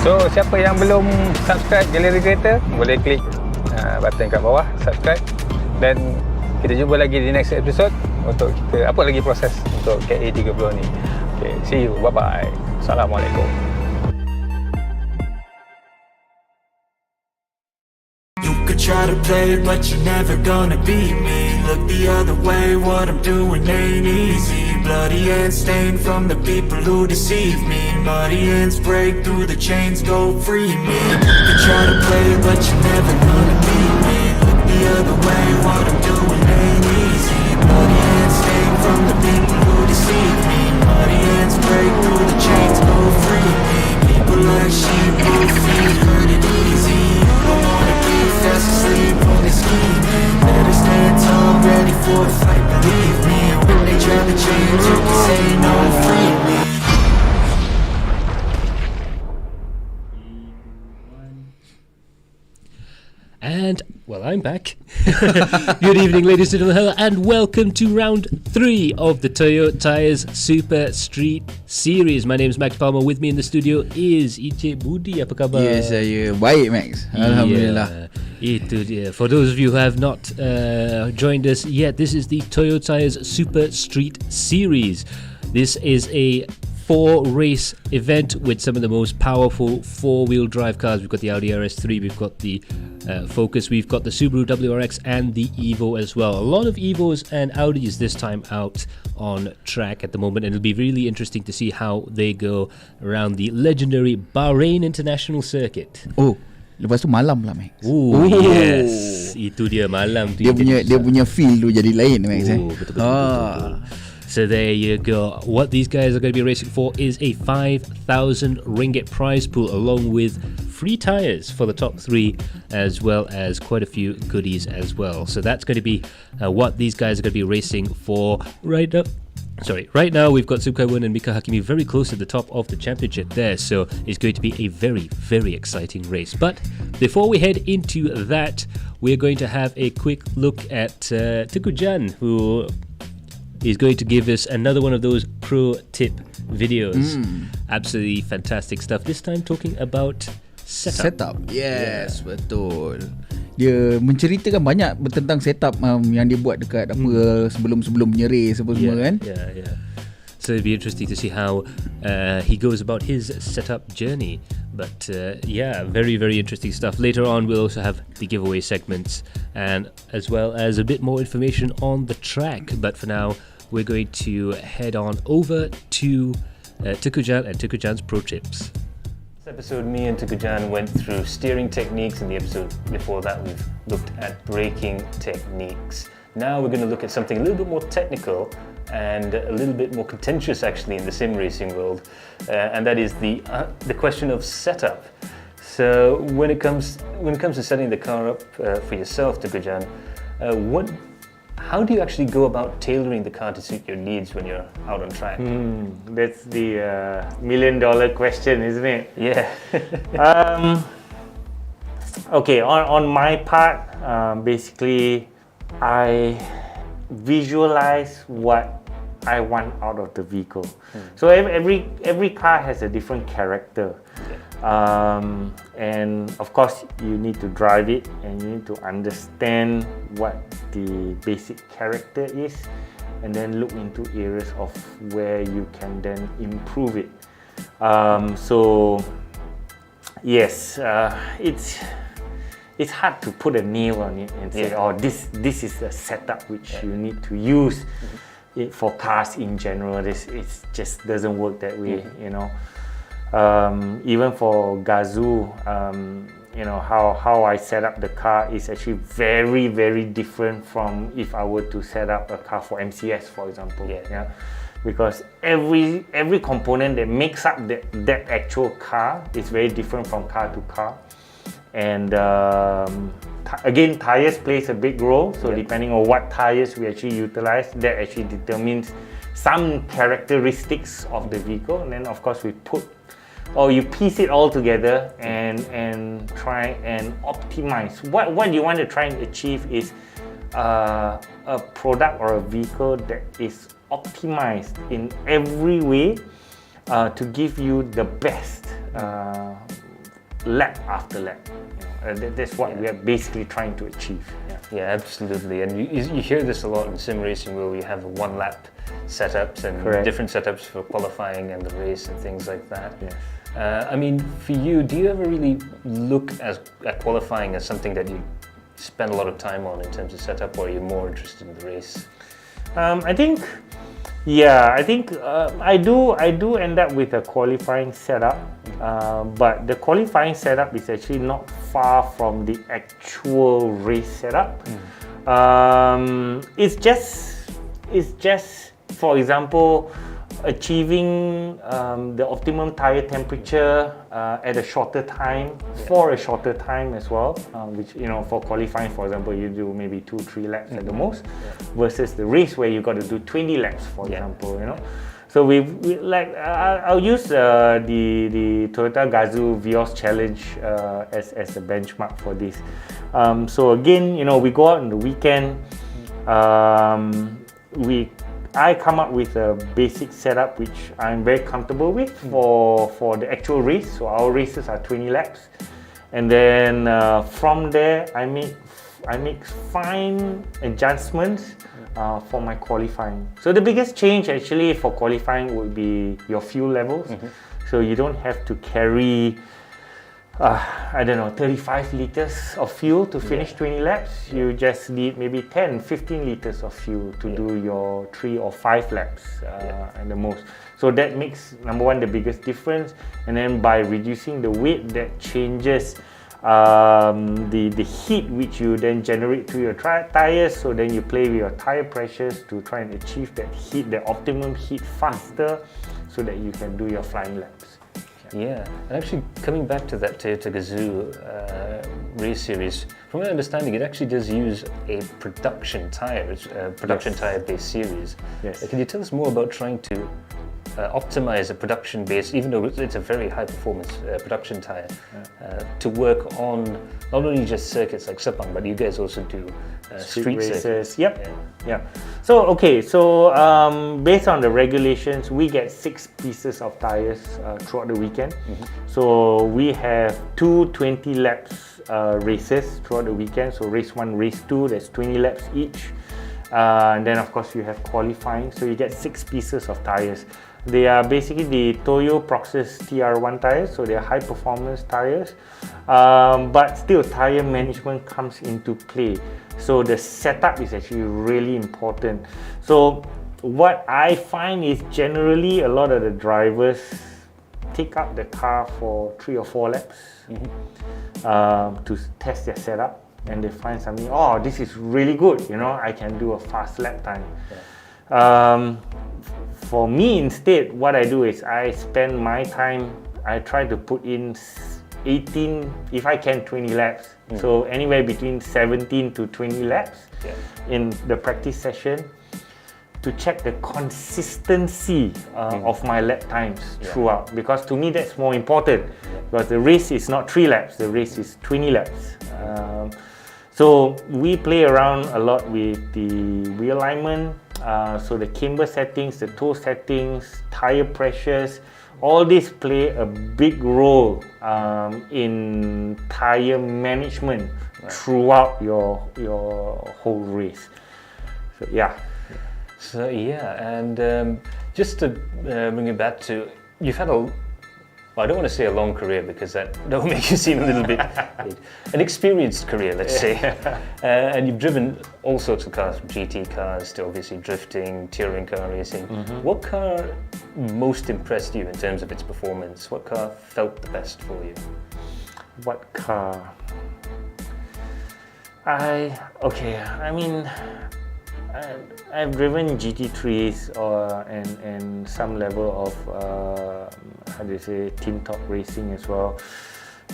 So siapa yang belum subscribe Galeri Kereta, boleh klik button kat bawah subscribe. Dan kita jumpa lagi di next episode untuk kita apa lagi proses untuk KA30 ni. Okay, see you, bye bye. Assalamualaikum. Try to play, but you're never gonna beat me. Look the other way, what I'm doing ain't easy. Bloody hands stained from the people who deceive me. Muddy hands break through the chains, go free me. You try to play, but you're never gonna beat me. Look the other way, what I'm doing ain't easy. Bloody hands stained from the people who deceive me. Muddy hands break through the chains, go free me. People like sheep who feed, hurt it easy. Fast asleep on the scheming. Better stand tall, ready for a fight, believe me. When they try to change, you can say no, free me. And, well, I'm back. Good evening, ladies and gentlemen, and welcome to round 3 of the TOYO Super Street series. My name is Max Palmer. With me in the studio is Encik Budi. Apa khabar? Ya, saya baik, Max. Alhamdulillah. Itu dia. For those of you who have not joined us yet, this is the TOYO Super Street series. This is a 4-race event with some of the most powerful 4-wheel drive cars. We've got the Audi RS3, we've got the Focus, we've got the Subaru WRX and the Evo as well. A lot of Evos and Audis this time out on track at the moment, and it'll be really interesting to see how they go around the legendary Bahrain International Circuit. Oh, lepas tu malam lah, Max. Oh, yes. Itu dia, malam tu. Dia punya feel tu jadi lain, Max. Betul. So there you go. What these guys are going to be racing for is a 5,000 ringgit prize pool, along with free tyres for the top 3, as well as quite a few goodies as well. So that's going to be what these guys are going to be racing for right now. Right now we've got Subkaiwan and Mika Hakimi very close at the top of the championship there, so it's going to be a very, very exciting race. But before we head into that, we're going to have a quick look at Tukujan, who is going to give us another one of those pro tip videos. Absolutely fantastic stuff. This time talking about setup. Yes, betul. Dia menceritakan banyak tentang setup yang dia buat dekat sebelum punya race apa semua kan. Yeah. So it'd be interesting to see how he goes about his setup journey. But very, very interesting stuff. Later on, we'll also have the giveaway segments, and as well as a bit more information on the track. But for now, we're going to head on over to Tukujan and Tukujan's pro tips. This episode, me and Tukujan went through steering techniques. In the episode before that, we've looked at braking techniques. Now we're going to look at something a little bit more technical and a little bit more contentious, actually, in the sim racing world, and that is the question of setup. So when it comes to setting the car up for yourself, Tukujan, how do you actually go about tailoring the car to suit your needs when you're out on track? That's the million-dollar question, isn't it? Yeah. Okay, on my part, basically, I visualize what I want out of the vehicle. So every car has a different character. And of course you need to drive it and you need to understand what the basic character is, and then look into areas of where you can then improve it. So yes, it's hard to put a nail on it and say, this is a setup which you need to use it for cars in general. It just doesn't work that way, you know. Even for Gazoo, how I set up the car is actually very, very different from if I were to set up a car for MCS, for example. Yeah. Because every component that makes up that actual car is very different from car to car. And again, tires plays a big role. So depending on what tires we actually utilize, that actually determines some characteristics of the vehicle. And then of course you piece it all together and try and optimize. What you want to try and achieve is a product or a vehicle that is optimized in every way to give you the best lap after lap. That's what we are basically trying to achieve. Yeah, absolutely. And you hear this a lot in sim racing, where we have one lap setups and Correct. different setups for qualifying and the race and things like that. Yes. I mean, for you, do you ever really look at qualifying as something that you spend a lot of time on in terms of setup, or are you more interested in the race? I think I do end up with a qualifying setup, but the qualifying setup is actually not far from the actual race setup. It's just, for example, achieving the optimum tire temperature at a shorter time, for a shorter time as well, which, for qualifying, for example, you do maybe 2-3 laps at the most, versus the race where you got to do 20 laps, for example, So we like, I'll use the Toyota Gazoo Vios Challenge as a benchmark for this. So again, we go out on the weekend. I come up with a basic setup which I'm very comfortable with for the actual race. So our races are 20 laps, and then from there I make fine adjustments for my qualifying. So the biggest change actually for qualifying would be your fuel levels. So you don't have to carry 35 liters of fuel to finish 20 laps. You just need maybe 10-15 liters of fuel to do your 3 or 5 laps at the most. So that makes, number one, the biggest difference. And then by reducing the weight, that changes the heat which you then generate to your tires. So then you play with your tire pressures to try and achieve that heat, the optimum heat faster, so that you can do your flying laps. Yeah, and actually coming back to that Toyota Gazoo race series, from my understanding, it actually does use a production tire, tire-based series. Yes. Can you tell us more about trying to optimize a production-based, even though it's a very high-performance production tire, to work on not only just circuits like Sepang, but you guys also do street races. circuits. Yeah. So based on the regulations, we get 6 pieces of tires throughout the weekend. So we have 2 20 laps races throughout the weekend. So race 1, race 2, that's 20 laps each. And then of course you have qualifying. So you get 6 pieces of tires. They are basically the Toyo Proxys TR1 tires, so they are high performance tires, but still tire management comes into play. So the setup is actually really important. So what I find is generally a lot of the drivers take up the car for 3 or 4 laps to test their setup, and they find something, this is really good, I can do a fast lap time. For me, instead, what I do is I spend my time, I try to put in 18, if I can, 20 laps. So anywhere between 17 to 20 laps in the practice session to check the consistency of my lap times throughout. Because to me, that's more important. Because the race is not 3 laps, the race is 20 laps. So we play around a lot with the wheel alignment, so the camber settings, the toe settings, tire pressures, all these play a big role in tire management throughout your whole race. So and just to bring it back to, you've had I don't want to say a long career, because that will make you seem a little bit an experienced career, let's say. And you've driven all sorts of cars, from GT cars to obviously drifting, touring car racing. What car most impressed you in terms of its performance? What car felt the best for you? What car? I've driven GT3s and some level of team talk racing as well,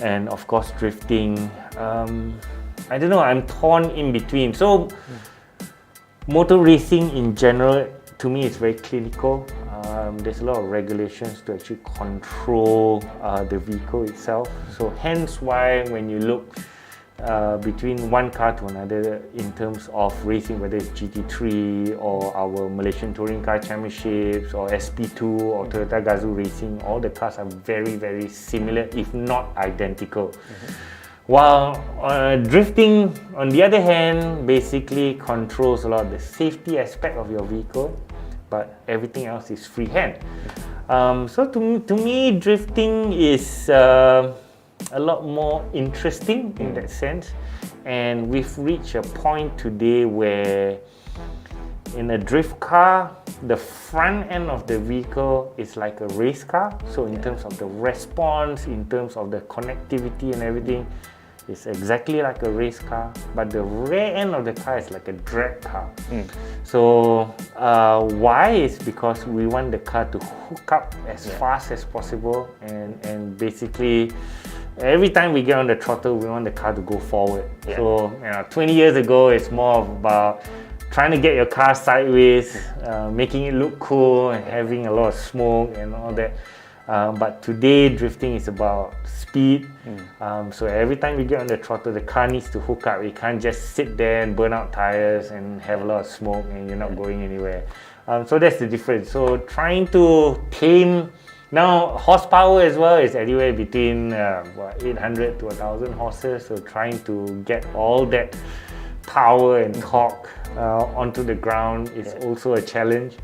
and of course drifting. I don't know, I'm torn in between. So motor racing in general, to me, is very clinical. There's a lot of regulations to actually control the vehicle itself. So hence why when you look between one car to another in terms of racing, whether it's GT3 or our Malaysian Touring Car Championships or SP2 or Toyota Gazoo Racing. All the cars are very, very similar, if not identical. While drifting, on the other hand, basically controls a lot of the safety aspect of your vehicle, but everything else is freehand. So to me, drifting is a lot more interesting in that sense, and we've reached a point today where in a drift car, the front end of the vehicle is like a race car. So in terms of the response, in terms of the connectivity and everything, it's exactly like a race car, but the rear end of the car is like a drag car. So why is because we want the car to hook up as fast as possible, and basically every time we get on the throttle, we want the car to go forward. So 20 years ago, it's more about trying to get your car sideways, making it look cool and having a lot of smoke and all that. But today, drifting is about speed. So every time we get on the throttle, the car needs to hook up. You can't just sit there and burn out tires and have a lot of smoke and you're not going anywhere. So that's the difference. So trying to tame, now horsepower as well is anywhere between 800 to 1,000 horses. So trying to get all that power and torque onto the ground is also a challenge.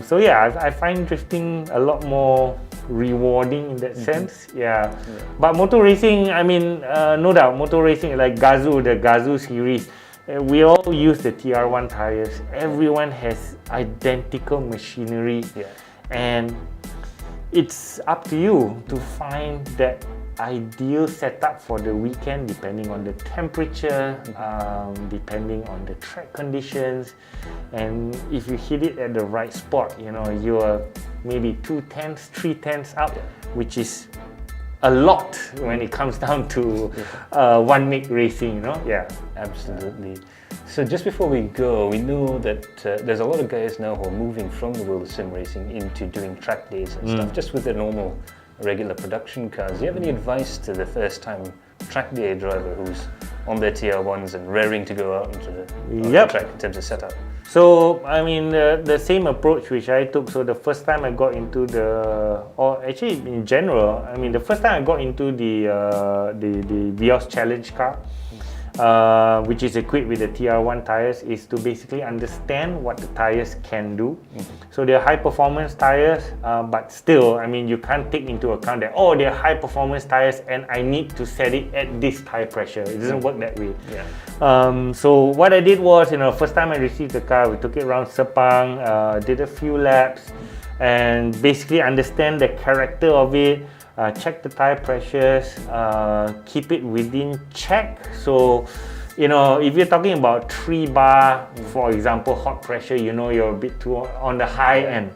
So I find drifting a lot more rewarding in that sense. But motor racing, I mean, no doubt, motor racing like Gazoo, the Gazoo series, we all use the TR1 tires. Everyone has identical machinery, and it's up to you to find that ideal setup for the weekend, depending on the temperature, depending on the track conditions, and if you hit it at the right spot, you're maybe 2/10, 3/10 up, which is a lot when it comes down to one make racing, Absolutely. So just before we go, we know that there's a lot of guys now who are moving from the world of sim racing into doing track days and stuff, just with their normal regular production cars. Do you have any advice to the first time track day driver who's on their TR1s and raring to go out into the track in terms of setup? So, I mean, the same approach which I took. So the first time I got into or actually in general, I mean, the first time I got into the Vios Challenge car, which is equipped with the TR1 tires, is to basically understand what the tires can do. So they're high performance tires, but still, I mean, you can't take into account that, they're high performance tires and I need to set it at this tire pressure. It doesn't work that way. So what I did was, first time I received the car, we took it around Sepang, did a few laps, and basically understand the character of it. Check the tire pressures, keep it within check. So, if you're talking about 3 bar, for example, hot pressure, you're a bit too on the high end.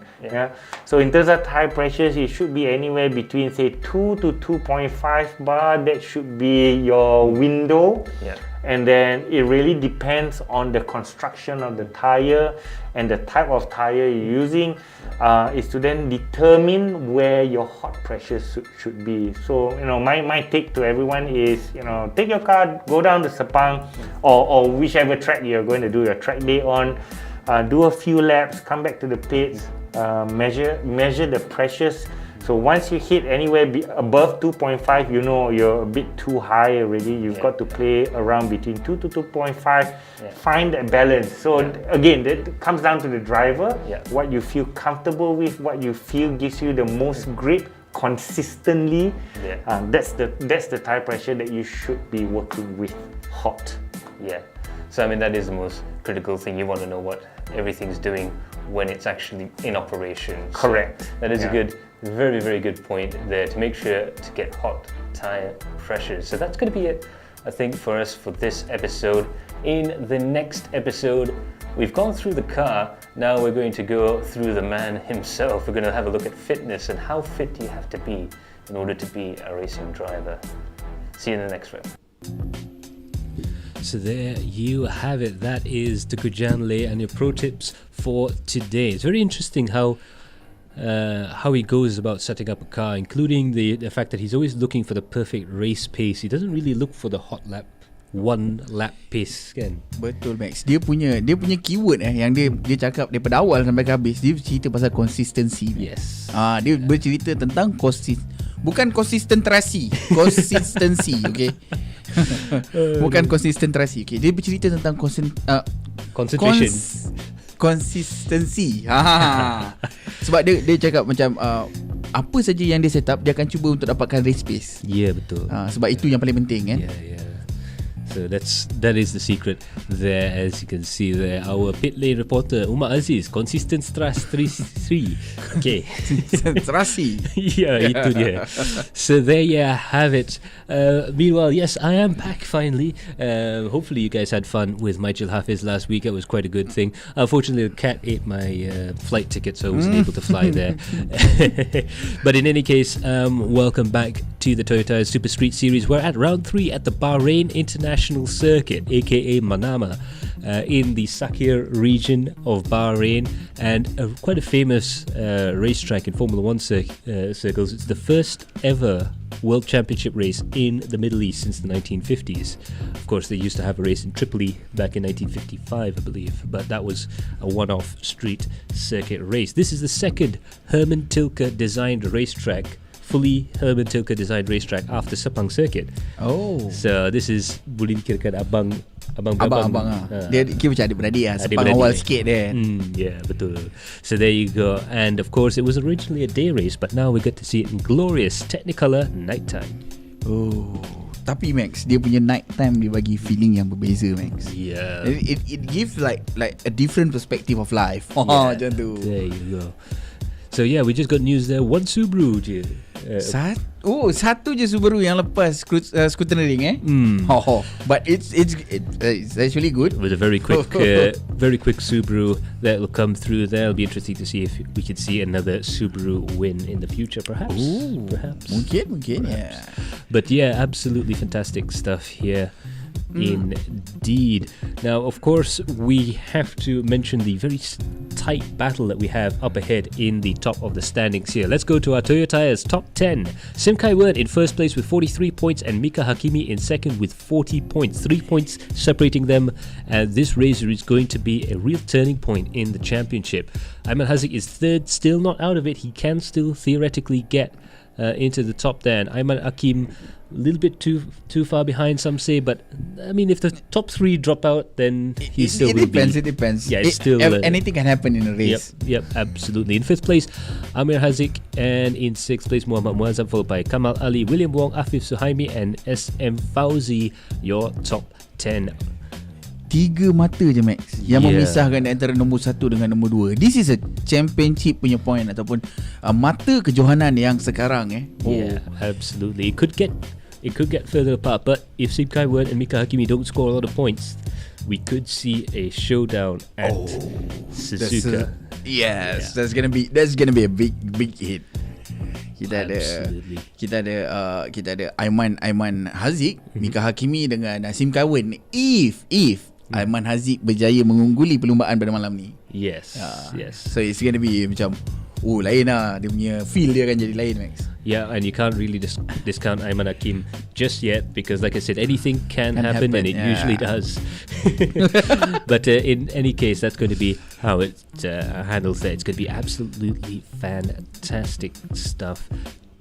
So in terms of tire pressures, it should be anywhere between say 2 to 2.5 bar. That should be your window. And then it really depends on the construction of the tire and the type of tire you're using, is to then determine where your hot pressure should be. So, my take to everyone is, take your car, go down to Sepang or whichever track you're going to do your track day on, do a few laps, come back to the pits, measure the pressures. So once you hit anywhere above 2.5, you're a bit too high already. You've got to play around between 2 to 2.5, find that balance. So again, that comes down to the driver, what you feel comfortable with, what you feel gives you the most grip consistently. That's the tire pressure that you should be working with, hot. So I mean, that is the most critical thing. You want to know what everything's doing when it's actually in operation. Correct. So that is a good, very, very good point there, to make sure to get hot tire pressures. So that's going to be it, I think, for us for this episode. In the next episode, we've gone through the car. Now we're going to go through the man himself. We're going to have a look at fitness and how fit do you have to be in order to be a racing driver. See you in the next one. So there you have it. That is Tuku Janle and your pro tips for today. It's very interesting how he goes about setting up a car, including the fact that he's always looking for the perfect race pace. He doesn't really look for the hot lap one lap pace kan. Betul Max. Dia punya keyword yang dia cakap daripada awal sampai ke habis. Dia cerita pasal consistency. Yes. Dia bercerita tentang bukan konsistensi, consistency, okay. Bukan konsistensi, okay. Dia bercerita tentang Concentration. Consistency. Sebab dia cakap macam apa saja yang dia set up, dia akan cuba untuk dapatkan race pace. Ya, betul. Sebab itu yang paling penting kan. Yeah. So that is the secret there, as you can see there. Our pit lane reporter Umar Aziz, consistent trust 3-3. Okay. Terasi. Yeah, itu dia. So there you have it. Meanwhile, yes, I am back finally. Hopefully you guys had fun with Michael Hafiz last week. It was quite a good thing. Unfortunately, the cat ate my flight ticket, so I wasn't able to fly there. But in any case, welcome back to the TOYO SUPERSTREET series. We're at round 3 at the Bahrain International Circuit, aka Manama, in the Sakir region of Bahrain, and quite a famous racetrack in Formula 1 circles. It's the first ever World Championship race in the Middle East since the 1950s. Of course, they used to have a race in Tripoli back in 1955, I believe, but that was a one-off street circuit race. This is the second Herman Tilke designed racetrack, fully Herman Tilke designed racetrack after Sepang Circuit. Oh. So this is boleh dikirakan abang Dia kira macam adik-beradik lah. Sepang awal sikit dia. Yeah, betul. So there you go. And of course it was originally a day race, but now we get to see it in glorious Technicolor nighttime. Oh, tapi Max, dia punya night time dia bagi feeling yang berbeza Max. Yeah. It gives like a different perspective of life. Macam tu. There you go. So yeah, we just got news there. One Subaru je. Satu je Subaru yang lepas scootering But it's actually good. With a very quick Subaru that will come through there. It'll be interesting to see if we could see another Subaru win in the future, perhaps. Perhaps. Mungkin, yeah. But yeah, absolutely fantastic stuff here. Indeed. Now, of course, we have to mention the very tight battle that we have up ahead in the top of the standings here. Let's go to our Toyo Tyres top 10. Sim Kai-wen in first place with 43 points and Mika Hakimi in second with 40 points. 3 points separating them, and this race is going to be a real turning point in the championship. Ayman Haziq is third, still not out of it. He can still theoretically get into the top there, and Ayman Hakim a little bit too far behind, some say, but I mean, if the top 3 drop out, then he still will be. It depends. Yeah, it's still anything can happen in a race. Yep, absolutely. In 5th place, Amir Haziq, and in 6th place, Muhammad Muazzam, followed by Kamal Ali, William Wong, Afif Suhaimi, and SM Fauzi. Your top 10. 3 mata je Max yang memisahkan antara nombor 1 dengan nombor 2. This is a championship punya point ataupun mata kejohanan yang sekarang Yeah, absolutely. It could get further apart, but if Sim Kai-wen and Mika Hakimi don't score a lot of points, we could see a showdown at Suzuka. Yes, that's gonna be a big hit. Kita ada Ayman Haziq, Mika Hakimi dengan Sim Kai-wen. If Ayman Haziq berjaya mengungguli perlumbaan pada malam ni. Yes. So it's going to be macam lain lah. Dia punya feel dia akan jadi lain Max. Yeah, and you can't really discount Ayman Hakim just yet, because like I said, anything can happen, and it usually does. But in any case, that's going to be how it handles that. It's going to be absolutely fantastic stuff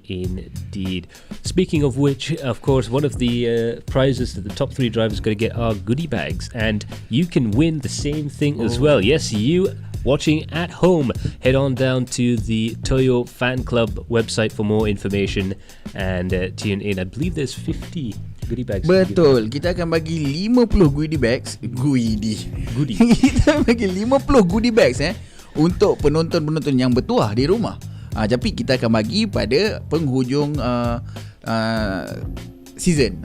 indeed. Speaking of which, of course, one of the prizes that the top 3 drivers are going to get are goodie bags, and you can win the same thing as well. Yes, you watching at home, head on down to the Toyo Fan Club website for more information and tune in. I believe there's 50 goodie bags. Betul, kita akan bagi 50 goodie bags. Kita bagi 50 goodie bags untuk penonton-penonton yang bertuah di rumah. Tapi kita akan bagi pada penghujung season.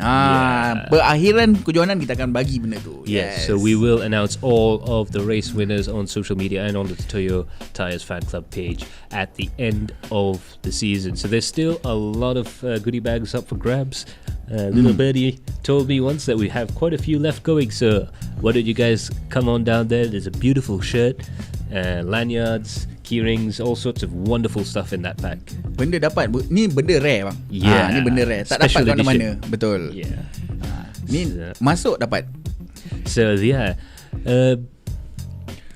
Perakhiran kejohanan kita akan bagi benda tu. Yes, so we will announce all of the race winners on social media and on the Toyo Tyres Fan Club page at the end of the season. So there's still a lot of goodie bags up for grabs. Little birdie told me once that we have quite a few left going, so why don't you guys come on down there? There's a beautiful shirt, lanyards, keyrings, all sorts of wonderful stuff in that pack. Benda dapat ni benda rare bang. Ni benda rare, tak dapat kat mana-mana. Betul. Ni masuk dapat. So yeah,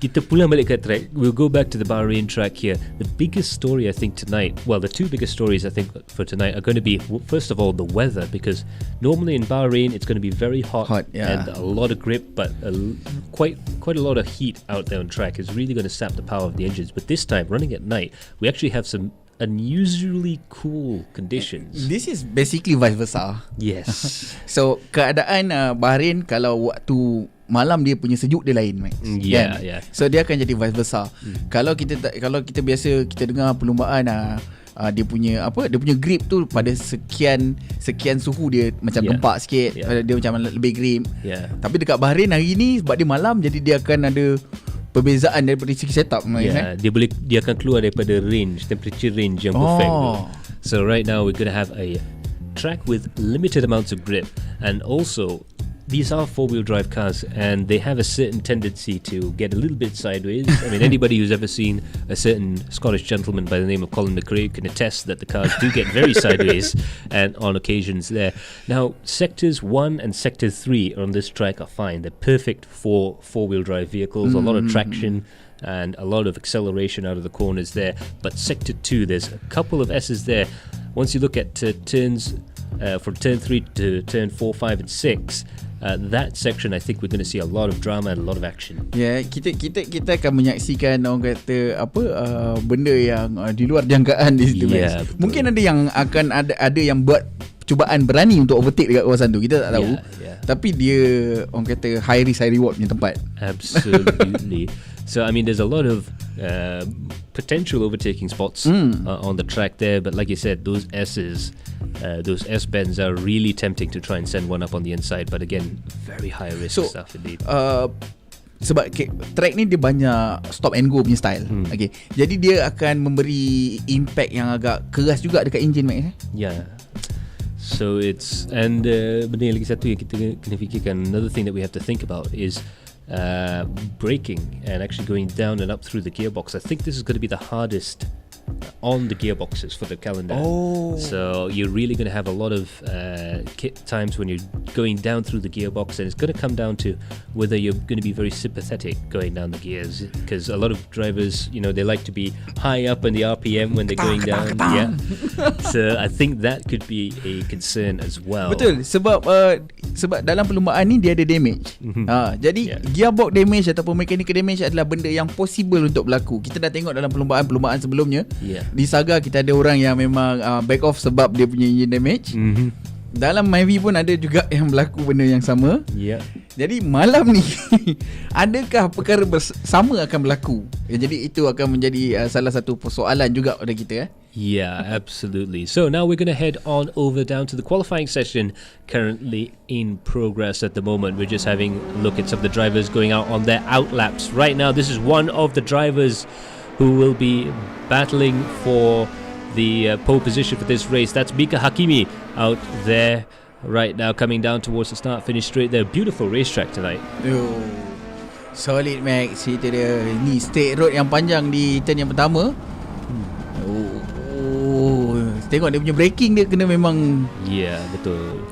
kita pulang balik ke track. We'll go back to the Bahrain track here. The biggest story I think tonight, well, the two biggest stories I think for tonight are going to be, first of all, the weather, because normally in Bahrain it's going to be very hot and a lot of grip, but quite a lot of heat out there on track is really going to sap the power of the engines. But this time, running at night, we actually have some unusually cool conditions. This is basically vice versa. Yes. So keadaan Bahrain kalau waktu malam dia punya sejuk dia lain, Max. Yeah, kan? yeah. So dia akan jadi vice versa. Kalau kita biasa kita dengar perlumbaan dia punya grip tu pada sekian suhu dia macam gempak sikit, dia macam lebih grip. Tapi dekat Bahrain hari ni sebab dia malam, jadi dia akan ada perbezaan daripada segi setup. Dia akan keluar daripada temperature range yang perfect. So right now we're going to have a track with limited amounts of grip, and also these are four-wheel drive cars and they have a certain tendency to get a little bit sideways. I mean, anybody who's ever seen a certain Scottish gentleman by the name of Colin McRae can attest that the cars do get very sideways and on occasions there. Now, sectors 1 and sector 3 on this track are fine. They're perfect for four-wheel drive vehicles, a lot of traction and a lot of acceleration out of the corners there. But sector 2, there's a couple of S's there. Once you look at turns from turn 3 to turn 4, 5 and 6, that section I think we're going to see a lot of drama and a lot of action. Kita akan menyaksikan orang kata benda yang di luar jangkaan di situ. Mungkin ada yang akan ada yang buat cubaan berani untuk overtake dekat kawasan tu, kita tak tahu. Tapi dia orang kata high risk high reward punya tempat. Absolutely. So I mean, there's a lot of potential overtaking spots on the track there, but like you said, those S's, those S bends are really tempting to try and send one up on the inside. But again, very high risk stuff indeed. Sebab track ni dia banyak stop and go punya style. Okay, jadi dia akan memberi impact yang agak keras juga dekat engine, Max. Yeah. So it's benda lagi satu yang kita kena fikirkan. Another thing that we have to think about is braking and actually going down and up through the gearbox. I think this is going to be the hardest on the gearboxes for the calendar. So you're really going to have a lot of times when you're going down through the gearbox, and it's going to come down to whether you're going to be very sympathetic going down the gears, because a lot of drivers, they like to be high up in the RPM when they're going down. So I think that could be a concern as well. Betul, sebab dalam perlumbaan ni dia ada damage. Jadi gearbox damage ataupun mechanical damage adalah benda yang possible untuk berlaku. Kita dah tengok dalam perlumbaan sebelumnya. Di Saga kita ada orang yang memang back off sebab dia punya engine damage. Dalam Myvi pun ada juga yang berlaku benda yang sama. Jadi malam ni adakah perkara sama akan berlaku? Jadi itu akan menjadi salah satu persoalan juga pada kita. Yeah, absolutely. So now we're going to head on over down to the qualifying session, currently in progress at the moment. We're just having a look at some of the drivers going out on their out laps. Right now, this is one of the drivers who will be battling for the pole position for this race. That's Mika Hakimi out there right now, coming down towards the start finish straight there. Beautiful racetrack tonight. Solid, Max. Cerita dia ni straight road yang panjang di turn yang pertama. Tengok dia punya braking dia kena memang. Yeah, betul.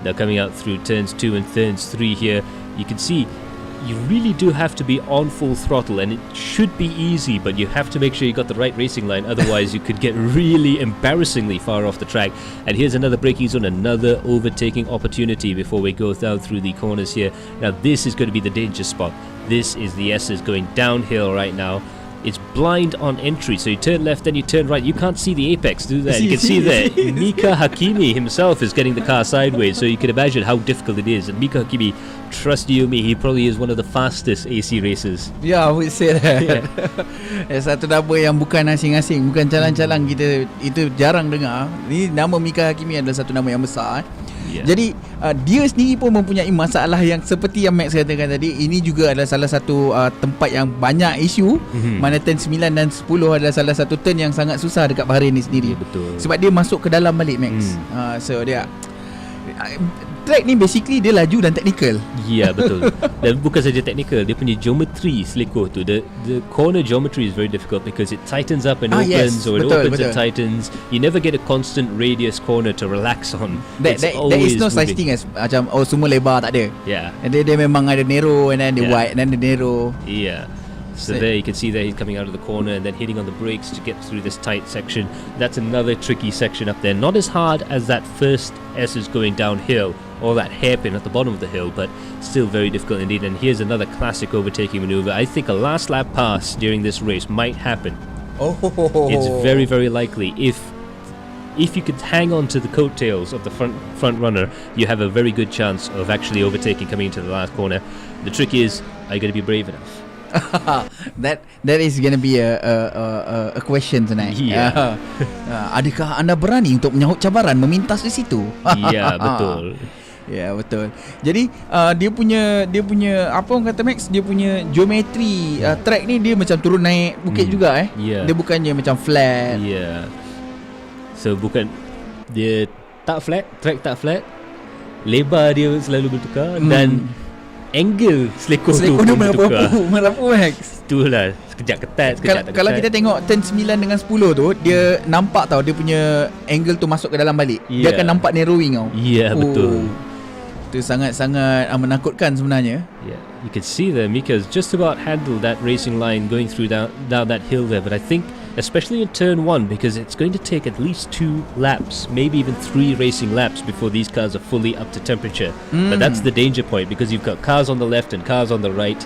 They're coming out through turns 2 and turns 3 here. You can see you really do have to be on full throttle, and it should be easy, but you have to make sure you got the right racing line, otherwise you could get really embarrassingly far off the track. And here's another braking zone, another overtaking opportunity before we go down through the corners here. Now this is going to be the danger spot. This is the S's going downhill right now. It's blind on entry, so you turn left, then you turn right. You can't see the apex, do that. You can see there, Mika Hakimi himself is getting the car sideways, so you can imagine how difficult it is. And Mika Hakimi, trust you me, he probably is one of the fastest AC racers. Yeah, I would say that. Satu nama yang bukan asing-asing, bukan calang-calang, kita itu jarang dengar. Ni nama Mika Hakimi adalah satu nama yang besar. Jadi dia sendiri pun mempunyai masalah yang seperti yang Max katakan tadi. Ini juga adalah salah satu tempat yang banyak isu. Mana turn 9 dan 10 adalah salah satu turn yang sangat susah dekat Bahrain ni sendiri. Betul. Sebab dia masuk ke dalam balik, Max. So dia track ni basically dia laju dan technical. Ya, betul. Dan bukan saja technical, dia punya geometry selekoh tu. The corner geometry is very difficult because it tightens up and opens, or it opens and tightens. You never get a constant radius corner to relax on. There is no such thing as macam semua lebar, tak ada. Yeah. Dia memang ada narrow and then the wide and then the narrow. Yeah. So there you can see that he's coming out of the corner and then hitting on the brakes to get through this tight section. That's another tricky section up there. Not as hard as that first S is going downhill, or that hairpin at the bottom of the hill, but still very difficult indeed. And here's another classic overtaking maneuver. I think a last lap pass during this race might happen. It's very, very likely. If you could hang on to the coattails of the front runner, you have a very good chance of actually overtaking coming into the last corner. The trick is, are you going to be brave enough? that is going to be a question tonight. Yeah. Adakah anda berani untuk menyahut cabaran memintas di situ? Ya, betul. Ya, betul. Jadi dia punya apa orang kata Max, dia punya geometri track ni dia macam turun naik bukit juga Yeah. Dia bukannya macam flat. Yeah. So dia tak flat, track tak flat. Lebar dia selalu bertukar dan angle selekoh tu pun bertukar. Merapu Max. Itulah, sekejap ketat, sekejap tak ketat. Kalau kita tengok turn 9 dengan 10 tu, dia nampak tau dia punya angle tu masuk ke dalam balik. Dia akan nampak narrowing tau. Ya, betul. Itu sangat-sangat menakutkan sebenarnya. Yeah, you can see there Mika's just about handled that racing line going through down that hill there, but I think especially in turn 1, because it's going to take at least 2 laps, maybe even 3 racing laps before these cars are fully up to temperature. But that's the danger point, because you've got cars on the left and cars on the right.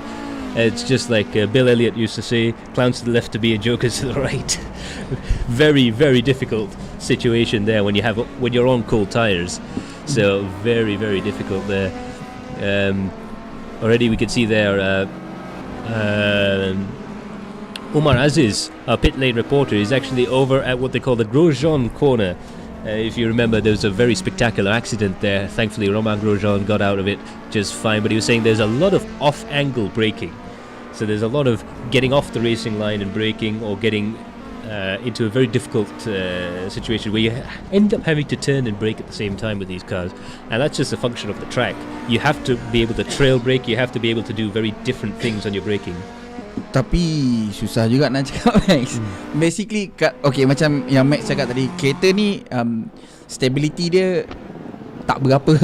It's just like Bill Elliott used to say, clowns to the left to be and jokers to the right. Very, very difficult situation there when you're on cold tires. So very, very difficult there. Already we can see there Omar Aziz, our pit lane reporter, is actually over at what they call the Grosjean corner. If you remember, there was a very spectacular accident there. Thankfully, Romain Grosjean got out of it just fine, but he was saying there's a lot of off-angle braking. So there's a lot of getting off the racing line and braking, or getting into a very difficult situation where you end up having to turn and brake at the same time with these cars. And that's just a function of the track. You have to be able to trail brake, you have to be able to do very different things on your braking. Tapi susah juga nak cakap Max. Basically okay, macam yang Max cakap tadi, kereta ni stability dia tak berapa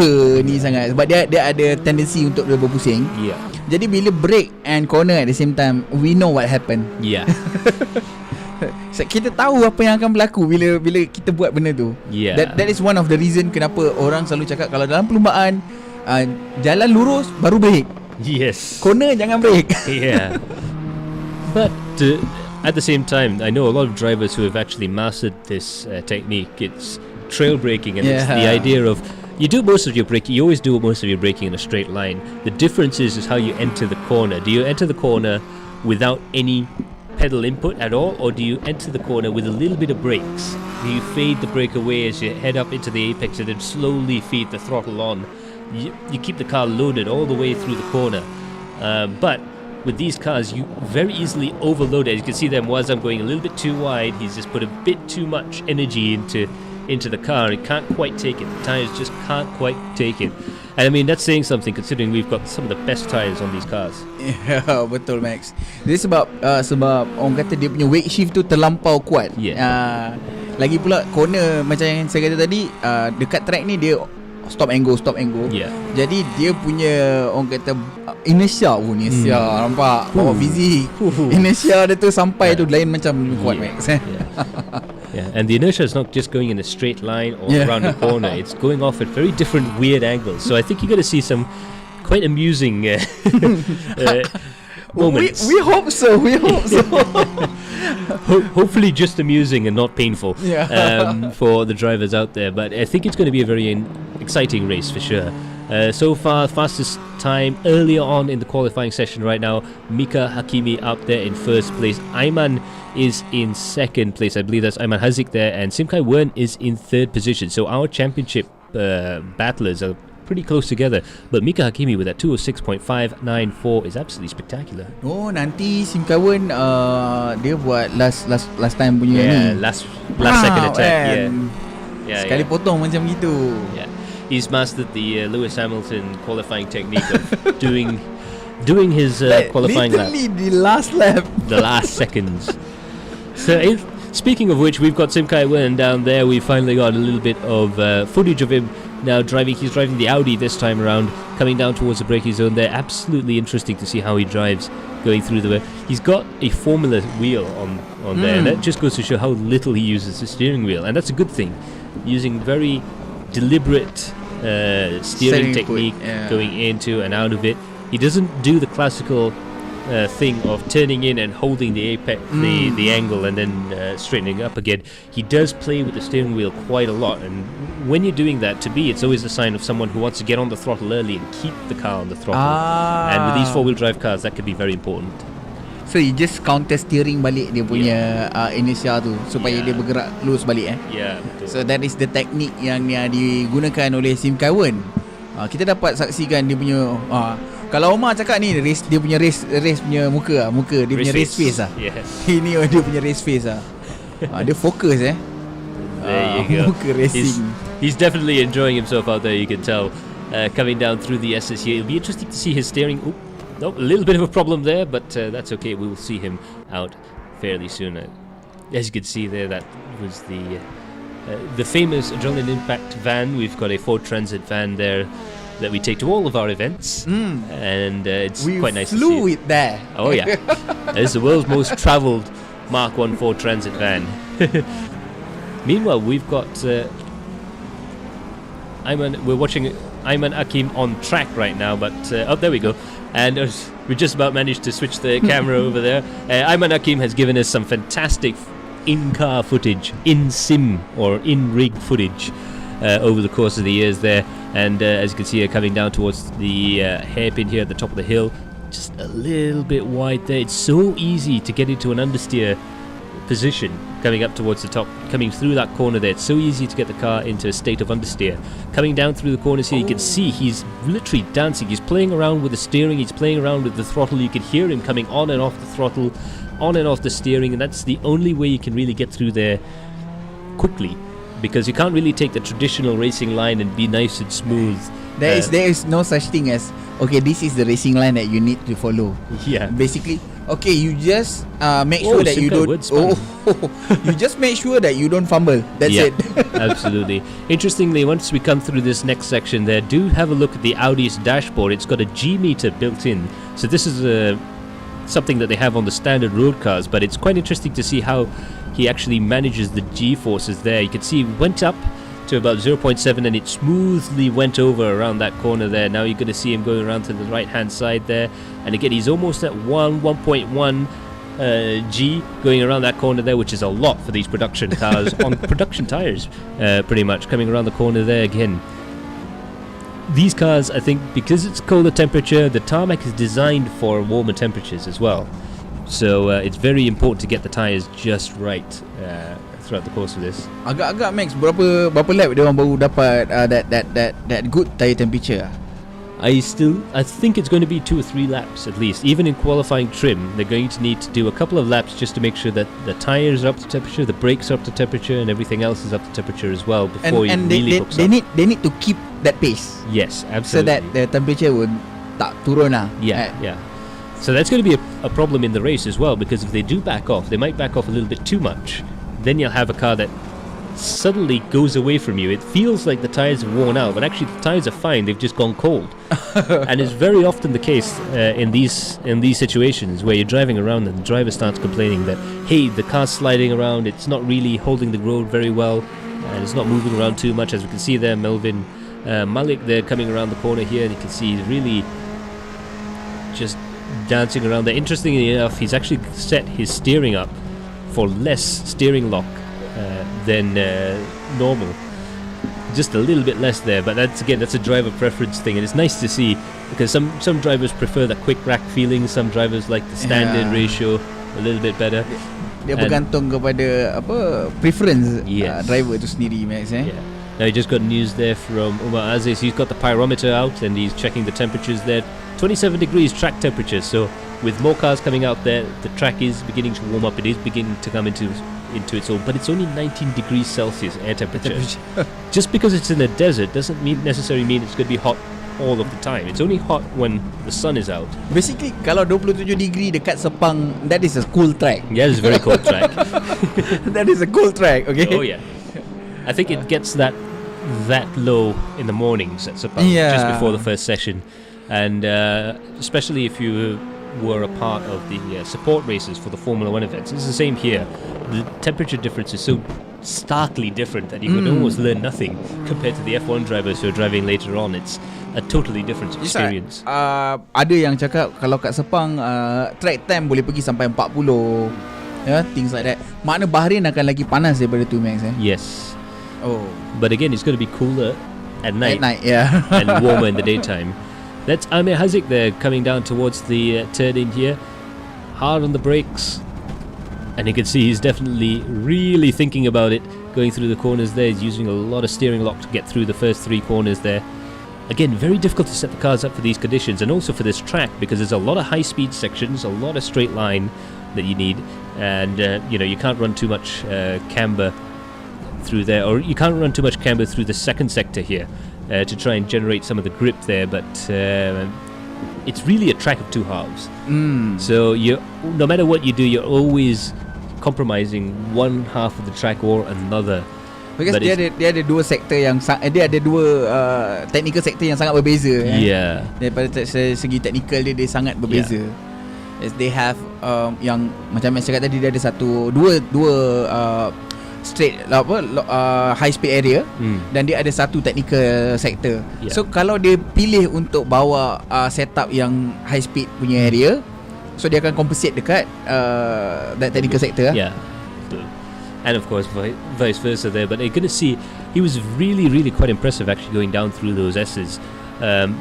ni sangat, sebab dia ada tendency untuk dia berpusing. Yeah. Jadi bila brake and corner at the same time, we know what happen. Yeah. Kita tahu apa yang akan berlaku bila kita buat benda tu. Yeah. That is one of the reason kenapa orang selalu cakap kalau dalam perlumbaan jalan lurus baru brake. Yes. Corner jangan brake. Yeah. But at the same time, I know a lot of drivers who have actually mastered this technique. It's trail braking, and it's the idea of you do most of your braking. You always do most of your braking in a straight line. The difference is how you enter the corner. Do you enter the corner without any pedal input at all, or do you enter the corner with a little bit of brakes? Do you fade the brake away as you head up into the apex and then slowly feed the throttle on? You keep the car loaded all the way through the corner, but with these cars you very easily overload it. As you can see there, Muazzam going a little bit too wide. He's just put a bit too much energy into the car. He can't quite take it. The tyres just can't quite take it. And I mean, that's saying something considering we've got some of the best tyres on these cars. Yeah, betul Max. Dia sebab orang kata dia punya weight shift tu terlampau kuat. Lagi pula corner macam yang saya kata tadi, dekat track ni dia stop and go. Yeah. Jadi dia punya orang kata inertia nampak power fizik. Inertia dia tu sampai tu lain macam kuat Max. Yeah, and the inertia is not just going in a straight line or around the corner. It's going off at very different weird angles. So I think you're going to see some quite amusing moments. We hope so. Hopefully just amusing and not painful for the drivers out there. But I think it's going to be a very exciting race for sure. So far, fastest time earlier on in the qualifying session right now, Mika Hakimi up there in first place. Aiman is in second place. I believe that's Aiman Hazik there. And Simkai Wern is in third position. So our championship battlers are pretty close together. But Mika Hakimi with that 206.594 is absolutely spectacular. Oh, nanti Simkai Wern dia buat last time punya ni. Last second attack. Yeah. Sekali potong macam gitu. Yeah. He's mastered the Lewis Hamilton qualifying technique of doing his qualifying lap. Literally the last lap. The last seconds. So, speaking of which, we've got Sim Kai Wen down there. We finally got a little bit of footage of him now driving. He's driving the Audi this time around, coming down towards the braking zone there. Absolutely interesting to see how he drives going through the... He's got a Formula wheel on there, and that just goes to show how little he uses the steering wheel, and that's a good thing. Using very deliberate steering technique going into and out of it. He doesn't do the classical thing of turning in and holding the apex, the angle, and then straightening up again. He does play with the steering wheel quite a lot, and when you're doing that, to me, it's always a sign of someone who wants to get on the throttle early and keep the car on the throttle. And with these four-wheel drive cars, that could be very important. So you just counter steering balik dia punya inertia tu supaya dia bergerak lurus balik betul. So that is the technique yang digunakan oleh Sim Kai Wen. Kita dapat saksikan dia punya kalau Omar cakap ni race, dia punya race punya muka dia punya race face Yes. Ini dia punya race face dia fokus There you go. muka racing. He's definitely enjoying himself out there, you can tell, coming down through the SSU. It'll be interesting to see his steering. A little bit of a problem there, but that's okay. We'll see him out fairly soon. As you can see there, that was the famous Adrenaline Impact van. We've got a Ford Transit van there that we take to all of our events, and it's quite nice to see. We flew it there. Oh yeah, it's the world's most travelled Mark 1 Ford Transit van. Meanwhile, we've got we're watching Ayman Hakim on track right now, but there we go. And we just about managed to switch the camera over there. Ayman Hakim has given us some fantastic in-car footage, in-sim or in-rig footage over the course of the years there. And as you can see, coming down towards the hairpin here at the top of the hill, just a little bit wide there. It's so easy to get into an understeer position coming up towards the top, coming through that corner there. It's so easy to get the car into a state of understeer. Coming down through the corners here, you can see he's literally dancing. He's playing around with the steering, he's playing around with the throttle. You can hear him coming on and off the throttle, on and off the steering, and that's the only way you can really get through there quickly, because you can't really take the traditional racing line and be nice and smooth. There is no such thing as, okay, this is the racing line that you need to follow. Yeah. Basically, okay, you just make sure that you don't. You just make sure that you don't fumble. That's it. Absolutely. Interestingly, once we come through this next section there, do have a look at the Audi's dashboard. It's got a G meter built in. So this is something that they have on the standard road cars, but it's quite interesting to see how he actually manages the G forces there. You can see it went up to about 0.7 and it smoothly went over around that corner there. Now you're going to see him going around to the right hand side there, and again he's almost at 1.1 G going around that corner there, which is a lot for these production cars on production tires, pretty much coming around the corner there again. These cars, I think, because it's colder temperature, the tarmac is designed for warmer temperatures as well, so it's very important to get the tires just right throughout the course of this. Agak-agak Max, berapa lap dia orang baru dapat that good tire temperature? I think it's going to be 2 or 3 laps at least. Even in qualifying trim, they're going to need to do a couple of laps just to make sure that the tires are up to temperature, the brakes are up to temperature, and everything else is up to temperature as well before and you really hooks up. They need to keep that pace. Yes, absolutely. So that the temperature will tak turun lah. Yeah. So that's going to be a problem in the race as well, because if they do back off, they might back off a little bit too much. Then you'll have a car that suddenly goes away from you. It feels like the tires are worn out, but actually the tires are fine. They've just gone cold. And it's very often the case in these situations where you're driving around and the driver starts complaining that, hey, the car's sliding around, it's not really holding the road very well, and it's not moving around too much. As we can see there, Melvin Malik there coming around the corner here, and you can see he's really just dancing around there. Interestingly enough, he's actually set his steering up for less steering lock than normal, just a little bit less there, but that's a driver preference thing, and it's nice to see, because some drivers prefer the quick rack feeling, some drivers like the standard ratio a little bit better. Dia bergantung kepada preference driver tu sendiri, Max. Yeah. Now you just got news there from Umar Aziz. He's got the pyrometer out and he's checking the temperatures there. 27 degrees track temperature, so with more cars coming out there, the track is beginning to warm up. It is beginning to come into its own, but it's only 19 degrees Celsius air temperature. Just because it's in a desert doesn't necessarily mean it's going to be hot all of the time. It's only hot when the sun is out. Basically, kalau 27 degree dekat Sepang, that is a cool track. Yeah, it's a very cold track. That is a cool track, okay? Oh yeah. I think it gets that low in the mornings at Sepang, just before the first session. And especially if you were a part of the support races for the Formula 1 events. It's the same here. The temperature difference is so starkly different that you could almost learn nothing compared to the F1 drivers who are driving later on. It's a totally different experience. Ada yang cakap kalau kat Sepang track time boleh pergi sampai 40, things like that. Makna Bahrain akan lagi panas daripada tu, Max. Yes. Oh. But again, it's going to be cooler at night. Yeah. And warmer in the daytime. That's Amir Hazik there coming down towards the turn in here. Hard on the brakes. And you can see he's definitely really thinking about it. Going through the corners there. He's using a lot of steering lock to get through the first 3 corners there. Again, very difficult to set the cars up for these conditions and also for this track, because there's a lot of high-speed sections, a lot of straight line that you need. And, you can't run too much camber through there. Or you can't run too much camber through the second sector here. To try and generate some of the grip there, but it's really a track of two halves. So no matter what you do, you're always compromising one half of the track or another. Because dia ada dua sektor yang dia ada dua technical sector yang sangat berbeza. Yeah. Daripada segi technical dia sangat berbeza. As they have yang macam saya cakap tadi, dia ada dua straight high speed area dan dia ada satu technical sector. So kalau dia pilih untuk bawa setup yang high speed punya area, so dia akan compensate dekat that technical sector. And of course vice versa there. But you're going to see he was really quite impressive actually going down through those S's.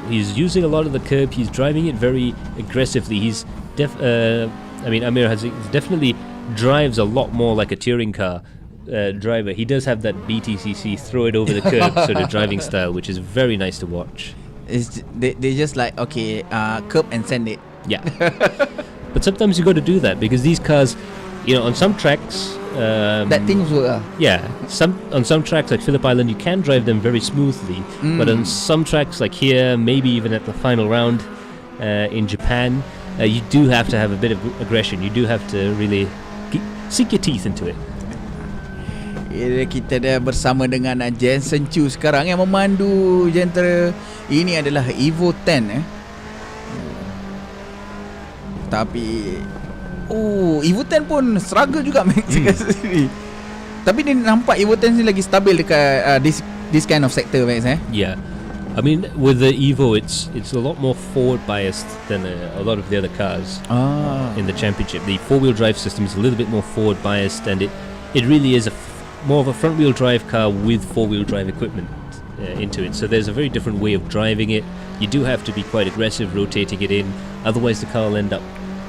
He's using a lot of the curb. He's driving it very aggressively. He's Amir Hazik definitely drives a lot more like a touring car driver. He does have that BTCC throw it over the curb sort of driving style, which is very nice to watch. They just like, okay, curb and send it. Yeah. But sometimes you got to do that because these cars, on some tracks that things work. On some tracks like Phillip Island, you can drive them very smoothly, but on some tracks like here, maybe even at the final round in Japan, you do have to have a bit of aggression. You do have to really sink your teeth into it. Kita dah bersama dengan Jensen Chu sekarang yang memandu Diantara. Ini adalah Evo 10 Tapi Evo 10 pun struggle juga Max. Tapi dia nampak Evo 10 ni lagi stabil dekat this kind of sector, Max. Yeah. I mean, with the Evo, it's a lot more forward biased than a lot of the other cars in the championship. The 4-wheel drive system is a little bit more forward biased, and it really is more of a front-wheel drive car with 4-wheel drive equipment into it. So there's a very different way of driving it. You do have to be quite aggressive rotating it in, otherwise the car will end up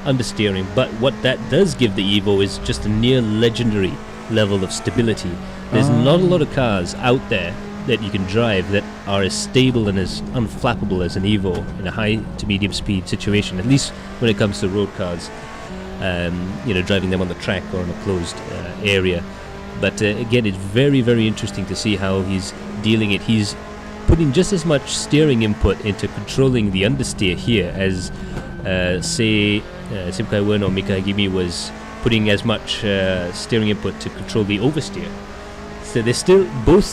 understeering. But what that does give the Evo is just a near legendary level of stability. There's not a lot of cars out there that you can drive that are as stable and as unflappable as an Evo in a high to medium speed situation, at least when it comes to road cars, driving them on the track or in a closed area. But again, it's very interesting to see how he's dealing it. He's putting just as much steering input into controlling the understeer here as Simkai Wen or Mika Hagimi was putting as much steering input to control the oversteer. So they're still both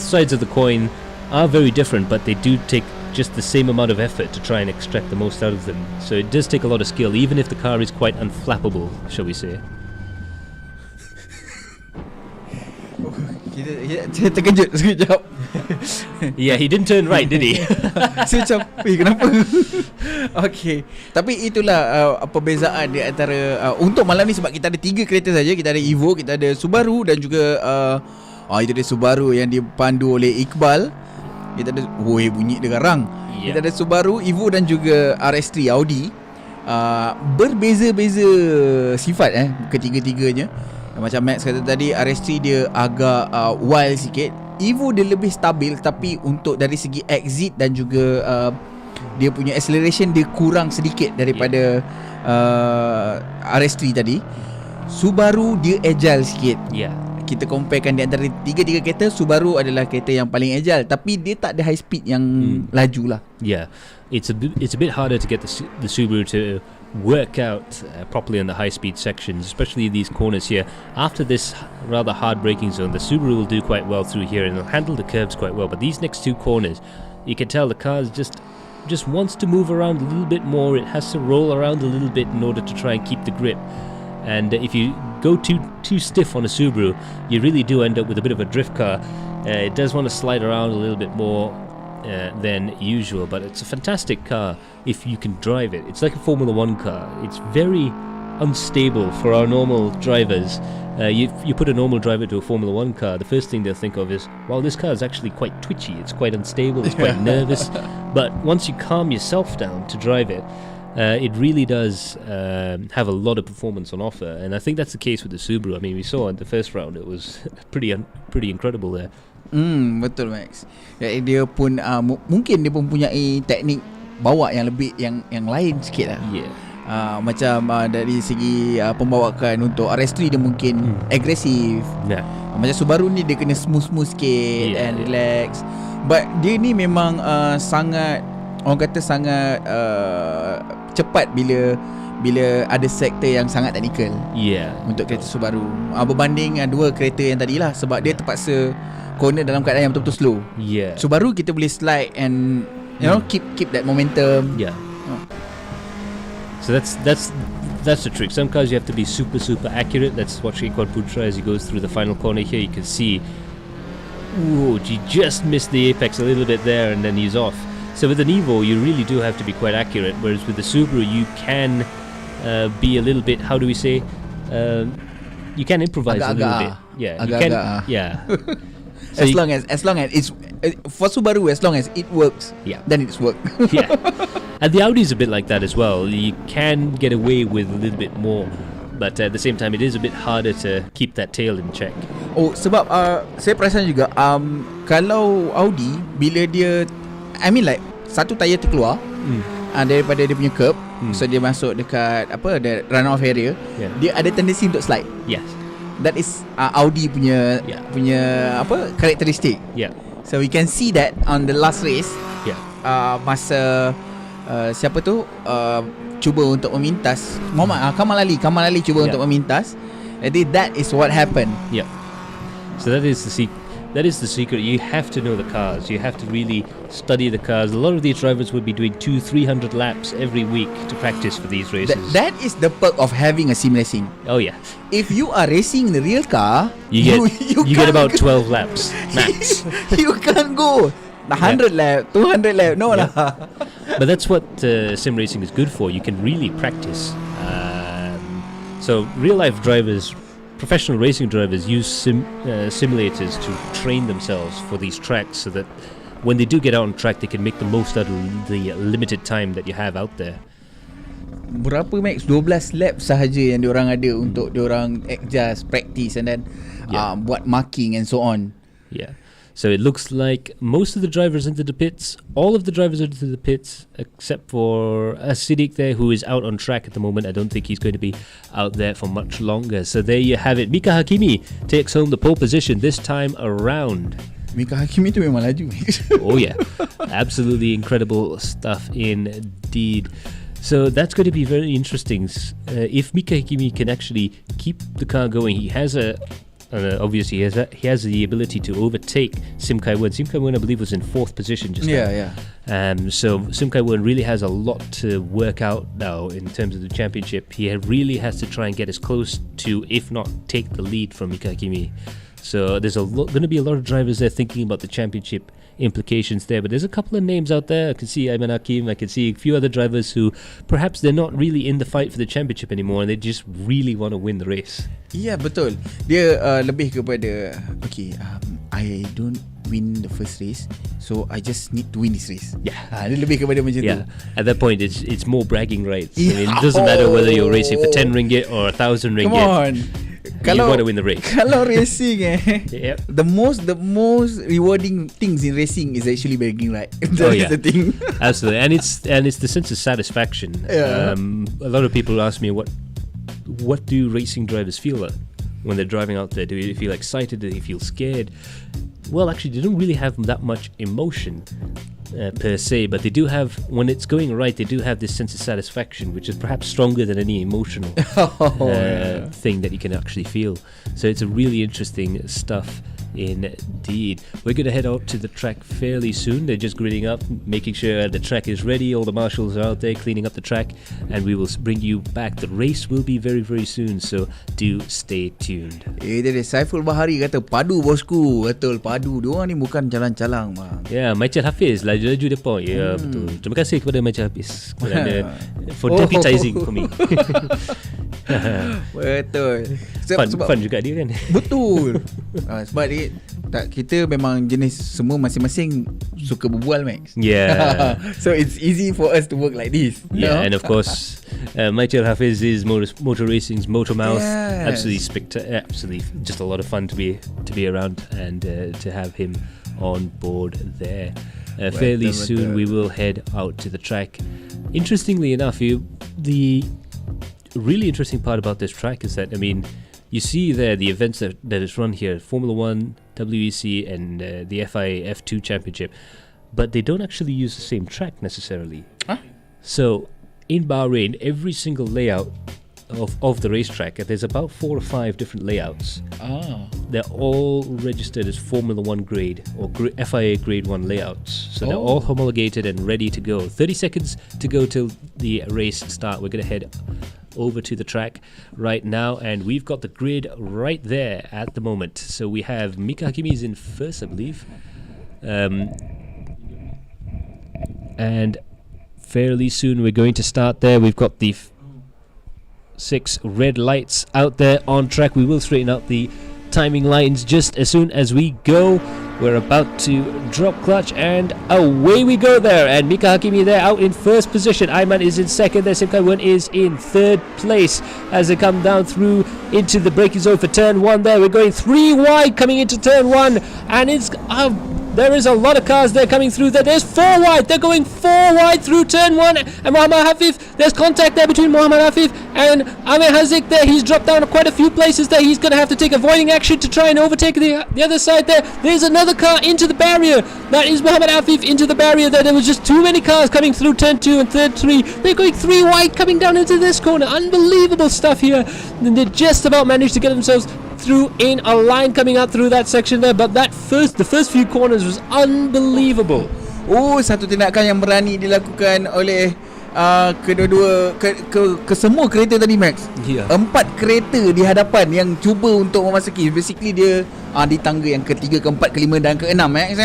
sides of the coin are very different, but they do take just the same amount of effort to try and extract the most out of them. So it does take a lot of skill, even if the car is quite unflappable, shall we say. Saya terkejut sekejap. Yeah, he didn't turn right, did he? Saya macam, kenapa? Okay. Tapi itulah perbezaan di antara untuk malam ni, sebab kita ada 3 kereta saja. Kita ada Evo, kita ada Subaru dan juga itu dia Subaru yang dipandu oleh Iqbal. Kita ada bunyi dia garang. Kita ada Subaru, Evo dan juga RS3 Audi. Berbeza-beza sifat ketiga-tiganya. Macam Max kata tadi, RS3 dia agak wild sikit. Evo dia lebih stabil, tapi untuk dari segi exit dan juga dia punya acceleration dia kurang sedikit daripada RS3 tadi. Subaru dia agile sikit. Kita comparekan di antara tiga kereta, Subaru adalah kereta yang paling agile, tapi dia tak ada high speed yang laju lah. It's a bit harder to get the Subaru to work out properly on the high speed sections, especially these corners here. After this rather hard braking zone, the Subaru will do quite well through here and it'll handle the curves quite well, but these next two corners, you can tell the car just wants to move around a little bit more. It has to roll around a little bit in order to try and keep the grip. And if you go too stiff on a Subaru, you really do end up with a bit of a drift car. It does want to slide around a little bit more than usual, but it's a fantastic car if you can drive it. It's like a Formula 1 car. It's very unstable for our normal drivers. You put a normal driver to a Formula 1 car, the first thing they'll think of is, well, this car is actually quite twitchy, it's quite unstable, it's quite nervous. But once you calm yourself down to drive it, it really does have a lot of performance on offer, and I think that's the case with the Subaru. I mean, we saw in the first round it was pretty incredible there. Betul Max. Dia pun mungkin dia mempunyai teknik bawa yang lebih yang lain sikit lah. Macam dari segi pembawakan untuk RS3 dia mungkin agresif. Macam Subaru ni dia kena smooth sikit and relax. But dia ni memang sangat, orang kata sangat cepat bila ada sektor yang sangat teknikal. Untuk kereta Subaru berbanding dua kereta yang tadi lah, sebab dia terpaksa corner dalam keadaan yang betul-betul slow. Subaru kita boleh slide and keep that momentum. So that's the trick. Some cars you have to be super accurate. Let's watch Ekwan Putra as he goes through the final corner here. You can see, he just missed the apex a little bit there and then he's off. So with an Evo, you really do have to be quite accurate, whereas with the Subaru, you can be a little bit, how do we say, you can improvise a little bit. So as long as it's for Subaru, as long as it works, then it's work. And the Audi's a bit like that as well. You can get away with a little bit more, but at the same time, it is a bit harder to keep that tail in check. Sebab saya perasan juga kalau Audi bila dia, I mean like satu tayar terkeluar daripada dia punya curb, so dia masuk dekat the runoff area, dia ada tendency untuk slide. That is Audi punya karakteristik. So we can see that on the last race. Masa siapa tu cuba untuk memintas Kamal Ali cuba untuk memintas. Jadi that is what happened. So that is the secret. You have to know the cars. You have to really study the cars. A lot of these drivers would be doing 200-300 laps every week to practice for these races. That is the perk of having a sim racing. If you are racing the real car, you get about 12 laps max. You can't go 100 lap, 200 lap. No lah. But that's what sim racing is good for. You can really practice. So real life drivers, professional racing drivers, use simulators to train themselves for these tracks, so that when they do get out on track, they can make the most out of the limited time that you have out there. Berapa Max? 12 lap sahaja yang diorang ada untuk diorang adjust, practice and then buat marking and so on. So it looks like most of the drivers into the pits, all of the drivers into the pits, except for Siddiq there, who is out on track at the moment. I don't think he's going to be out there for much longer. So there you have it. Mika Hakimi takes home the pole position this time around. Mika Hakimi tu memang laju. Absolutely incredible stuff indeed. So that's going to be very interesting. If Mika Hakimi can actually keep the car going, he has obviously he has the ability to overtake Sim Kai-wen. Sim Kai-wen, I believe, was in 4th position just now. So Sim Kai-wen really has a lot to work out now in terms of the championship. He really has to try and get as close to, if not take the lead from Mika Hakimi. So there's going to be a lot of drivers there thinking about the championship implications there, but there's a couple of names out there. I can see Ayman Hakim, I can see a few other drivers who perhaps they're not really in the fight for the championship anymore and they just really want to win the race. Betul. Dia lebih kepada I don't win the first race, so I just need to win this race. Dia lebih kepada macam tu. At that point it's more bragging rights. I mean, it doesn't matter whether you're racing for 10 ringgit or 1,000 ringgit. Come on. you want to win the race. Kalau racing Yep. the most rewarding things in racing is actually bragging, right? That is the thing. Absolutely, and it's the sense of satisfaction. Yeah. A lot of people ask me what do racing drivers feel like when they're driving out there? Do they feel excited? Do they feel scared? Well, actually, they don't really have that much emotion per se, but they do have, when it's going right, they do have this sense of satisfaction, which is perhaps stronger than any emotional thing that you can actually feel. So it's a really interesting stuff indeed. We're going to head out to the track fairly soon. They're just gridding up, making sure the track is ready. All the marshals are out there cleaning up the track, and we will bring you back. The race will be very, very soon, so do stay tuned. Dia Saiful Bahari kata padu bosku. Betul, padu. Diorang ni bukan calang-calang bang. Ya, Michael Hafiz laju-laju depan. Ya, betul. Terima kasih kepada Michael Hafiz kerana for deputizing for me. Betul. Fun juga dia kan. Betul. Sebab dia kita memang jenis semua masing-masing suka berbual, Max. Yeah. So it's easy for us to work like this. Yeah, and of course, Michael Hafiz is motor racing's motor mouth. Yes. Absolutely, just a lot of fun to be around and to have him on board there. Fairly soon we will head out to the track. Interestingly enough, the really interesting part about this track is that, I mean, you see there the events that is run here, Formula 1, WEC and the FIA F2 Championship, but they don't actually use the same track necessarily. Huh? So in Bahrain, every single layout of the racetrack, there's about 4 or 5 different layouts. They're all registered as Formula 1 grade or FIA grade 1 layouts. So they're all homologated and ready to go. 30 seconds to go till the race start. We're going to head over to the track right now, and we've got the grid right there at the moment. So we have Mika Hakimi's in first, I believe, and fairly soon we're going to start there. We've got the 6 red lights out there on track. We will straighten out the timing lines just as soon as we go. We're about to drop clutch and away we go there. And Mika Hakimi there out in first position. Ayman is in second there. Simkaiwan is in third place as they come down through into the braking zone for turn 1 there. We're going 3 wide coming into turn 1, and it's there is a lot of cars there coming through there. There's 4 wide. They're going 4 wide through turn 1. And Muhammad Hafif, there's contact there between Muhammad Hafif and Amir Hazik there. He's dropped down quite a few places there. He's going to have to take avoiding action to try and overtake the other side there. There's another car into the barrier. That is Muhammad Hafif into the barrier there. There was just too many cars coming through turn 2 and third 3. They're going 3 wide coming down into this corner. Unbelievable stuff here. And they just about managed to get themselves through in a line coming out through that section there, but the first few corners was unbelievable. Satu tindakan yang berani dilakukan oleh kedua-dua ke semua kereta tadi, Max. 4 kereta di hadapan yang cuba untuk memasuki. Basically dia di tangga yang ketiga, keempat, kelima dan keenam, Max.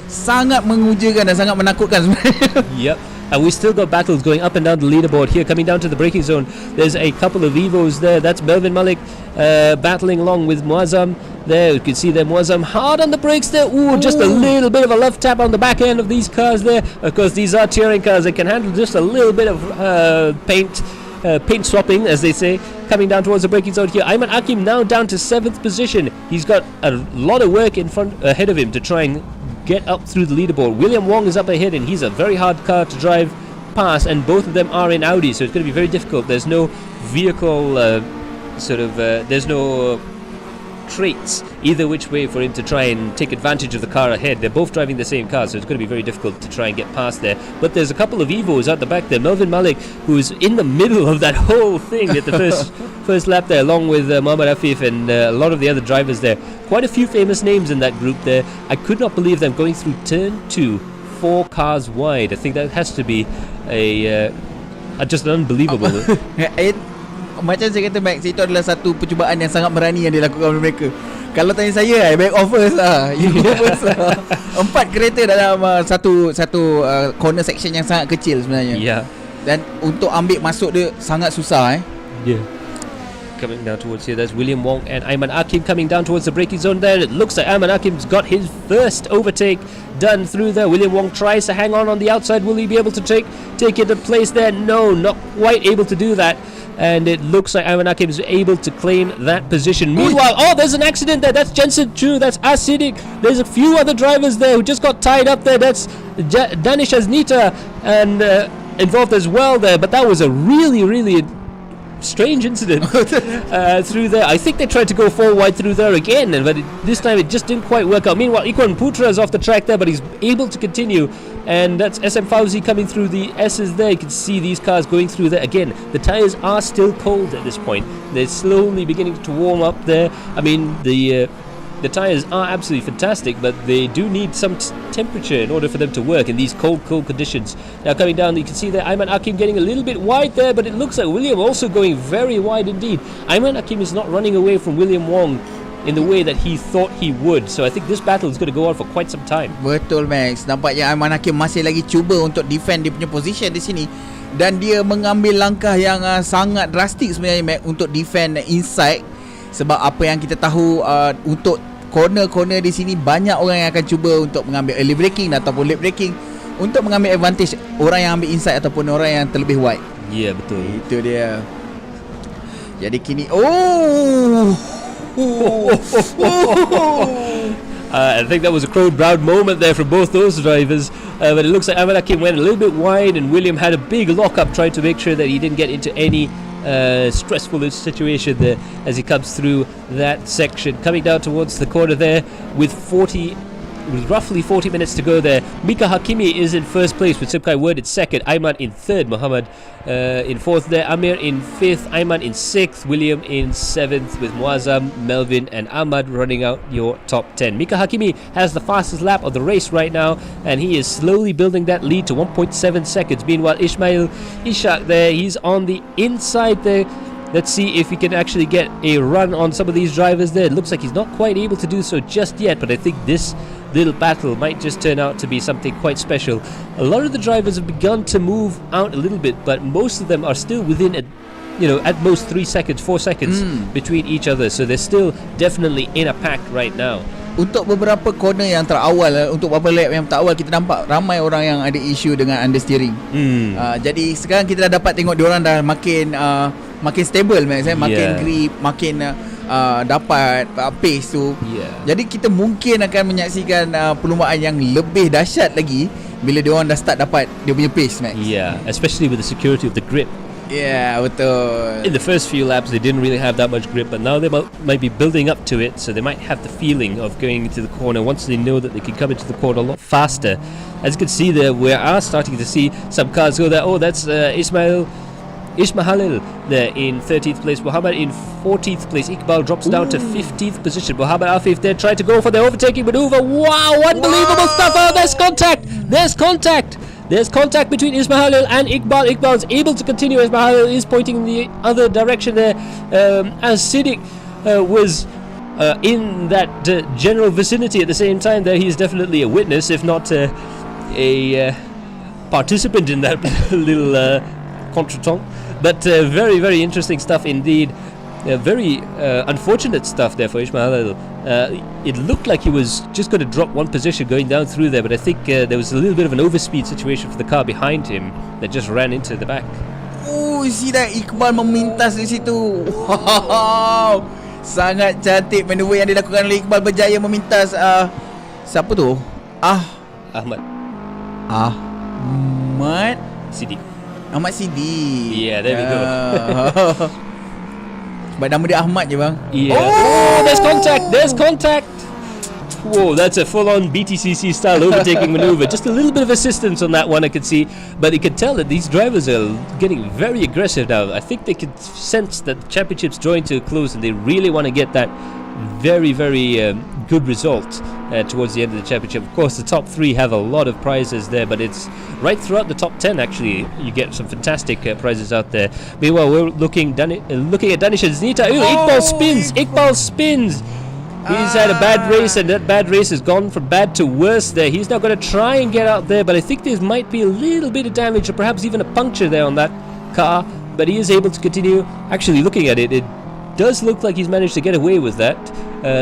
Sangat mengujakan dan sangat menakutkan sebenarnya. Yep. And we still got battles going up and down the leaderboard here. Coming down to the braking zone, there's a couple of Evos there. That's Melvin Malik battling along with Muazzam there. You can see there Muazzam hard on the brakes there. Just a little bit of a left tap on the back end of these cars there. Of course, these are touring cars. They can handle just a little bit of paint swapping, as they say. Coming down towards the braking zone here, Ayman Akim now down to 7th position. He's got a lot of work ahead of him to try and get up through the leaderboard. William Wong is up ahead, and he's a very hard car to drive past, and both of them are in Audi, so it's going to be very difficult. There's no vehicle there's no traits either which way for him to try and take advantage of the car ahead. They're both driving the same car, so it's going to be very difficult to try and get past there. But there's a couple of Evos at the back there. Melvin Malik, who's in the middle of that whole thing at the first lap there, along with Muhammad Afif and a lot of the other drivers there. Quite a few famous names in that group there. I could not believe them going through turn 2 4 cars wide. I think that has to be just unbelievable. Macam saya kata, Max, itu adalah satu percubaan yang sangat berani yang dilakukan oleh mereka. Kalau tanya saya, back off first lah. You go first lah. 4 kereta dalam satu corner section yang sangat kecil sebenarnya. Yeah. Dan untuk ambil masuk dia sangat susah. coming down towards here. There's William Wong and Aiman Akim coming down towards the braking zone there. It looks like Aiman Akim's got his first overtake done through there. William Wong tries to hang on the outside. Will he be able to take it in place there? No, not quite able to do that. And it looks like Aiman Akim is able to claim that position. Meanwhile, there's an accident there. That's Jensen Chu. That's Asidik. There's a few other drivers there who just got tied up there. That's Danish Aznita and involved as well there. But that was a really, really strange incident through there. I think they tried to go 4 wide through there again, but this time it just didn't quite work out. Meanwhile, Ikwan Putra is off the track there, but he's able to continue. And that's SM Fauzi coming through the S's there. You can see these cars going through there. Again, the tyres are still cold at this point. They're slowly beginning to warm up there. I mean, the tyres are absolutely fantastic, but they do need some temperature in order for them to work in these cold conditions. Now coming down, you can see there Aiman Akim getting a little bit wide there, but it looks like William also going very wide indeed. Aiman Akim is not running away from William Wong in the way that he thought he would. So I think this battle is going to go on for quite some time. Betul, Max. Nampaknya Aiman Hakim masih lagi cuba untuk defend dia punya position di sini, dan dia mengambil langkah yang sangat drastik sebenarnya, Max, untuk defend inside. Sebab apa yang kita tahu, untuk corner-corner di sini banyak orang yang akan cuba untuk mengambil early braking ataupun late braking untuk mengambil advantage orang yang ambil inside ataupun orang yang terlebih wide. Ya, yeah, betul. Itu dia. Jadi kini I think that was a crowd-proud moment there for both those drivers, but it looks like Aiman Akim went a little bit wide, and William had a big lock-up trying to make sure that he didn't get into any stressful situation there as he comes through that section. Coming down towards the corner there with roughly 40 minutes to go there. Mika Hakimi is in first place with Sibkai Word in second, Aiman in third, Muhammad in fourth there, Amir in fifth, Aiman in sixth, William in seventh, with Muazzam, Melvin and Ahmad running out your top 10. Mika Hakimi has the fastest lap of the race right now, and he is slowly building that lead to 1.7 seconds. Meanwhile, Ismail Ishak there, he's on the inside there. Let's see if he can actually get a run on some of these drivers there. It looks like he's not quite able to do so just yet, but I think this little battle might just turn out to be something quite special. A lot of the drivers have begun to move out a little bit, but most of them are still within at most 3 seconds, 4 seconds between each other, so they're still definitely in a pack right now. Untuk beberapa corner yang terawal, untuk beberapa lap yang terawal, kita nampak ramai orang yang ada isu dengan understeering. Jadi sekarang kita dah dapat tengok diorang dah makin stable, Max, makin grip, makin dapat pace tu. Jadi kita mungkin akan menyaksikan perlumbaan yang lebih dahsyat lagi bila diorang dah start dapat dia punya pace, Max. Especially with the security of the grip. Betul. In the first few laps they didn't really have that much grip, but now they might be building up to it, so they might have the feeling of going into the corner once they know that they can come into the corner a lot faster. As you can see there, we are starting to see some cars go there. That's Ismail there in 13th place, Muhammad in 14th place, Iqbal drops down to 15th position, Muhammad Afif there tried to go for the overtaking maneuver. Wow, unbelievable stuff. There's contact between Ismail and Iqbal. Iqbal is able to continue. Ismail is pointing in the other direction there, as Siddiq was in that general vicinity at the same time there. He's definitely a witness, if not a participant in that little contretemps. But very, very interesting stuff indeed. Very unfortunate stuff there for Ismail. It looked like he was just going to drop one position going down through there, but I think there was a little bit of an overspeed situation for the car behind him that just ran into the back. See that Iqbal memintas di situ. Wow, sangat cantik maneuver yang dilakukan oleh Iqbal, berjaya memintas siapa tu? Ahmad Siddiq. Ahmad Siddiq. Yeah, there we go. Sebab nama dia Ahmad je, bang. There's contact. Whoa, that's a full-on BTCC style overtaking maneuver. Just a little bit of assistance on that one, I could see, but you could tell that these drivers are getting very aggressive now. I think they could sense that the championship's drawing to a close, and they really want to get that very, very good result towards the end of the championship. Of course, the top 3 have a lot of prizes there, but it's right throughout the top 10 actually you get some fantastic prizes out there. Meanwhile, we're looking at Danish and Znita. Iqbal spins. He's had a bad race, and that bad race has gone from bad to worse there. He's now going to try and get out there, but I think there might be a little bit of damage or perhaps even a puncture there on that car, but he is able to continue. Actually, looking at it, does look like he's managed to get away with that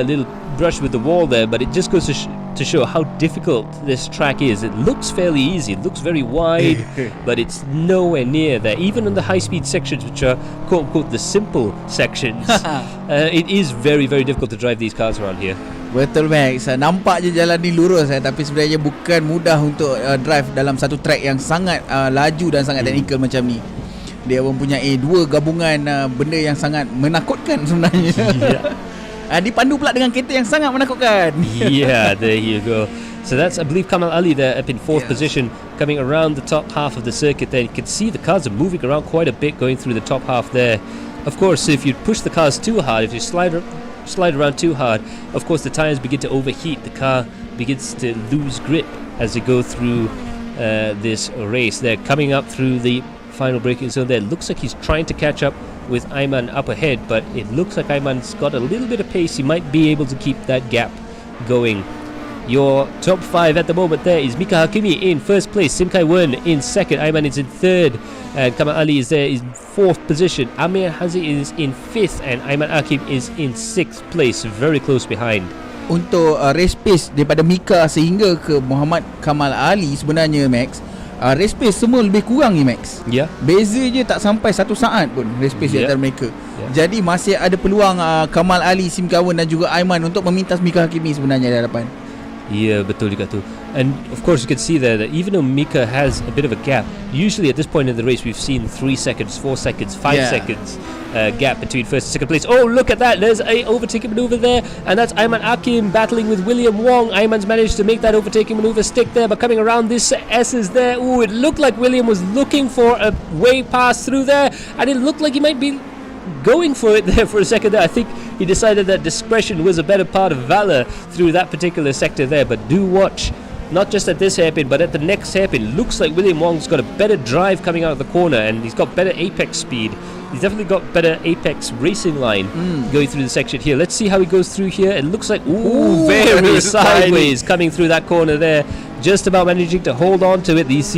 little brush with the wall there, but it just goes to show how difficult this track is. It looks fairly easy, it looks very wide, but it's nowhere near there. Even on the high-speed sections, which are quote-unquote the simple sections, it is very, very difficult to drive these cars around here. Betul Max, nampak je jalan ni lurus tapi sebenarnya bukan mudah untuk drive dalam satu track yang sangat laju dan sangat teknikal macam ni. Dia mempunyai dua gabungan benda yang sangat menakutkan sebenarnya. Dipandu pula dengan kereta yang sangat menakutkan. Yeah, there you go. So that's, I believe, Kamal Ali there up in fourth position, coming around the top half of the circuit there. You can see the cars are moving around quite a bit going through the top half there. Of course, if you push the cars too hard, if you slide around too hard, of course the tires begin to overheat. The car begins to lose grip as you go through this race. They're coming up through the final braking zone there. Looks like he's trying to catch up with Ayman up ahead, but it looks like Ayman's got a little bit of pace. He might be able to keep that gap going. Your top 5 at the moment there is Mika Hakimi in first place, Sim Kai Wen in second, Ayman is in third, and Kamal Ali is there in fourth position. Amir Hazi is in fifth, and Ayman Akim is in sixth place, very close behind. Untuk race pace daripada Mika sehingga ke Muhammad Kamal Ali sebenarnya Max, race pace semua lebih kurang ni Max. Ya. Beza je tak sampai 1 saat pun race pace di antara mereka. Jadi masih ada peluang Kamal Ali, Sim Kawan dan juga Aiman untuk memintas Mika Hakimi sebenarnya di hadapan. Yeah, betul juga tu. And of course you can see there that even though Mika has a bit of a gap, usually at this point in the race we've seen 3 seconds, 4 seconds, 5 seconds gap between first and second place. Oh, look at that, there's a overtaking maneuver there, and that's Ayman Akim battling with William Wong. Ayman's managed to make that overtaking maneuver stick there, but coming around this S is there. Oh, it looked like William was looking for a way pass through there, and it looked like he might be going for it there for a second there. I think he decided that discretion was a better part of valor through that particular sector there. But do watch, not just at this hairpin but at the next hairpin. Looks like William Wong's got a better drive coming out of the corner, and he's got better apex speed. He's definitely got better apex racing line going through the section here. Let's see how he goes through here. It looks like very sideways coming through that corner there, just about managing to hold on to it. These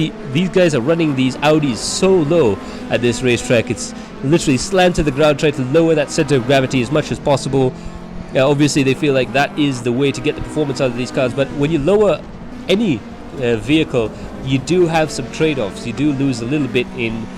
guys are running these Audis so low at this racetrack. It's literally slant to the ground, trying to lower that center of gravity as much as possible. Obviously they feel like that is the way to get the performance out of these cars, but when you lower any vehicle, you do have some trade-offs. You do lose a little bit in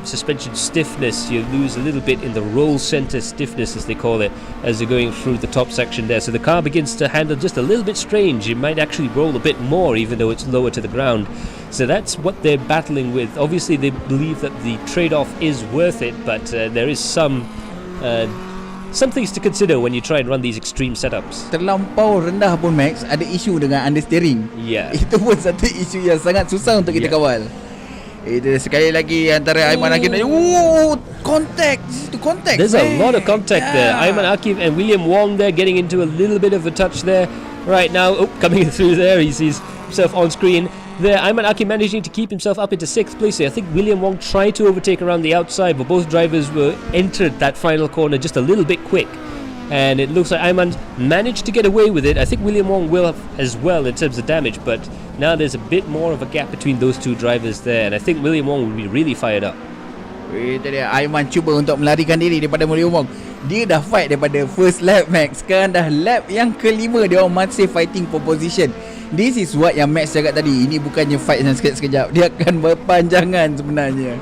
suspension stiffness, you lose a little bit in the roll center stiffness, as they call it, as you're going through the top section there. So the car begins to handle just a little bit strange. You might actually roll a bit more even though it's lower to the ground. So that's what they're battling with. Obviously they believe that the trade-off is worth it, but there is some things to consider when you try and run these extreme setups. Terlampau rendah pun Max, ada isu dengan understeering. Itu pun satu isu yang sangat susah untuk kita kawal. Itu sekali lagi antara Aiman Hakim dan contact. There's a lot of contact there. Aiman Hakim and William Wong there getting into a little bit of a touch there right now. Coming through there, he sees himself on screen there. Aiman Hakim managing to keep himself up into 6th place there. I think William Wong tried to overtake around the outside, but both drivers were entered that final corner just a little bit quick, and it looks like Ayman managed to get away with it. I think William Wong will have as well in terms of damage, but now there's a bit more of a gap between those two drivers there, and I think William Wong will be really fired up. Itu dia, Aiman cuba untuk melarikan diri daripada William Wong. Dia dah fight daripada first lap Max. Sekarang dah lap yang kelima, dia orang masih fighting for position. This is what yang Max cakap tadi. Ini bukannya fight yang sekejap-sekejap, dia akan berpanjangan sebenarnya.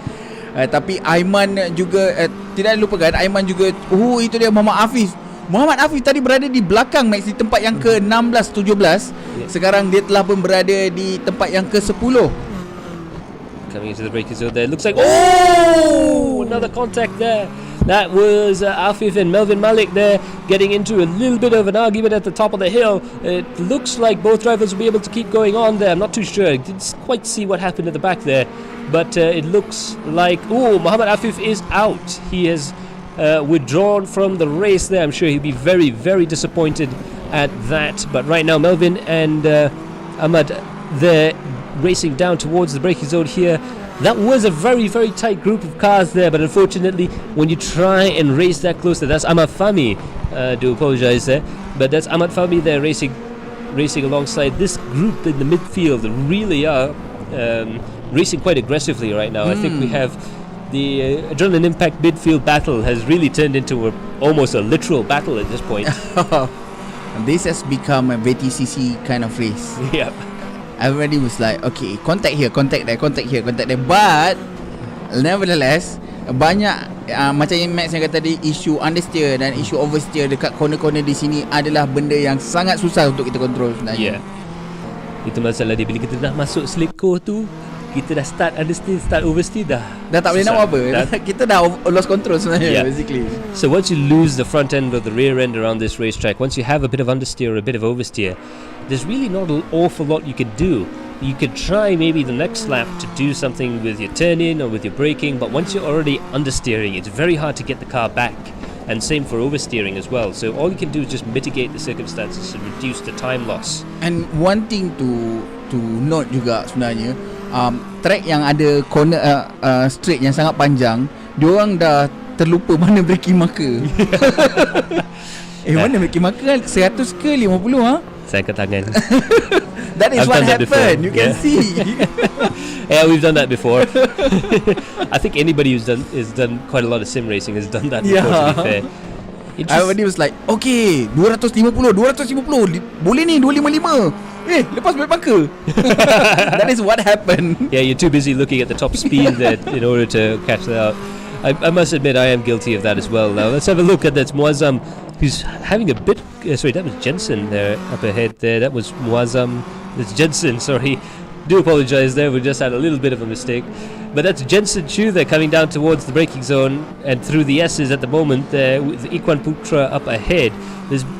Tapi Aiman juga tidak lupakan, Aiman juga itu dia Muhammad Afif tadi berada di belakang Max di tempat yang ke-16, 17. Sekarang dia telah pun berada di tempat yang ke-10. Coming into the braking zone there, looks like another contact there. That was Afif and Melvin Malik there getting into a little bit of an argument at the top of the hill. It looks like both drivers will be able to keep going on there. I'm not too sure. I didn't quite see what happened at the back there, but it looks like Muhammad Afif is out. He has withdrawn from the race there. I'm sure he'll be very, very disappointed at that. But right now Melvin and Ahmad, they're racing down towards the braking zone here. That was a very, very tight group of cars there, but unfortunately when you try and race that closer, that's Ahmad Fahmi, do apologize there, but that's Ahmad Fahmi there racing alongside this group in the midfield. Really are racing quite aggressively right now. I think we have the adrenaline impact midfield battle has really turned into almost a literal battle at this point. This has become a VTCC kind of race. Yeah. Everybody was like, okay, contact here, contact there, contact here, contact there. But nevertheless, banyak macam yang Max yang kata tadi, isu understeer dan isu oversteer dekat corner-corner di sini adalah benda yang sangat susah untuk kita kontrol sebenarnya. Itu masalah dia. Bila kita dah masuk seleko tu, kita dah start understeer, start oversteer, dah tak boleh nak buat apa. Kita dah lost control sebenarnya, basically. So once you lose the front end or the rear end around this racetrack, once you have a bit of understeer or a bit of oversteer, there's really not an awful lot you could do. You could try maybe the next lap to do something with your turn-in or with your braking, but once you're already understeering, it's very hard to get the car back. And same for oversteering as well. So all you can do is just mitigate the circumstances and reduce the time loss. And one thing to note juga sebenarnya, track yang ada corner straight yang sangat panjang, diorang dah terlupa mana braking marker. Mana braking marker kan 100 ke 50 ha? Saya angkat tangan. That is what happened. You can see. Yeah, we've done that before. I think anybody who's done quite a lot of sim racing has done that before, to be fair. Everybody was like, okay, 250, boleh ni 255. Lepas brake marker. That is what happened. Yeah, you're too busy looking at the top speed that in order to catch that out. I must admit I am guilty of that as well. Now let's have a look at that Muazzam, who's having a bit sorry, that was Jensen there up ahead there. That was Muazzam. That's Jensen, sorry. Do apologize there, we just had a little bit of a mistake. But that's Jensen Chu there coming down towards the braking zone and through the S's at the moment there with Ikwan Putra up ahead.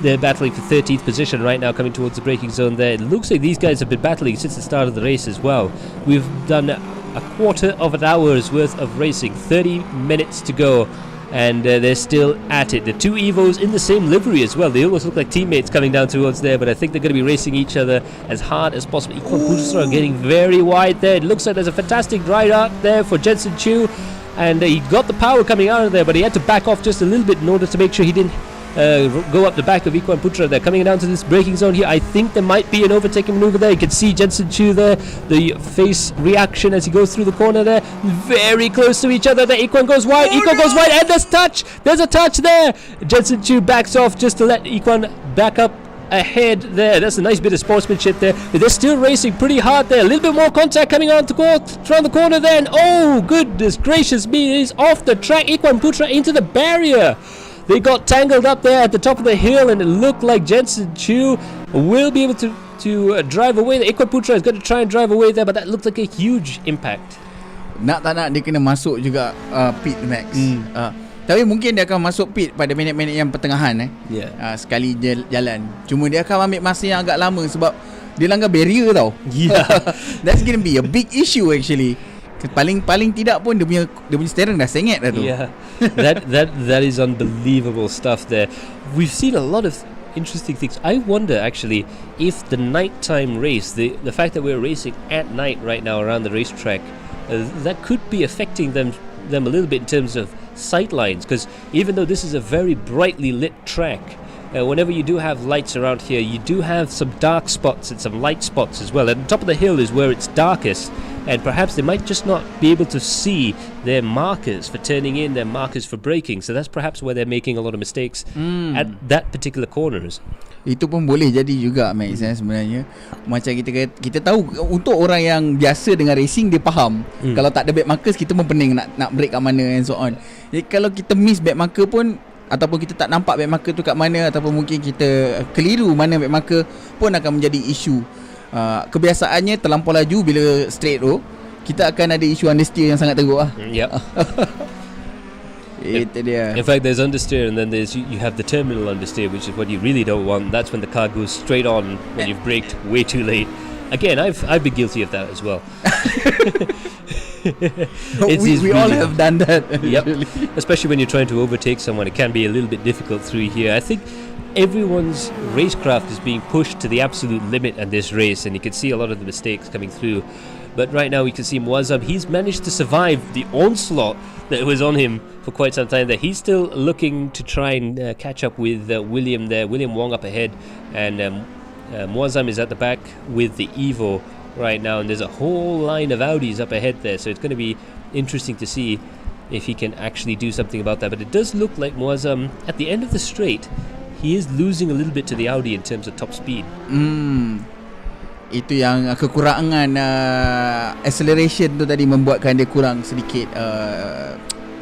They're battling for 13th position right now coming towards the braking zone there. It looks like these guys have been battling since the start of the race as well. We've done a quarter of an hour's worth of racing, 30 minutes to go, and they're still at it. The two Evos in the same livery as well. They almost look like teammates coming down towards there, but I think they're going to be racing each other as hard as possible. Ikwan Putra getting very wide there. It looks like there's a fantastic ride out there for Jensen Chu, and he got the power coming out of there, but he had to back off just a little bit in order to make sure he didn't go up the back of Ikwan Putra. They're coming down to this braking zone here. I think there might be an overtaking maneuver there. You can see Jensen Chu there, the face reaction as he goes through the corner there. Very close to each other there. Ikwan goes wide, goes wide, and there's a touch there. Jensen Chu backs off just to let Ikwan back up ahead there. That's a nice bit of sportsmanship there. But they're still racing pretty hard there. A little bit more contact coming on around the corner there, and oh goodness gracious me, he's off the track. Ikwan Putra into the barrier. They got tangled up there at the top of the hill, and it looked like Jensen Chu will be able to drive away. The Ikwan Putra is going to try and drive away there, but that looked like a huge impact. Nak tak nak dia kena masuk juga pit Max. Tapi mungkin dia akan masuk pit pada minit-minit yang pertengahan sekali dia jalan. Cuma dia akan ambil masa yang agak lama sebab dia langgar barrier tau. That's going to be a big issue actually. Paling tidak pun dia punya steering dah sengit dah tu. That is unbelievable stuff there. We've seen a lot of interesting things. I wonder actually if the nighttime race, the fact that we're racing at night right now around the racetrack, that could be affecting them a little bit in terms of sight lines, because even though this is a very brightly lit track, whenever you do have lights around here, you do have some dark spots and some light spots as well. At the top of the hill is where it's darkest, and perhaps they might just not be able to see their markers for turning in, their markers for braking. So that's perhaps where they're making a lot of mistakes at that particular corners. Itu pun boleh jadi juga Max sebenarnya. Macam kita tahu untuk orang yang biasa dengan racing, dia faham kalau tak ada back markers kita pun pening nak brake kat mana and so on. Jadi kalau kita miss back marker pun, ataupun kita tak nampak back marker tu kat mana, ataupun mungkin kita keliru mana back marker, pun akan menjadi isu. Kebiasaannya terlampau laju bila straight tu, kita akan ada isu understeer yang sangat teruk lah. Itu dia. In fact, there's understeer, and then you have the terminal understeer, which is what you really don't want. That's when the car goes straight on when you've braked way too late. Again, I've been guilty of that as well. we all have done that. Especially when you're trying to overtake someone, it can be a little bit difficult through here. I think everyone's racecraft is being pushed to the absolute limit in this race, and you can see a lot of the mistakes coming through. But right now we can see Muazzam, he's managed to survive the onslaught that was on him for quite some time there. He's still looking to try and catch up with William there. William Wong up ahead, and Muazzam is at the back with the Evo right now, and there's a whole line of Audis up ahead there, so it's going to be interesting to see if he can actually do something about that. But it does look like Muazzam, at the end of the straight, he is losing a little bit to the Audi in terms of top speed. Itu yang kekurangan acceleration tu tadi membuatkan dia kurang sedikit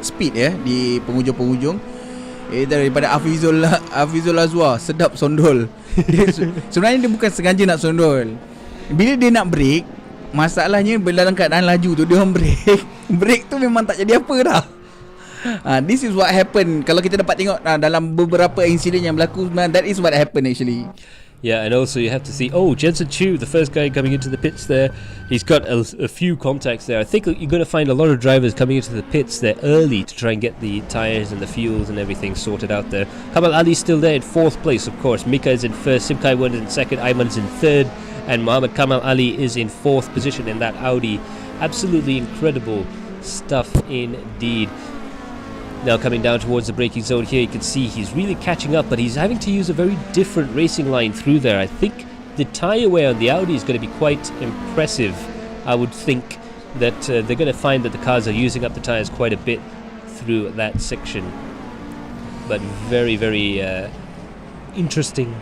speed di penghujung-penghujung. Daripada Hafizul Azwar, sedap sondol. Sebenarnya dia bukan sengaja nak sondol. Bila dia nak break, masalahnya dalam keadaan laju tu dia orang break tu memang tak jadi apa dah. This is what happened. Kalau kita dapat tengok dalam beberapa insiden yang berlaku, that is what happened actually. Yeah, and also you have to see, Jensen Chu, the first guy coming into the pits there, he's got a few contacts there. I think you're going to find a lot of drivers coming into the pits there early to try and get the tyres and the fuels and everything sorted out there. Kamal Ali's still there in 4th place, of course. Mika is in 1st, Simkai Wan is in 2nd, Ayman is in 3rd, and Muhammad Kamal Ali is in 4th position in that Audi. Absolutely incredible stuff indeed. Now coming down towards the braking zone here, you can see he's really catching up, but he's having to use a very different racing line through there. I think the tyre wear on the Audi is going to be quite impressive. I would think that they're going to find that the cars are using up the tyres quite a bit through that section. But very, very interesting.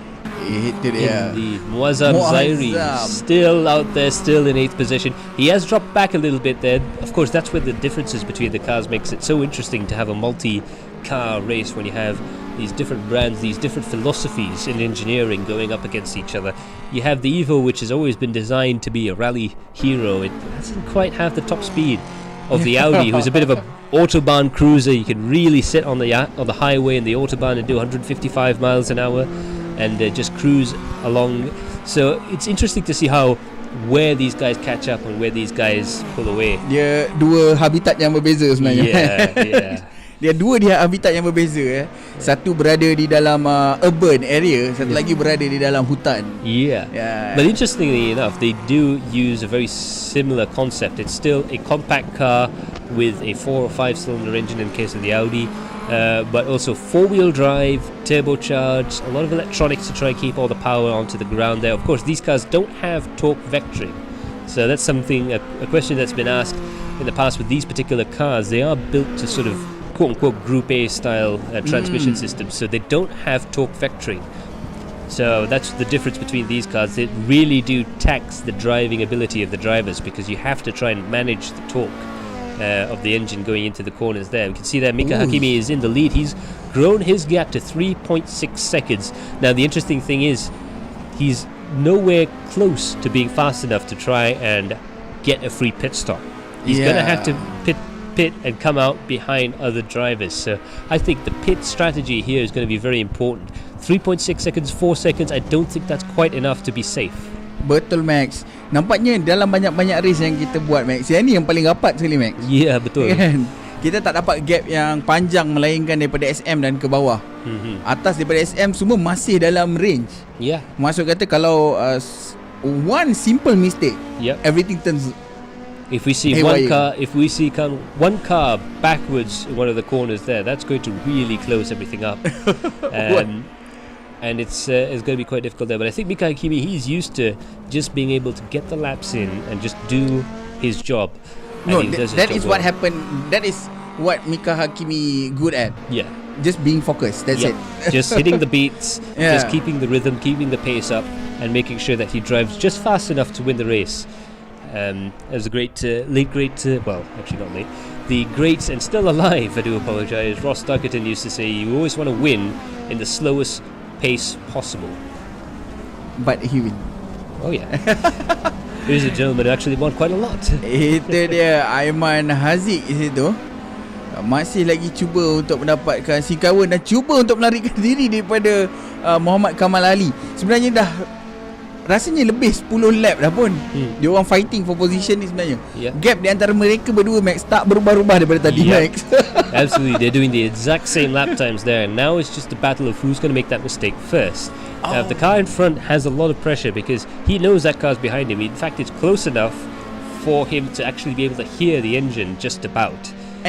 Indeed. Muazzam Zairi still out there, still in 8th position. He has dropped back a little bit there. Of course, that's where the differences between the cars makes it so interesting to have a multi-car race when you have these different brands, these different philosophies in engineering going up against each other. You have the Evo, which has always been designed to be a rally hero. It doesn't quite have the top speed of the Audi, who's a bit of a autobahn cruiser. You can really sit on the highway in the autobahn and do 155 miles an hour and just cruise along. So it's interesting to see where these guys catch up and where these guys pull away. Dia dua habitat yang berbeza sebenarnya. Yeah. Dia habitat yang berbeza. Satu berada di dalam urban area, satu lagi berada di dalam hutan. Yeah. But interestingly enough, they do use a very similar concept. It's still a compact car with a 4 or 5 cylinder engine in case of the Audi. But also 4-wheel drive, turbocharged, a lot of electronics to try and keep all the power onto the ground there. Of course, these cars don't have torque vectoring, so that's something, a question that's been asked in the past with these particular cars. They are built to sort of quote-unquote Group A style transmission systems, so they don't have torque vectoring. So that's the difference between these cars. They really do tax the driving ability of the drivers because you have to try and manage the torque of the engine going into the corners there. We can see that Mika Hakimi is in the lead. He's grown his gap to 3.6 seconds. Now the interesting thing is he's nowhere close to being fast enough to try and get a free pit stop. He's going to have to pit and come out behind other drivers. So I think the pit strategy here is going to be very important. 3.6 seconds, 4 seconds, I don't think that's quite enough to be safe. Betul, Max. Nampaknya dalam banyak-banyak race yang kita buat, Max, yang ni yang paling rapat sekali, Max. Ya, yeah, betul. Kan? Kita tak dapat gap yang panjang melainkan daripada SM dan ke bawah. Atas daripada SM semua masih dalam range. Ya. Yeah. Maksud kata kalau one simple mistake, everything turns. If we see one car backwards in one of the corners there, that's going to really close everything up. And it's going to be quite difficult there. But I think Mika Hakimi, he's used to just being able to get the laps in and just do his job. No, that is what happened. That is what Mika Hakimi good at. Yeah. Just being focused. That's it. Just hitting the beats, just keeping the rhythm, keeping the pace up, and making sure that he drives just fast enough to win the race. As a great, well, actually not late, the great and still alive, I do apologise, Ross Dunkerton used to say, you always want to win in the slowest pace possible. But he win. Oh yeah. Here's a gentleman who actually won quite a lot. Itu dia, Aiman Haziq itu masih lagi cuba untuk mendapatkan si kawan dan cuba untuk melarikan diri daripada Muhammad Kamal Ali. Sebenarnya dah rasanya lebih 10 lap dah pun. Dia orang fighting for position ni sebenarnya. Gap di antara mereka berdua, Max, tak berubah-ubah daripada tadi, Max. Absolutely, they're doing the exact same lap times there. And now it's just a battle of who's going to make that mistake first. Now, the car in front has a lot of pressure because he knows that car's behind him. In fact, it's close enough for him to actually be able to hear the engine just about.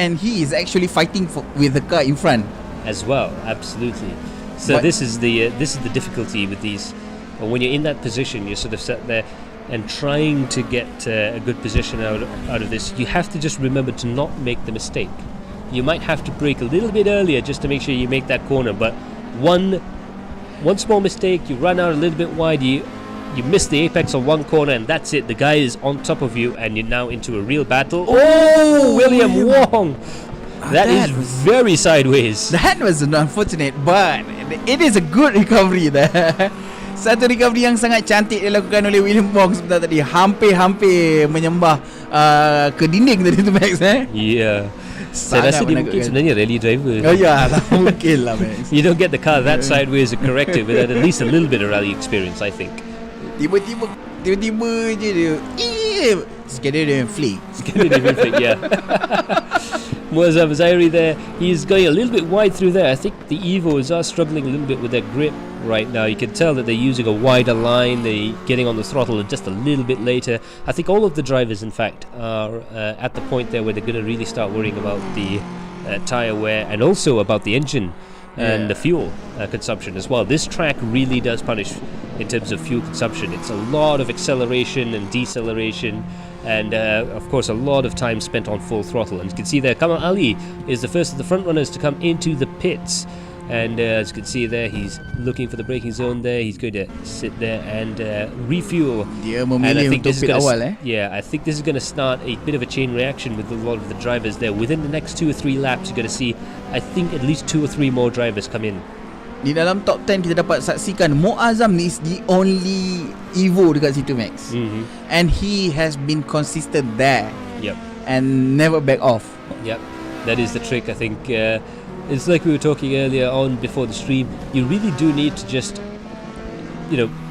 And he is actually fighting with the car in front as well. Absolutely. So this is the difficulty with these. When you're in that position, you're sort of sat there and trying to get a good position out of this. You have to just remember to not make the mistake. you might have to brake a little bit earlier just to make sure you make that corner. But one small mistake, you run out a little bit wide, you miss the apex on one corner, and that's it. The guy is on top of you, and you're now into a real battle. Oh, William Wong! That is very sideways. That was unfortunate, but it is a good recovery there. Satu recovery yang sangat cantik dilakukan oleh William Wong sebentar tadi. Hampir menyembah ke dinding tadi tu, Max. Yeah. Saya rasa dia mungkin sebenarnya rally driver. Oh ya, mungkin lah, Max. You don't get the car that sideways to correct it without at least a little bit of rally experience, I think. Tiba-tiba je dia Scandinavian flick, yeah. Muazzam Zairi there, he's going a little bit wide through there. I think the Evos are struggling a little bit with their grip right now. You can tell that they're using a wider line, they're getting on the throttle just a little bit later. I think all of the drivers, in fact, are at the point there where they're going to really start worrying about the tyre wear and also about the engine and the fuel consumption as well. This track really does punish in terms of fuel consumption. It's a lot of acceleration and deceleration, and of course a lot of time spent on full throttle. And you can see there, Kamal Ali is the first of the front runners to come into the pits, and as you can see there, he's looking for the braking zone there. He's going to sit there and refuel. Dia memilih untuk pit awal. Yeah, I think this is going to start a bit of a chain reaction with a lot of the drivers there. Within the next 2 or 3 laps, you're going to see, I think, at least 2 or 3 more drivers come in. Di dalam top 10 kita dapat saksikan Muazzam ni is the only Evo dekat situ, Max. And he has been consistent there. Yep. And never back off. Yep. That is the trick, I think. It's like we were talking earlier on before the stream. You really do need to just,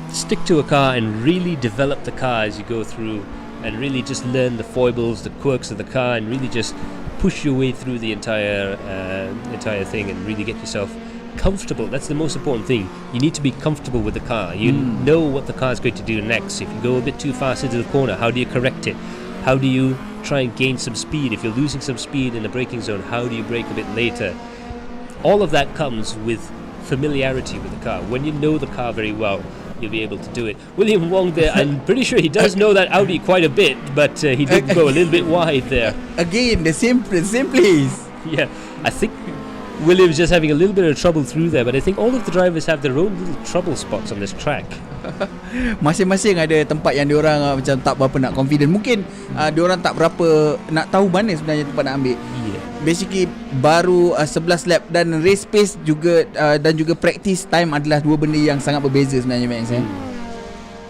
stick to a car and really develop the car as you go through, and really just learn the foibles, the quirks of the car, and really just push your way through the entire thing and really get yourself comfortable. That's the most important thing. You need to be comfortable with the car. You know what the car is going to do next. If you go a bit too fast into the corner, how do you correct it? How do you try and gain some speed? If you're losing some speed in the braking zone, how do you brake a bit later? All of that comes with familiarity with the car. When you know the car very well, you'll be able to do it. William Wong there, I'm pretty sure he does know that Audi quite a bit, but he did go a little bit wide there. Again, the same place. Yeah, I think William's just having a little bit of trouble through there, but I think all of the drivers have their own little trouble spots on this track. Masing-masing ada tempat yang diorang macam tak berapa nak confident. Mungkin diorang tak berapa nak tahu mana sebenarnya tempat nak ambil. Basically baru 11 lap, dan race pace juga dan juga practice time adalah dua benda yang sangat berbeza sebenarnya, Max.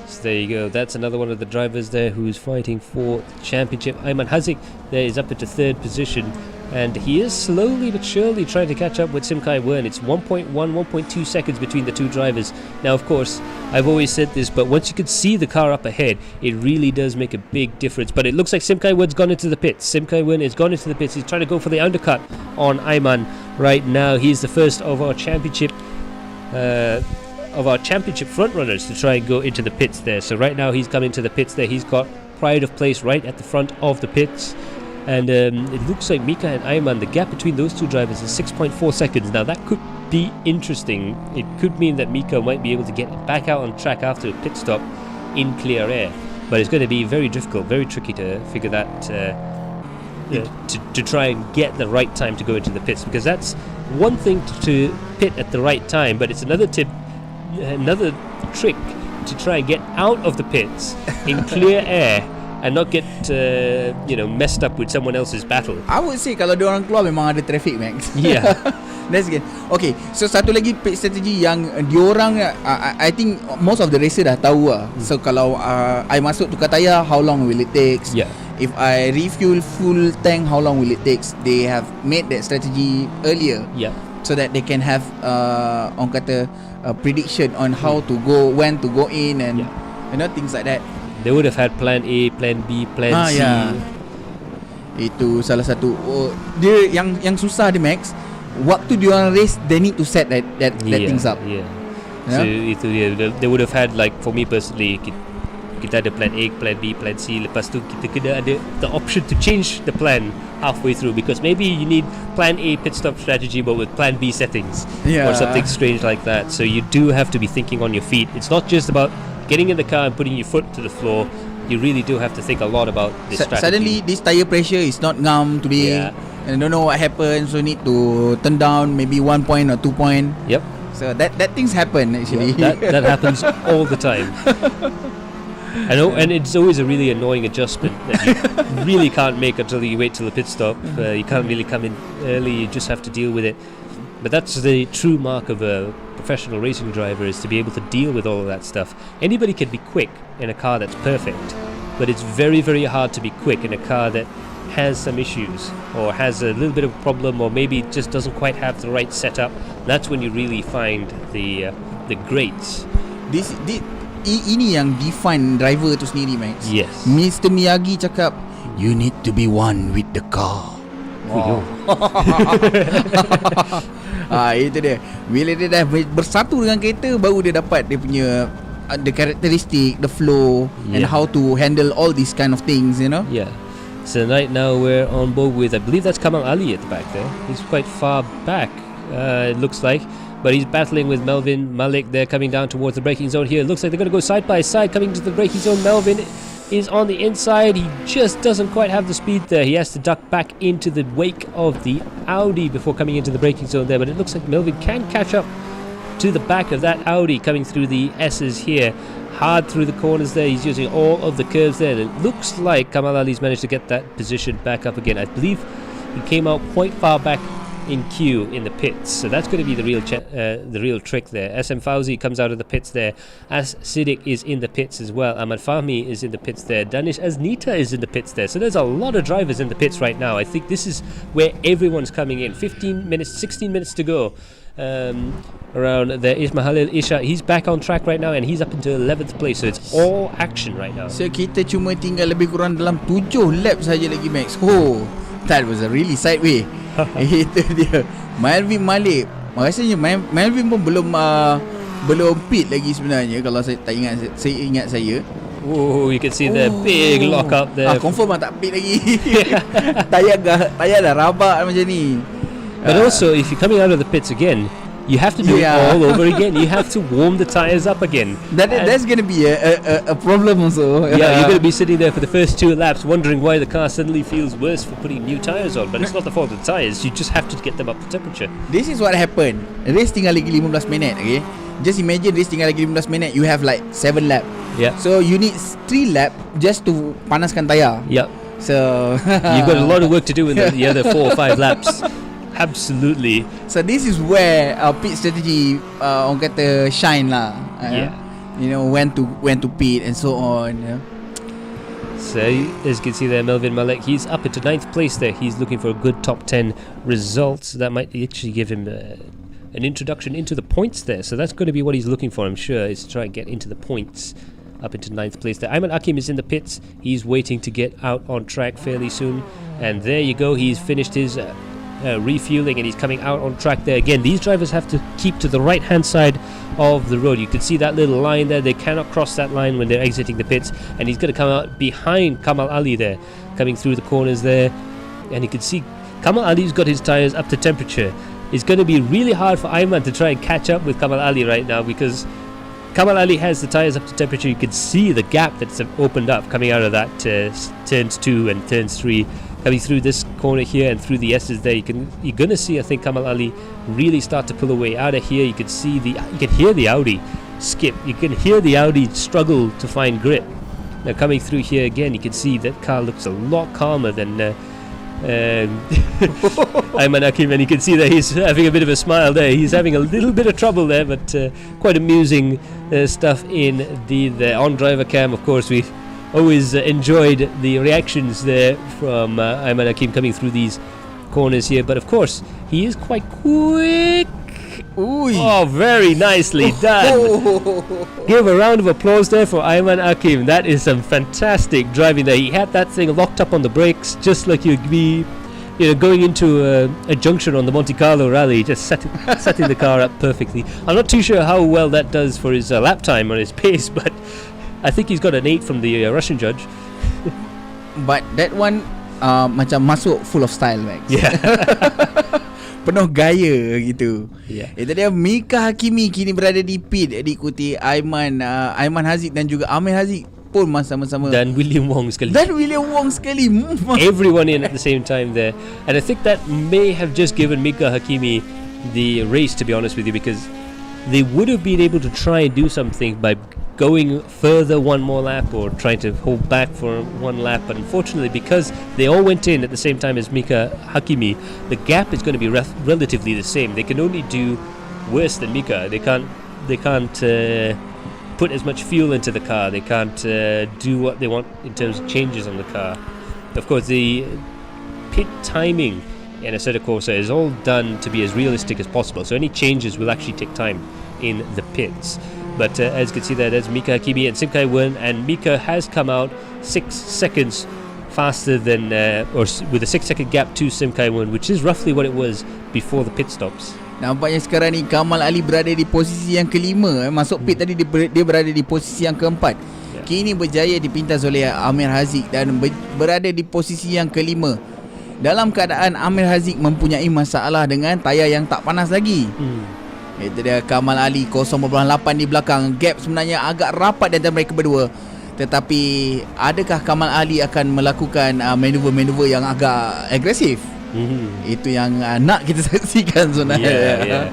So there you go. That's another one of the drivers there who is fighting for the championship. Ayman Haziq there is up into 3rd position, and he is slowly but surely trying to catch up with Sim Kai Wen. It's 1.2 seconds between the two drivers. Now, of course, I've always said this, but once you can see the car up ahead, it really does make a big difference. But it looks like Sim Kai Wen's gone into the pits. Sim Kai Wen has gone into the pits. He's trying to go for the undercut on Ayman right now. He's the first of our championship front runners to try and go into the pits there. So right now he's come into the pits there. He's got pride of place right at the front of the pits. And it looks like Mika and Ayman, the gap between those two drivers is 6.4 seconds. Now that could be interesting. It could mean that Mika might be able to get back out on track after a pit stop in clear air. But it's going to be very difficult, very tricky to figure that, to try and get the right time to go into the pits. Because that's one thing to pit at the right time, but it's another trick to try and get out of the pits in clear air and not get messed up with someone else's battle. I would say kalau diorang keluar memang ada traffic, Max. Yeah. That's good. Okay, so satu lagi pit strategy yang diorang I think most of the racer dah tahu lah. So kalau I masuk tukar tayar, how long will it take? Yeah. If I refuel full tank, how long will it take? They have made that strategy earlier. Yeah. So that they can have orang kata prediction on how to go, when to go in, and things like that. They would have had plan A, plan B, plan C. Yeah. Itu salah satu dia yang susah dia, Max. Waktu dia orang race, they need to set that things up. Yeah. So itu dia. They would have had, like, for me personally, kita ada plan A, plan B, plan C. Lepas tu kita kena ada the option to change the plan halfway through, because maybe you need plan A pit stop strategy but with plan B settings or something strange like that. So you do have to be thinking on your feet. It's not just about getting in the car and putting your foot to the floor. You really do have to think a lot about this strategy. Suddenly this tire pressure is not ngam today. and don't know what happened, so need to turn down maybe 1 point or 2 point. Yep. So that things happen actually. That happens all the time. I know, and it's always a really annoying adjustment that you really can't make until you wait till the pit stop. You can't really come in early, you just have to deal with it. But that's the true mark of a professional racing driver, is to be able to deal with all of that stuff. Anybody can be quick in a car that's perfect, but it's very, very hard to be quick in a car that has some issues or has a little bit of a problem, or maybe just doesn't quite have the right setup. That's when you really find the greats. Ini yang define driver tu sendiri, Max. Yes. Mr. Miyagi cakap, you need to be one with the car. Wow. Itu dia. Bila dia dah bersatu dengan kereta, baru dia dapat dia punya the characteristic, the flow, and how to handle all these kind of things, you know. Yeah. So right now we're on board with, I believe that's Kamal Ali at the back there. He's quite far back, it looks like. But he's battling with Melvin Malik there, coming down towards the braking zone here. It looks like they're going to go side by side, coming to the braking zone. Melvin is on the inside. He just doesn't quite have the speed there. He has to duck back into the wake of the Audi before coming into the braking zone there. But it looks like Melvin can catch up to the back of that Audi, coming through the S's here. Hard through the corners there. He's using all of the curves there. It looks like Kamal Ali's managed to get that position back up again. I believe he came out quite far back in queue in the pits, so that's going to be the real trick there. SM Fauzi comes out of the pits there, as Siddiq is in the pits as well. Ahmad Fahmi is in the pits there. Danish Aznita is in the pits there. So there's a lot of drivers in the pits right now. I think this is where everyone's coming in. 16 minutes to go. Around there is Mahalil Isha. He's back on track right now and he's up into 11th place, so it's all action right now. So kita cuma tinggal lebih kurang dalam 7 lap saja lagi, Max. Oh, that was a really sideway. Itu dia. Melvin Malik, rasanya Melvin pun belum pit lagi sebenarnya, kalau saya tak ingat saya. Oh, you can see the big lock up there. Confirm tak pit lagi. Tayar dah rabak macam ni. But also, if you're coming out of the pits again, you have to do it all over again. You have to warm the tires up again. That's going to be a problem also. Yeah, you're going to be sitting there for the first 2 laps wondering why the car suddenly feels worse for putting new tires on. But it's not the fault of the tires. You just have to get them up to temperature. This is what happened. Race tinggal lagi 15 minit, okay? Just imagine race tinggal lagi 15 minit. You have like 7 lap. Yeah. So you need 3 lap just to panaskan tayar. Yeah. So you've got a lot of work to do in the other 4 or 5 laps. Absolutely. So this is where our pit strategy orang kata shine lah. You know, when to pit and so on. Yeah. So as you can see there, Melvin Malik, he's up into 9th place there. He's looking for a good top 10 result. That might actually give him an introduction into the points there. So that's going to be what he's looking for, I'm sure, is to try and get into the points. Up into 9th place there. Ayman Akim is in the pits. He's waiting to get out on track fairly soon. And there you go. He's finished his refueling and he's coming out on track there again. These drivers have to keep to the right hand side of the road. You can see that little line there. They cannot cross that line when they're exiting the pits, and he's going to come out behind Kamal Ali there, coming through the corners there. And you can see Kamal Ali's got his tires up to temperature. It's going to be really hard for Ayman to try and catch up with Kamal Ali right now, because Kamal Ali has the tires up to temperature. You can see the gap that's opened up coming out of that turns 2 and turns 3. Coming through this corner here and through the S's there, you're gonna see, I think, Kamal Ali really start to pull away. Out of here, you can hear the Audi skip. You can hear the Audi struggle to find grip. Now coming through here again, you can see that car looks a lot calmer than Ayman Akim, and you can see that he's having a bit of a smile there. He's having a little bit of trouble there, but quite amusing stuff in the on-driver cam. Of course, we've always enjoyed the reactions there from Ayman Akim coming through these corners here. But of course, he is quite quick. Ooh. Oh, very nicely done. Give a round of applause there for Ayman Akim. That is some fantastic driving there. He had that thing locked up on the brakes, just like you'd be, going into a junction on the Monte Carlo rally, just setting the car up perfectly. I'm not too sure how well that does for his lap time on his pace, but I think he's got an 8 from the Russian judge. But that one macam masuk full of style, Max. Yeah. Penuh gaya gitu. Yeah. Itu dia. Mika Hakimi kini berada di pit diikuti Aiman Haziq dan juga Amir Haziq. pun sama-sama. Dan William Wong sekali. Everyone in at the same time there. And I think that may have just given Mika Hakimi the race, to be honest with you, because they would have been able to try and do something by going further one more lap or trying to hold back for one lap, but unfortunately because they all went in at the same time as Mika Hakimi, the gap is going to be relatively the same. They can only do worse than Mika. They can't put as much fuel into the car. They can't do what they want in terms of changes on the car. Of course, the pit timing in Assetto Corsa is all done to be as realistic as possible, so any changes will actually take time in the pits. But as you can see there, there's Mika Hakimi and Sim Kai-wen, and Mika has come out 6 seconds faster than, or with a 6-second gap to Sim Kai-wen, which is roughly what it was before the pit stops. Nampaknya sekarang ni Kamal Ali berada di posisi yang kelima. Masuk pit tadi dia berada di posisi yang keempat. Kini berjaya dipintas oleh Amir Haziq dan berada di posisi yang kelima. Dalam keadaan Amir Haziq mempunyai masalah dengan tayar yang tak panas lagi. Itu dia Kamal Ali 0.8 di belakang. Gap sebenarnya agak rapat di antara mereka berdua. Tetapi adakah Kamal Ali akan melakukan manuver-manuver yang agak agresif? Itu yang nak kita saksikan sebenarnya. Yeah.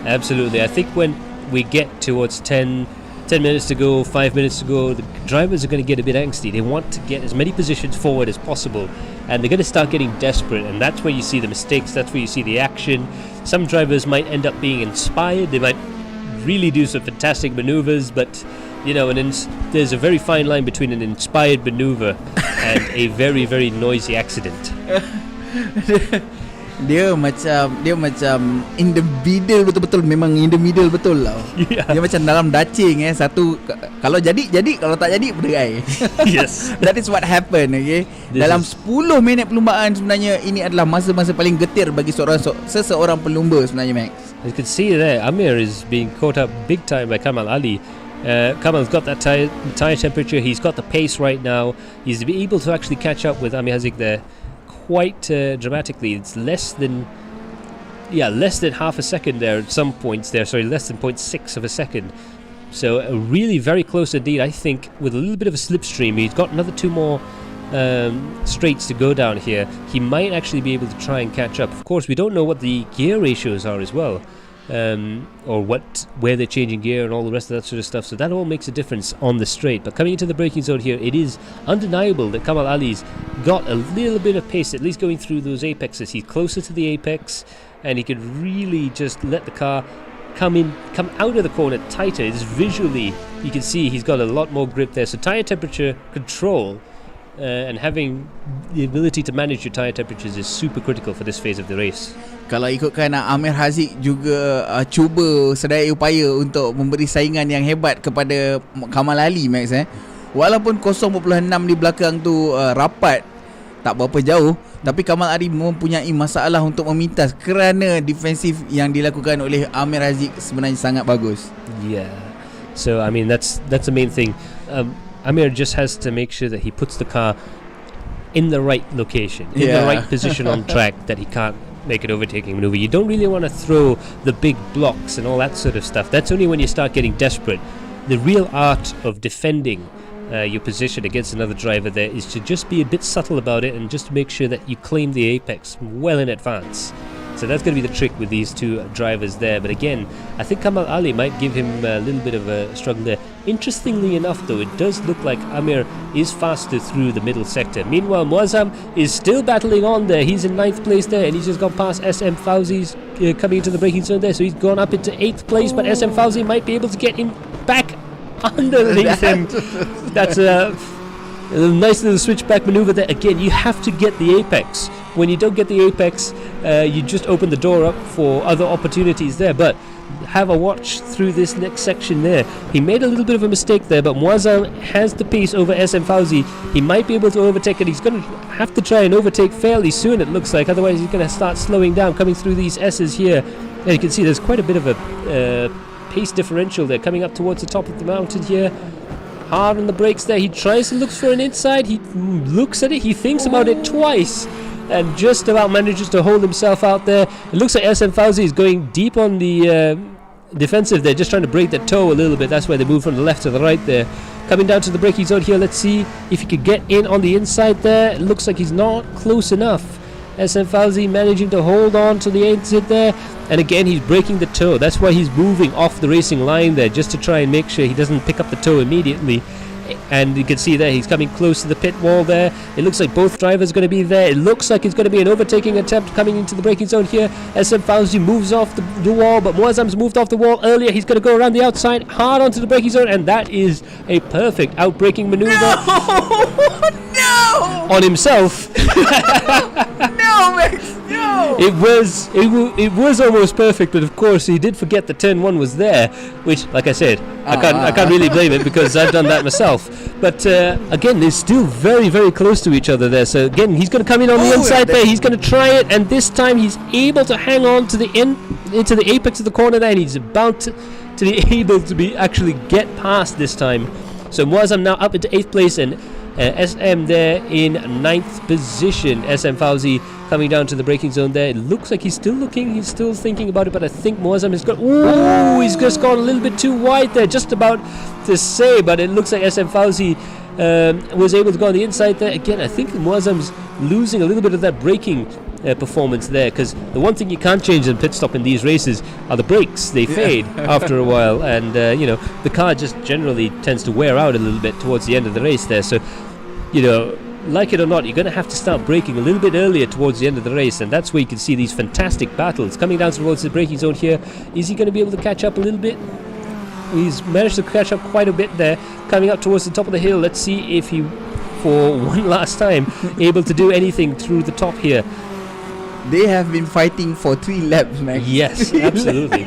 Absolutely. I think when we get towards 10 minutes to go, 5 minutes to go, the drivers are going to get a bit angsty. They want to get as many positions forward as possible, and they're going to start getting desperate, and that's where you see the mistakes, that's where you see the action. Some drivers might end up being inspired. They might really do some fantastic maneuvers, but you know, and there's a very fine line between an inspired maneuver and a very, very noisy accident. Dia macam in the middle betul-betul, memang in the middle betul lah. Dia macam dalam dacing satu, kalau jadi, kalau tak jadi berderai. Yes. That is what happened, okay? Dalam 10 minit perlumbaan sebenarnya ini adalah masa-masa paling getir bagi seseorang pelumba sebenarnya, Max. You can see there Amir is being caught up big time by Kamal Ali. Kamal's got that tire temperature, he's got the pace right now. He's able to actually catch up with Amir Haziq there quite dramatically. It's less than half a second there at some points there, sorry, less than 0.6 of a second. So really very close indeed. I think with a little bit of a slipstream, he's got another 2 more straights to go down here. He might actually be able to try and catch up. Of course, we don't know what the gear ratios are as well, or where they're changing gear and all the rest of that sort of stuff, so that all makes a difference on the straight. But coming into the braking zone here, it is undeniable that Kamal Ali's got a little bit of pace, at least going through those apexes. He's closer to the apex, and he could really just let the car come out of the corner tighter. It's visually, you can see he's got a lot more grip there. So tire temperature control and having the ability to manage your tire temperatures is super critical for this phase of the race. Kalau ikutkan Amir Haziq juga cuba sedaya upaya untuk memberi saingan yang hebat kepada Kamal Ali, Max. Walaupun 0.6 di belakang tu rapat, tak berapa jauh, tapi Kamal Ali mempunyai masalah untuk memintas kerana defensif yang dilakukan oleh Amir Haziq sebenarnya sangat bagus. Yeah. So I mean that's the main thing. Amir just has to make sure that he puts the car in the right location, in the right position on track, that he can't make an overtaking maneuver. You don't really want to throw the big blocks and all that sort of stuff. That's only when you start getting desperate. The real art of defending your position against another driver there is to just be a bit subtle about it and just make sure that you claim the apex well in advance. So that's going to be the trick with these two drivers there. But again, I think Kamal Ali might give him a little bit of a struggle there. Interestingly enough though, it does look like Amir is faster through the middle sector. Meanwhile, Muazzam is still battling on there. He's in 9th place there, and he's just gone past SM Fauzi's coming into the braking zone there. So he's gone up into 8th place, but SM Fauzi might be able to get him back underneath him. That's a nice little switchback maneuver there. Again, you have to get the apex. When you don't get the apex, you just open the door up for other opportunities there. But have a watch through this next section there. He made a little bit of a mistake there, but Muazzam has the pace over SM Fauzi. He might be able to overtake it. He's going to have to try and overtake fairly soon, it looks like. Otherwise, he's going to start slowing down, coming through these S's here. And you can see there's quite a bit of a pace differential there, coming up towards the top of the mountain here. Hard on the brakes there. He tries and looks for an inside. He looks at it. He thinks about it twice, and just about manages to hold himself out there. It looks like SM Fauzi is going deep on the defensive there, just trying to break that toe a little bit. That's why they move from the left to the right there. Coming down to the braking zone here, let's see if he could get in on the inside there. It looks like he's not close enough. SM Fauzi managing to hold on to the exit there, and again he's breaking the toe. That's why he's moving off the racing line there, just to try and make sure he doesn't pick up the toe immediately. And you can see there he's coming close to the pit wall there. It looks like both drivers are going to be there. It looks like it's going to be an overtaking attempt coming into the braking zone here. SM Fauzi moves off the wall, but Muazzam's moved off the wall earlier. He's going to go around the outside, hard onto the braking zone, and that is a perfect outbraking maneuver. No! On himself. No, Max! No! It was almost perfect, but of course he did forget the turn 1 was there, which, like I said, I can't really blame it because I've done that myself. But again, they're still very, very close to each other there. So again, he's going to come in on the inside there. He's going to try it, and this time he's able to hang on to the into the apex of the corner there, and he's about to be able to actually get past this time. So Muazzam now up into 8th place, and SM there in 9th position. SM Fauzi coming down to the braking zone there. It looks like he's still looking, he's still thinking about it, but I think Muazzam has got, he's just gone a little bit too wide there, just about to say, but it looks like SM Fauzi was able to go on the inside there. Again, I think Muazzam's losing a little bit of that braking performance there, because the one thing you can't change in pit stop in these races are the brakes. They fade after a while, and the car just generally tends to wear out a little bit towards the end of the race there. So like it or not, you're going to have to start braking a little bit earlier towards the end of the race, and that's where you can see these fantastic battles coming down towards the braking zone here. Is he going to be able to catch up a little bit? He's managed to catch up quite a bit there, coming up towards the top of the hill. Let's see if he, for one last time, able to do anything through the top here. They have been fighting for 3 laps, Max. Yes, absolutely.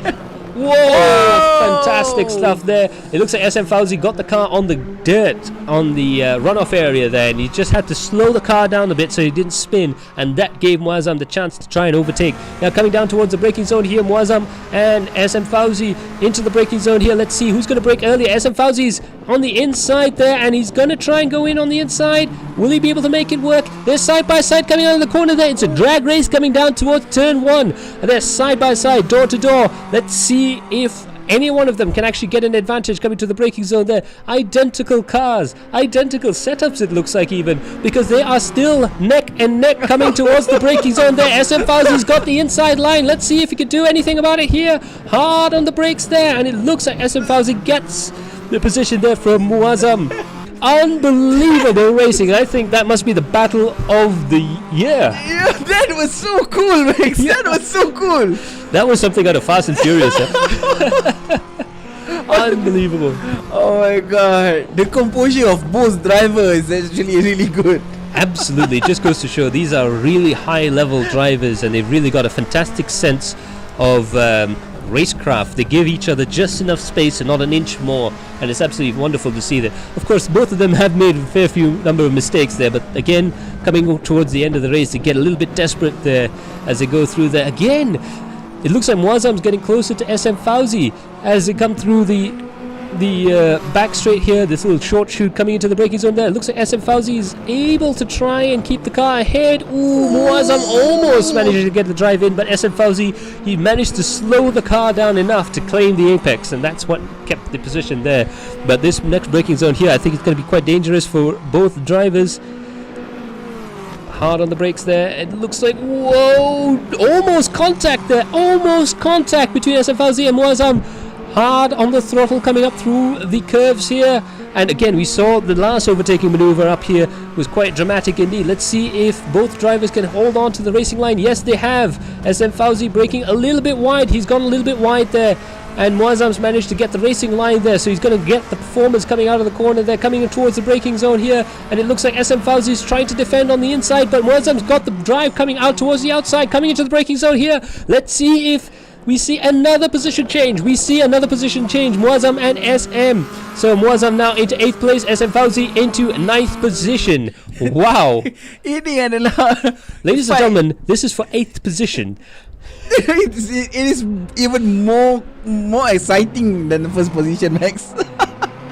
Whoa! Fantastic stuff there. It looks like SM Fauzi got the car on the dirt, on the runoff area there, and he just had to slow the car down a bit so he didn't spin, and that gave Muazzam the chance to try and overtake. Now coming down towards the braking zone here, Muazzam and SM Fauzi into the braking zone here. Let's see who's going to brake earlier. SM Fauzi's on the inside there, and he's going to try and go in on the inside. Will he be able to make it work? They're side by side coming out of the corner there. It's a drag race coming down towards turn 1, and they're side by side, door to door. Let's see if any one of them can actually get an advantage coming to the braking zone there. Identical cars, identical setups it looks like, even, because they are still neck and neck coming towards the braking zone there. SM Fauzi's got the inside line. Let's see if he can do anything about it here. Hard on the brakes there, and it looks like SM Fauzi gets the position there from Muazzam. Unbelievable racing. I think that must be the battle of the year. Yeah, that was so cool, Max. That was so cool. That was something out of Fast and Furious. Unbelievable. Oh my god. The composure of both drivers is actually really good. Absolutely. It just goes to show these are really high level drivers, and they've really got a fantastic sense of racecraft. They give each other just enough space and not an inch more, and it's absolutely wonderful to see that. Of course, both of them have made a fair few number of mistakes there, but again, coming towards the end of the race, they get a little bit desperate there as they go through there. Again, it looks like Muazzam's getting closer to SM Fauzi as they come through the back straight here, this little short shoot coming into the braking zone there. It looks like SM Fauzi is able to try and keep the car ahead. Ooh, Muazzam almost managed to get the drive in, but SM Fauzi, he managed to slow the car down enough to claim the apex, and that's what kept the position there. But this next braking zone here, I think it's going to be quite dangerous for both drivers. Hard on the brakes there. It looks like, whoa, almost contact there. Almost contact between SM Fauzi and Muazzam. Hard on the throttle coming up through the curves here. And again, we saw the last overtaking maneuver up here was quite dramatic indeed. Let's see if both drivers can hold on to the racing line. Yes, they have. SM Fauzi braking a little bit wide. He's gone a little bit wide there. And Muazzam's managed to get the racing line there, so he's going to get the performance coming out of the corner there, coming in towards the braking zone here. And it looks like SM Fauzi's trying to defend on the inside, but Muazzam's got the drive coming out towards the outside, coming into the braking zone here. Let's see if we see another position change. Muazzam and SM. So Muazzam now into 8th place, SM Fauzi into 9th position. Wow. Ini adalah Ladies and gentlemen, this is for 8th position. it is even more exciting than the first position, Max.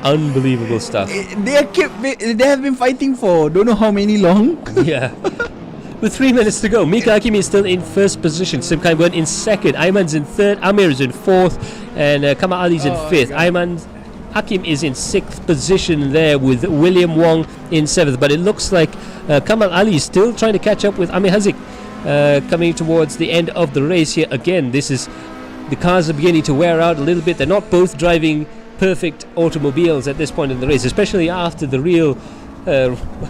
Unbelievable stuff. They have been fighting for don't know how many long. Yeah. With 3 minutes to go, Mika Hakimi is still in first position. Sim Kaiwan in second. Ayman's in third. Amir is in fourth. and Kamal Ali's in 5th. Ayman Hakim is in 6th position there with William Wong in 7th. But it looks like Kamal Ali is still trying to catch up with Amir Haziq coming towards the end of the race here. Again, the cars are beginning to wear out a little bit. They're not both driving perfect automobiles at this point in the race, especially after the real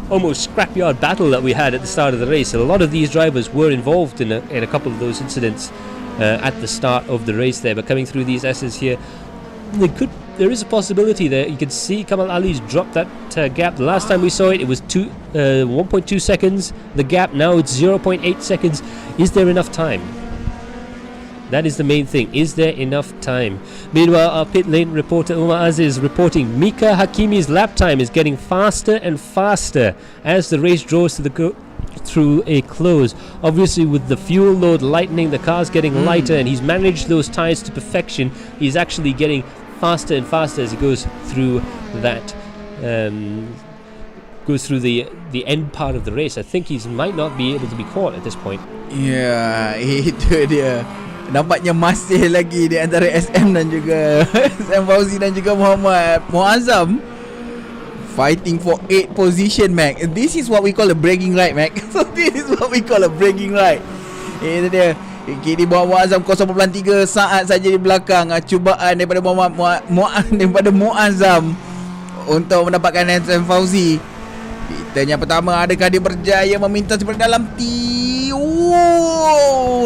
almost scrapyard battle that we had at the start of the race. A lot of these drivers were involved in a couple of those incidents at the start of the race there. But coming through these S's here, there is a possibility there. You can see Kamal Ali's dropped that gap. The last time we saw it was 1.2 seconds. The gap now it's 0.8 seconds. Is there enough time? That is the main thing. Is there enough time? Meanwhile, our pit lane reporter Umar Aziz reporting Mika Hakimi's lap time is getting faster and faster as the race draws through a close. Obviously, with the fuel load lightening, the car's getting lighter, and he's managed those tyres to perfection. He's actually getting faster and faster as he goes through that. Goes through the end part of the race. I think he might not be able to be caught at this point. Ya, itu dia. Nampaknya masih lagi di antara SM dan juga SM Fauzi dan juga Muhammad Muazzam fighting for 8th position, Mac. This is what we call a bragging right, Mac. So this is what we call a bragging right. Itu dia. Kini Muazzam 0.3 saat saja di belakang. Cubaan daripada daripada Muazzam untuk mendapatkan SM Fauzi. Yang pertama, adakah dia berjaya meminta daripada dalam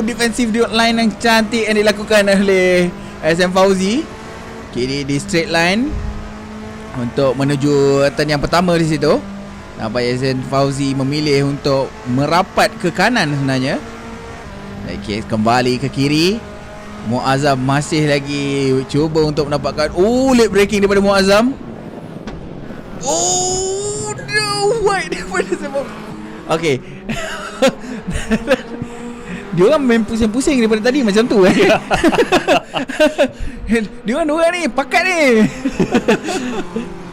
defensive line yang cantik yang dilakukan oleh SM Fauzi. Kini di straight line untuk menuju turn yang pertama di situ. Nampak SM Fauzi memilih untuk merapat ke kanan sebenarnya. Okay, kembali ke kiri. Muazzam masih lagi cuba untuk mendapatkan late braking daripada Muazzam. Wide daripada sebab. Okay. Diorang main pusing-pusing daripada tadi macam tu Diorang ni pakat ni.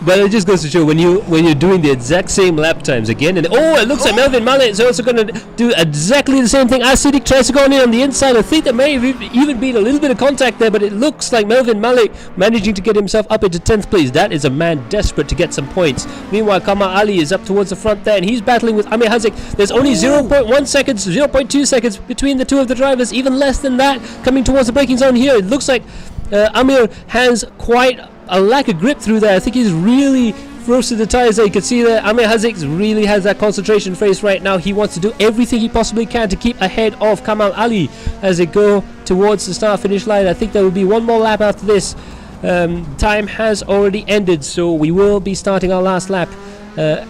But it just goes to show when you're doing the exact same lap times again, and it looks like Melvin Malik is also going to do exactly the same thing. Asidik tries to go in on the inside. I think there may have even been a little bit of contact there, but it looks like Melvin Malik managing to get himself up into 10th place. That is a man desperate to get some points. Meanwhile, Kamal Ali is up towards the front there, and he's battling with Amir Haziq. There's only 0.1 seconds, 0.2 seconds between the two of the drivers, even less than that, coming towards the braking zone here. It looks like Amir has quite a lack of grip through there. I think he's really roasted the tyres there. You can see that Amir Haziq really has that concentration face right now. He wants to do everything he possibly can to keep ahead of Kamal Ali as they go towards the start finish line. I think there will be one more lap after this. Time has already ended, so we will be starting our last lap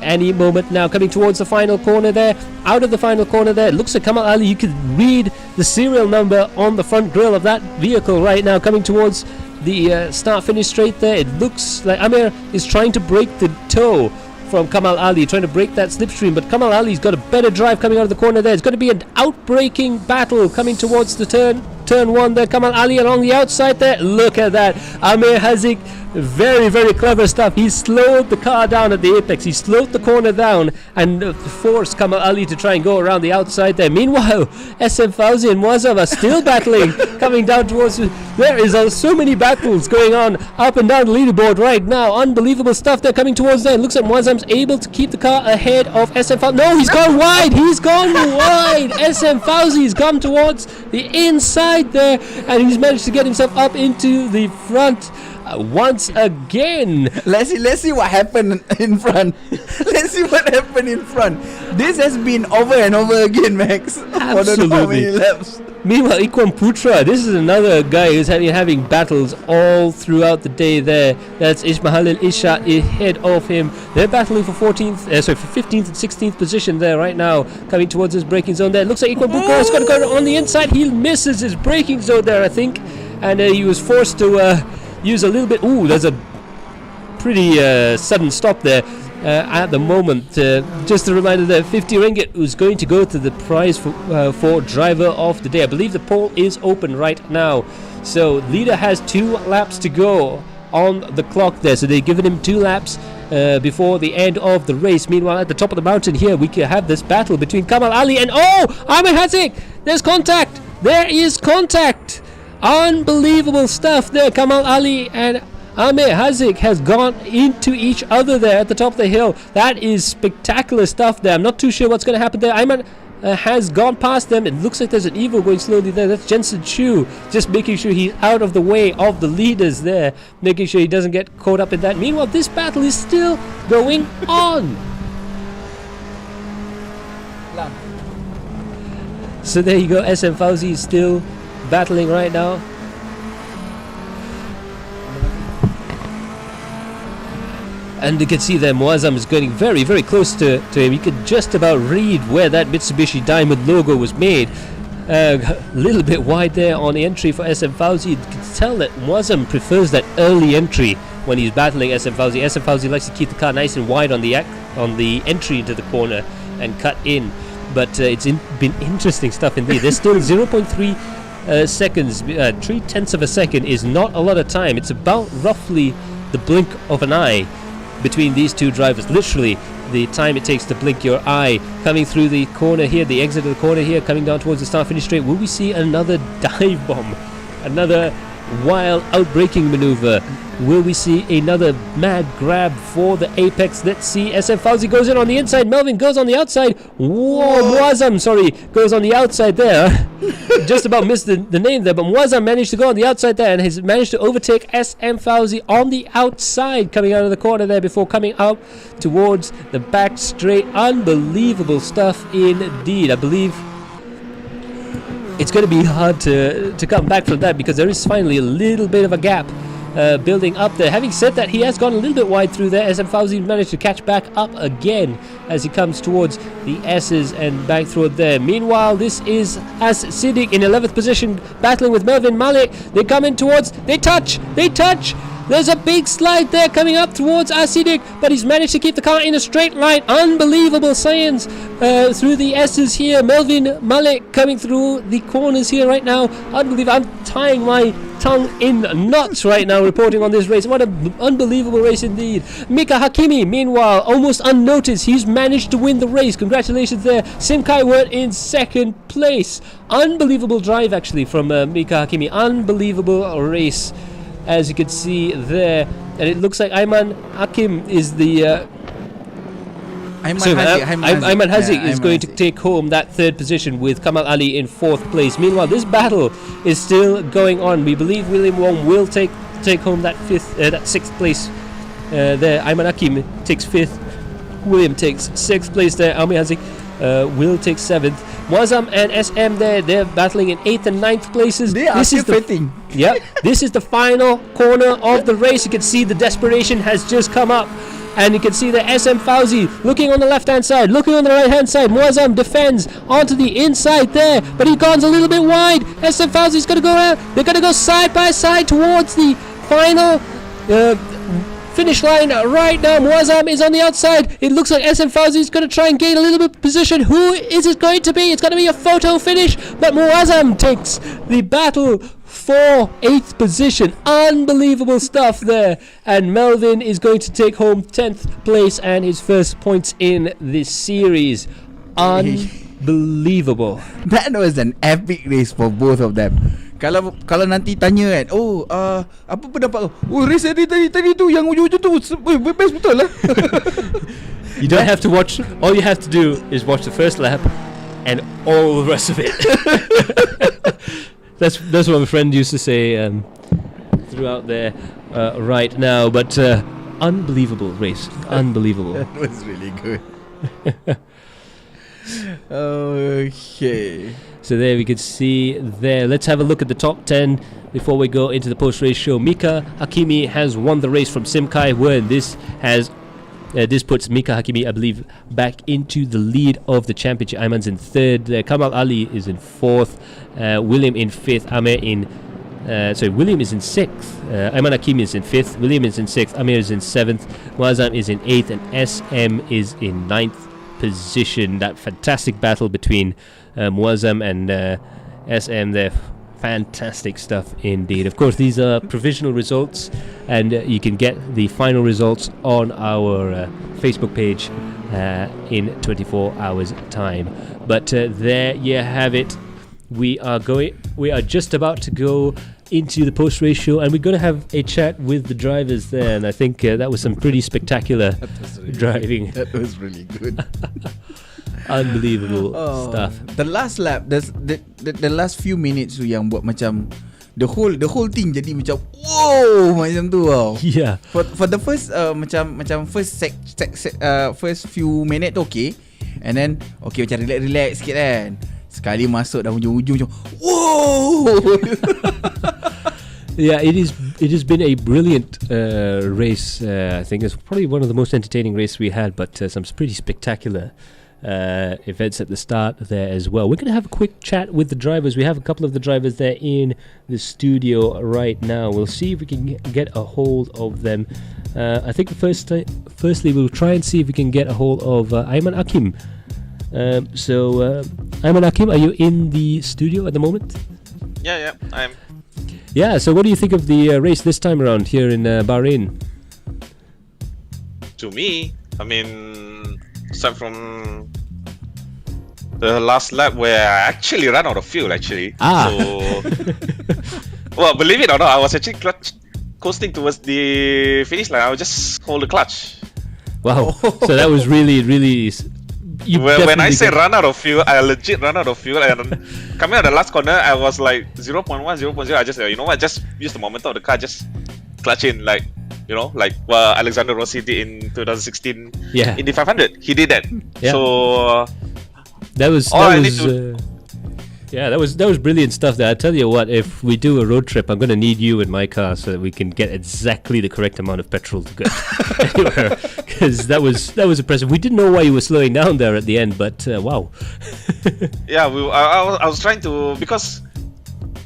any moment now. Coming towards the final corner there, out of the final corner there, it looks like Kamal Ali. You can read the serial number on the front grille of that vehicle right now, coming towards the start finish straight there. It looks like Amir is trying to break the toe from Kamal Ali, trying to break that slipstream, but Kamal Ali's got a better drive coming out of the corner there. It's going to be an outbraking battle coming towards the turn one there. Kamal Ali along the outside there. Look at that. Amir Haziq, very, very clever stuff. He slowed the car down at the apex. He slowed the corner down and forced Kamal Ali to try and go around the outside there. Meanwhile, SM Fauzi and Muazzam are still battling, coming down towards. There is so many battles going on up and down the leaderboard right now. Unbelievable stuff. They're coming towards there. It looks like Muazzam's able to keep the car ahead of SM Fauzi. No, he's gone wide. He's gone wide. SM Fauzi's come towards the inside there, and he's managed to get himself up into the front once again. Let's see what happened in front. Let's see what happened in front. This has been over and over again, Max. Absolutely. For how many laps. Meanwhile, Ikwan Putra, this is another guy who's having battles all throughout the day there. That's Ismail Isha ahead of him. They're battling for 15th and 16th position there right now, coming towards his braking zone there. It looks like Ikwan Putra is going to go on the inside. He misses his braking zone there, I think, and he was forced to use a little bit. There's a pretty sudden stop there at the moment. Just a reminder that 50 ringgit is going to go to the prize for driver of the day. I believe the poll is open right now. So leader has 2 laps to go on the clock there. So they've given him 2 laps before the end of the race. Meanwhile, at the top of the mountain here, we can have this battle between Kamal Ali and Amir Haziq. There's contact. There is contact. Unbelievable stuff there. Kamal Ali and Amir Hazik has gone into each other there at the top of the hill. That is spectacular stuff there. I'm not too sure what's going to happen there. Ayman has gone past them. It looks like there's an Evo going slowly there. That's Jensen Chu, just making sure he's out of the way of the leaders there, making sure he doesn't get caught up in that. Meanwhile, this battle is still going on. So there you go. SM Fauzi is still battling right now. And you can see there Muazzam is getting very, very close to him. You could just about read where that Mitsubishi Diamond logo was made. A little bit wide there on the entry for SM Fauzi. You can tell that Muazzam prefers that early entry when he's battling SM Fauzi. SM Fauzi likes to keep the car nice and wide on the entry into the corner and cut in. But it's been interesting stuff indeed. There's still 0.3 seconds. 0.3 of a second is not a lot of time. It's about roughly the blink of an eye between these two drivers. Literally the time it takes to blink your eye. Coming through the corner here, the exit of the corner here, coming down towards the start finish straight. Will we see another dive bomb? Another wild outbraking maneuver? Will we see another mad grab for the apex? Let's see. SM Fauzi goes in on the inside. Melvin goes on the outside. Whoa, Muazzam, goes on the outside there. Just about missed the name there, but Muazzam managed to go on the outside there and has managed to overtake SM Fauzi on the outside, coming out of the corner there before coming out towards the back straight. Unbelievable stuff indeed. I believe it's going to be hard to come back from that, because there is finally a little bit of a gap building up there. Having said that, he has gone a little bit wide through there. SM Fauzi managed to catch back up again as he comes towards the S's and back through there. Meanwhile, this is As Siddiq in 11th position, battling with Melvin Malik. They come in towards, they touch. There's a big slide there coming up towards Asidik, but he's managed to keep the car in a straight line. Unbelievable science through the S's here. Melvin Malik coming through the corners here right now. Unbelievable. I'm tying my tongue in knots right now reporting on this race. What an unbelievable race indeed. Mika Hakimi, meanwhile, almost unnoticed, he's managed to win the race. Congratulations there. Sim Kai Wert in second place. Unbelievable drive actually from Mika Hakimi. Unbelievable race, as you can see there. And it looks like Ayman Hakim is the Ayman Hazik is going to take home that third position with Kamal Ali in fourth place. Meanwhile, this battle is still going on. We believe William Wong will take home that sixth place there. Ayman Hakim takes fifth. William takes sixth place there. Ayman Hazik will take seventh. Muazzam and SM they're battling in 8th and 9th places. They are still fighting. Yep. This is the final corner of the race. You can see the desperation has just come up. And you can see that SM Fauzi looking on the left hand side, looking on the right hand side. Muazzam defends onto the inside there, but he goes a little bit wide. SM Fauzi's going to go around. They're going to go side by side towards the final finish line right now. Muazzam is on the outside. It looks like SM Fauzi is going to try and gain a little bit of position. Who is it going to be? It's going to be a photo finish, but Muazzam takes the battle for 8th position. Unbelievable stuff there. And Melvin is going to take home 10th place and his first points in this series. Unbelievable. That was an epic race for both of them. Kalau nanti tanya kan, apa pendapat kau? Race tadi tu yang ujung-ujung tu best betul lah. You don't have to watch. All you have to do is watch the first lap and all the rest of it. That's what my friend used to say throughout there right now. But unbelievable race. Unbelievable. That was really good. Okay. So there we could see there. Let's have a look at the top 10 before we go into the post-race show. Mika Hakimi has won the race from Sim Kai Wern. This puts Mika Hakimi, I believe, back into the lead of the championship. Ayman's in third. Kamal Ali is in fourth. William in fifth. William is in sixth. Ayman Hakimi is in fifth. William is in sixth. Amir is in seventh. Muazzam is in eighth, and SM is in ninth position. That fantastic battle between Muazzam and SM there. Fantastic stuff indeed. Of course, these are provisional results, and you can get the final results on our Facebook page in 24 hours time. But there you have it. we are just about to go into the post-race show, and we're going to have a chat with the drivers there, and I think that was some pretty spectacular driving. That was really good. Unbelievable stuff. The last lap, the last few minutes tu yang buat macam the whole thing jadi macam wow macam tu tau. Yeah. For the first macam first few minutes okay, and then okay macam relax sikit kan. Sekali masuk dah hujung-hujung macam wow. Yeah, it has been a brilliant race. I think it's probably one of the most entertaining races we had, but some pretty spectacular events at the start there as well. We're going to have a quick chat with the drivers. We have a couple of the drivers there in the studio right now. We'll see if we can get a hold of them. I think firstly we'll try and see if we can get a hold of Ayman Akim. Ayman Akim, are you in the studio at the moment? Yeah, I am. Yeah, so what do you think of the race this time around here in Bahrain? To me, I mean, aside from the last lap where I actually ran out of fuel, actually. So, well, believe it or not, I was actually coasting towards the finish line. I would just hold the clutch. Wow, so that was really, really... When I say run out of fuel, I legit run out of fuel, and coming out the last corner, I was like 0.1, 0.0. I just, you know what, just use the momentum of the car, just clutch in, like, you know, like what Alexander Rossi did in 2016 in the 500. He did that. Yeah. So that was brilliant stuff there. I tell you what, if we do a road trip, I'm going to need you in my car so that we can get exactly the correct amount of petrol to go anywhere, because that was impressive. We didn't know why you were slowing down there at the end, but wow. Yeah, I was trying to, because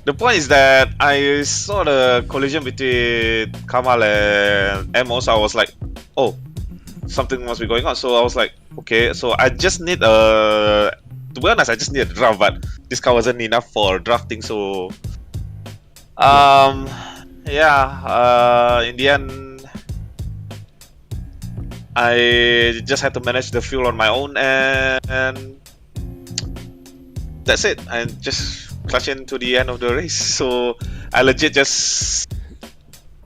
the point is that I saw the collision between Kamal and Amos. I was like, oh, something must be going on. So I was like, okay, so I just need to be honest, I just need a draft, but this car wasn't enough for drafting. So in the end, I just had to manage the fuel on my own, and that's it. I just clutched into the end of the race. So I legit just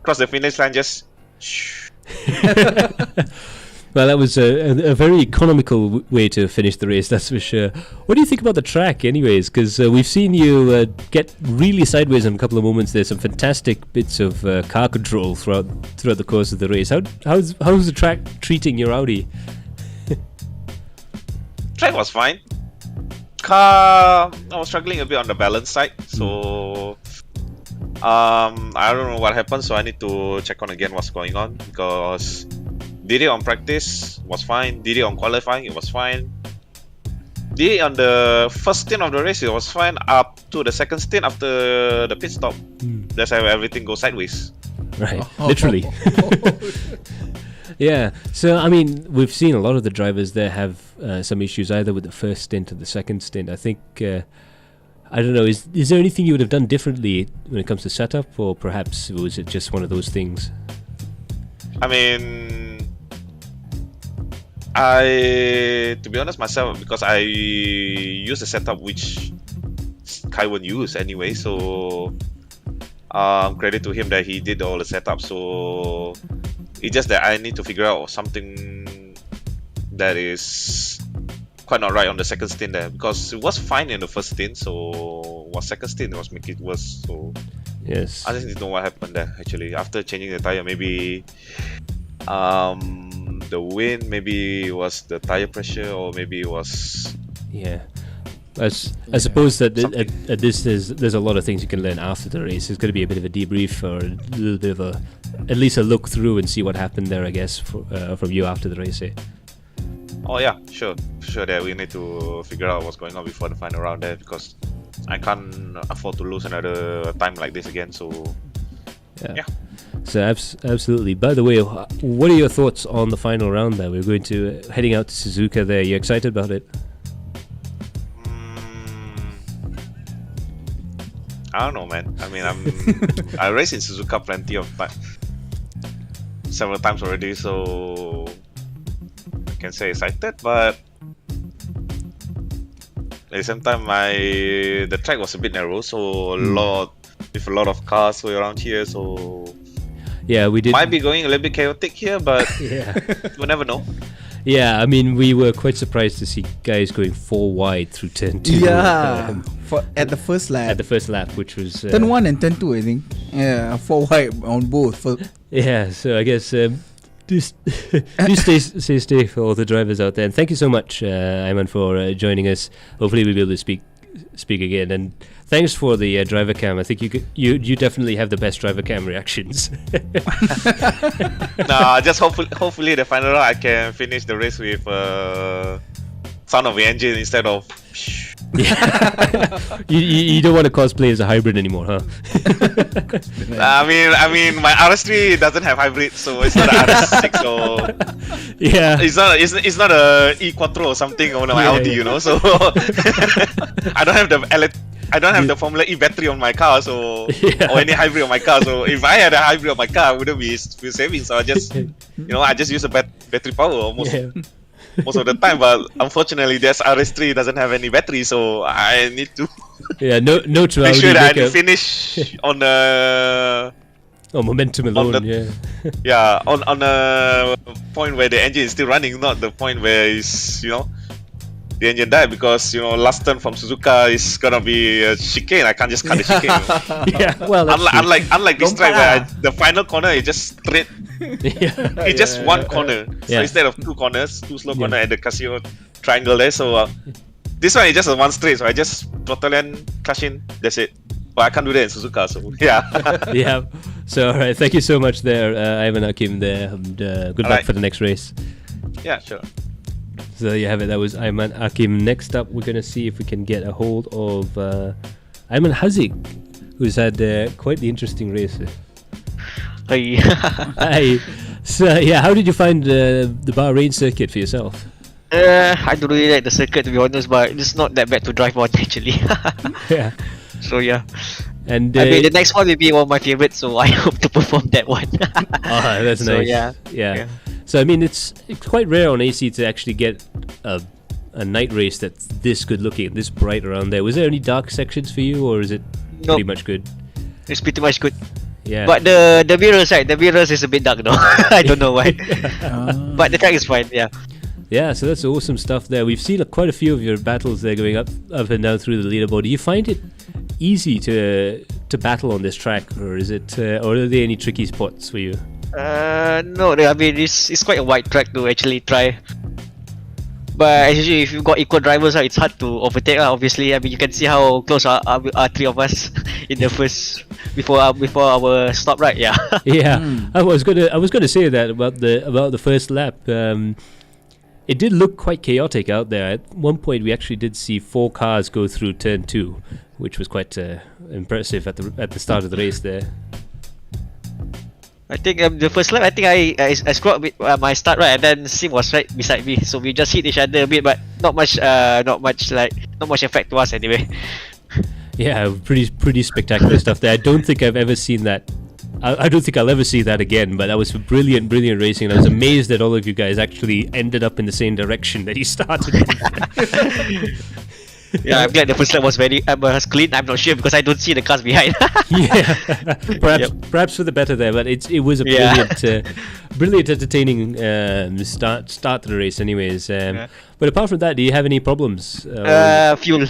crossed the finish line, just Well, that was a very economical way to finish the race, that's for sure. What do you think about the track anyways? Because we've seen you get really sideways in a couple of moments. There's some fantastic bits of car control throughout the course of the race. How's the track treating your Audi? Track was fine. Car, I was struggling a bit on the balance side. So I don't know what happened, so I need to check on again what's going on, because did it on practice, was fine. Did it on qualifying, it was fine. Did it on the first stint of the race, it was fine. Up to the second stint after the pit stop, that's how everything goes sideways. Right, literally. Yeah, so I mean, we've seen a lot of the drivers there have some issues either with the first stint or the second stint. I think, I don't know, is there anything you would have done differently when it comes to setup, or perhaps was it just one of those things? I mean, to be honest myself, because I use a setup which Kai won't use anyway, so credit to him that he did all the setup. So it's just that I need to figure out something that is quite not right on the second stint there, because it was fine in the first stint, so what second stint was making it worse. So yes, I just need to know what happened there actually after changing the tire. Maybe the wind, maybe it was the tire pressure, or maybe it was I suppose that at this there's a lot of things you can learn after the race. There's going to be a bit of a debrief, or a little bit of at least a look through and see what happened there, I guess, from you after the race. Oh yeah, sure that we need to figure out what's going on before the final round there, because I can't afford to lose another time like this again. So yeah. So absolutely. By the way, what are your thoughts on the final round there? We're going to heading out to Suzuka there. You excited about it? I don't know, man. I mean, I raced in Suzuka plenty of time, several times already, so I can say excited, but At the same time, the track was a bit narrow, so a lot of cars were around here. So yeah, we did. Might be going a little bit chaotic here, but Yeah. we'll never know. Yeah, I mean, we were quite surprised to see guys going 4 wide through turn 2. Yeah, at the first lap. At the first lap, which was Turn 1 and turn 2, I think. Yeah, 4 wide on both. yeah. So I guess do stay safe for all the drivers out there, and thank you so much, Ayman, for joining us. Hopefully, we'll be able to speak again. And thanks for the driver cam. I think you definitely have the best driver cam reactions. Nah, just hopefully the final round I can finish the race with sound of the engine instead of. you don't want to cosplay as a hybrid anymore, huh? I mean, my RS3 doesn't have hybrid, so it's not a RS6 or Yeah. it's not a E-Quattro or something on my Audi, you know. So I don't have the Formula E battery on my car, so or any hybrid on my car. So if I had a hybrid on my car, I wouldn't be saving. So I just use a battery power almost. Yeah. Most of the time, but unfortunately, this RS3 doesn't have any battery, so I need to no to make sure that I finish on the momentum alone. On a point where the engine is still running, not the point where the engine died, because last turn from Suzuka is gonna be a chicane. I can't just cut the chicane. Yeah, well, unlike this track where the final corner is just straight. It's just one corner. So instead of 2 corners, 2 slow corner and the Casio triangle there. So this one is just a 1 straight. So I just throttle and clutch in. That's it. But I can't do that in Suzuka. So yeah. So all right, thank you so much there, Ayman Hakim there, and good luck for the next race. Yeah, sure. So there you have it. That was Ayman Hakim. Next up, we're gonna see if we can get a hold of Ayman Hazik, who's had quite the interesting race. Hi. So yeah, how did you find the Bahrain circuit for yourself? I don't really like the circuit, to be honest, but it's not that bad to drive on actually. Yeah. So yeah. And I mean, the next one will be one of my favorites, so I hope to perform that one. That's so, nice. Yeah. So I mean, it's quite rare on AC to actually get a night race that's this good looking, this bright around there. Was there any dark sections for you, or is it pretty much good? It's pretty much good. Yeah. But the mirrors, right? The mirrors is a bit dark though. I don't know why. But the track is fine. Yeah. Yeah, so that's awesome stuff there. We've seen quite a few of your battles there going up and down through the leaderboard. Do you find it easy to battle on this track, or is it, or are there any tricky spots for you? No, I mean it's quite a wide track to actually try. But actually, if you've got equal drivers, it's hard to overtake. Obviously, I mean you can see how close are 3 of us in the first before our stop, right? Yeah. Yeah, I was gonna say that about the first lap. It did look quite chaotic out there. At one point, we actually did see 4 cars go through turn 2, which was quite impressive at the start of the race there. I think the first lap, I think I screwed up with my start, right, and then Sim was right beside me, so we just hit each other a bit, but not much effect to us anyway. Yeah, pretty spectacular stuff there. I don't think I've ever seen that. I don't think I'll ever see that again, but that was brilliant racing. And I was amazed that all of you guys actually ended up in the same direction that he started in. Yeah, I'm glad the first lap was was clean. I'm not sure because I don't see the cars behind. Yeah, perhaps for the better there, but it was a brilliant, entertaining start to the race, anyways. But apart from that, do you have any problems? Fuel.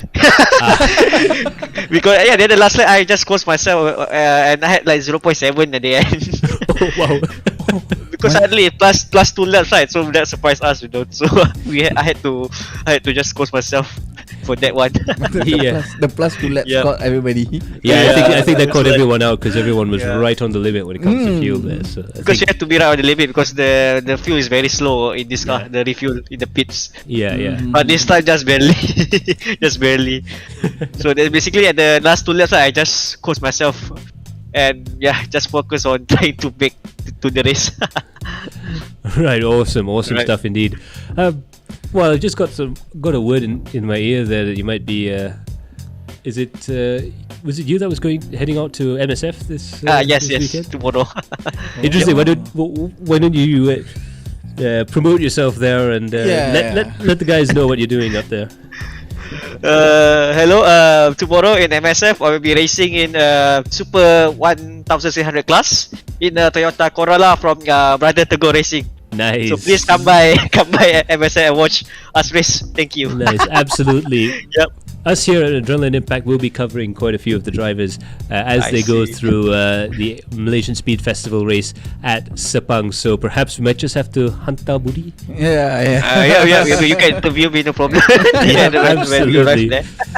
Because then the last lap I just closed myself and I had like 0.7 at the end. Oh, wow. Because suddenly plus 2 laps, right? So that surprised us, So I had to just close myself for that one. The plus 2 laps caught everybody. Yeah, I think that caught everyone out because everyone was right on the limit when it comes to fuel there. So because you have to be right on the limit because the fuel is very slow in this car, the refuel in the pits. Yeah. But this time just barely, just barely. So basically at the last 2 laps, I just closed myself and just focus on trying to make to the race. Right, awesome stuff indeed. Well, I just got a word in my ear there that you might be. Was it you that was heading out to MSF this? Yes, weekend? Tomorrow. Interesting. Why don't you promote yourself there and let the guys know what you're doing up there? Hello. Tomorrow in MSF, I will be racing in Super 1600 class in Toyota Corolla from Brother Teguh Racing. Nice. So please come by MSF and watch us race. Thank you. Nice, absolutely. Yep. Us here at Adrenaline Impact will be covering quite a few of the drivers as they go through the Malaysian Speed Festival race at Sepang. So perhaps we might just have to hantar Budi. You can interview me, no problem. Absolutely.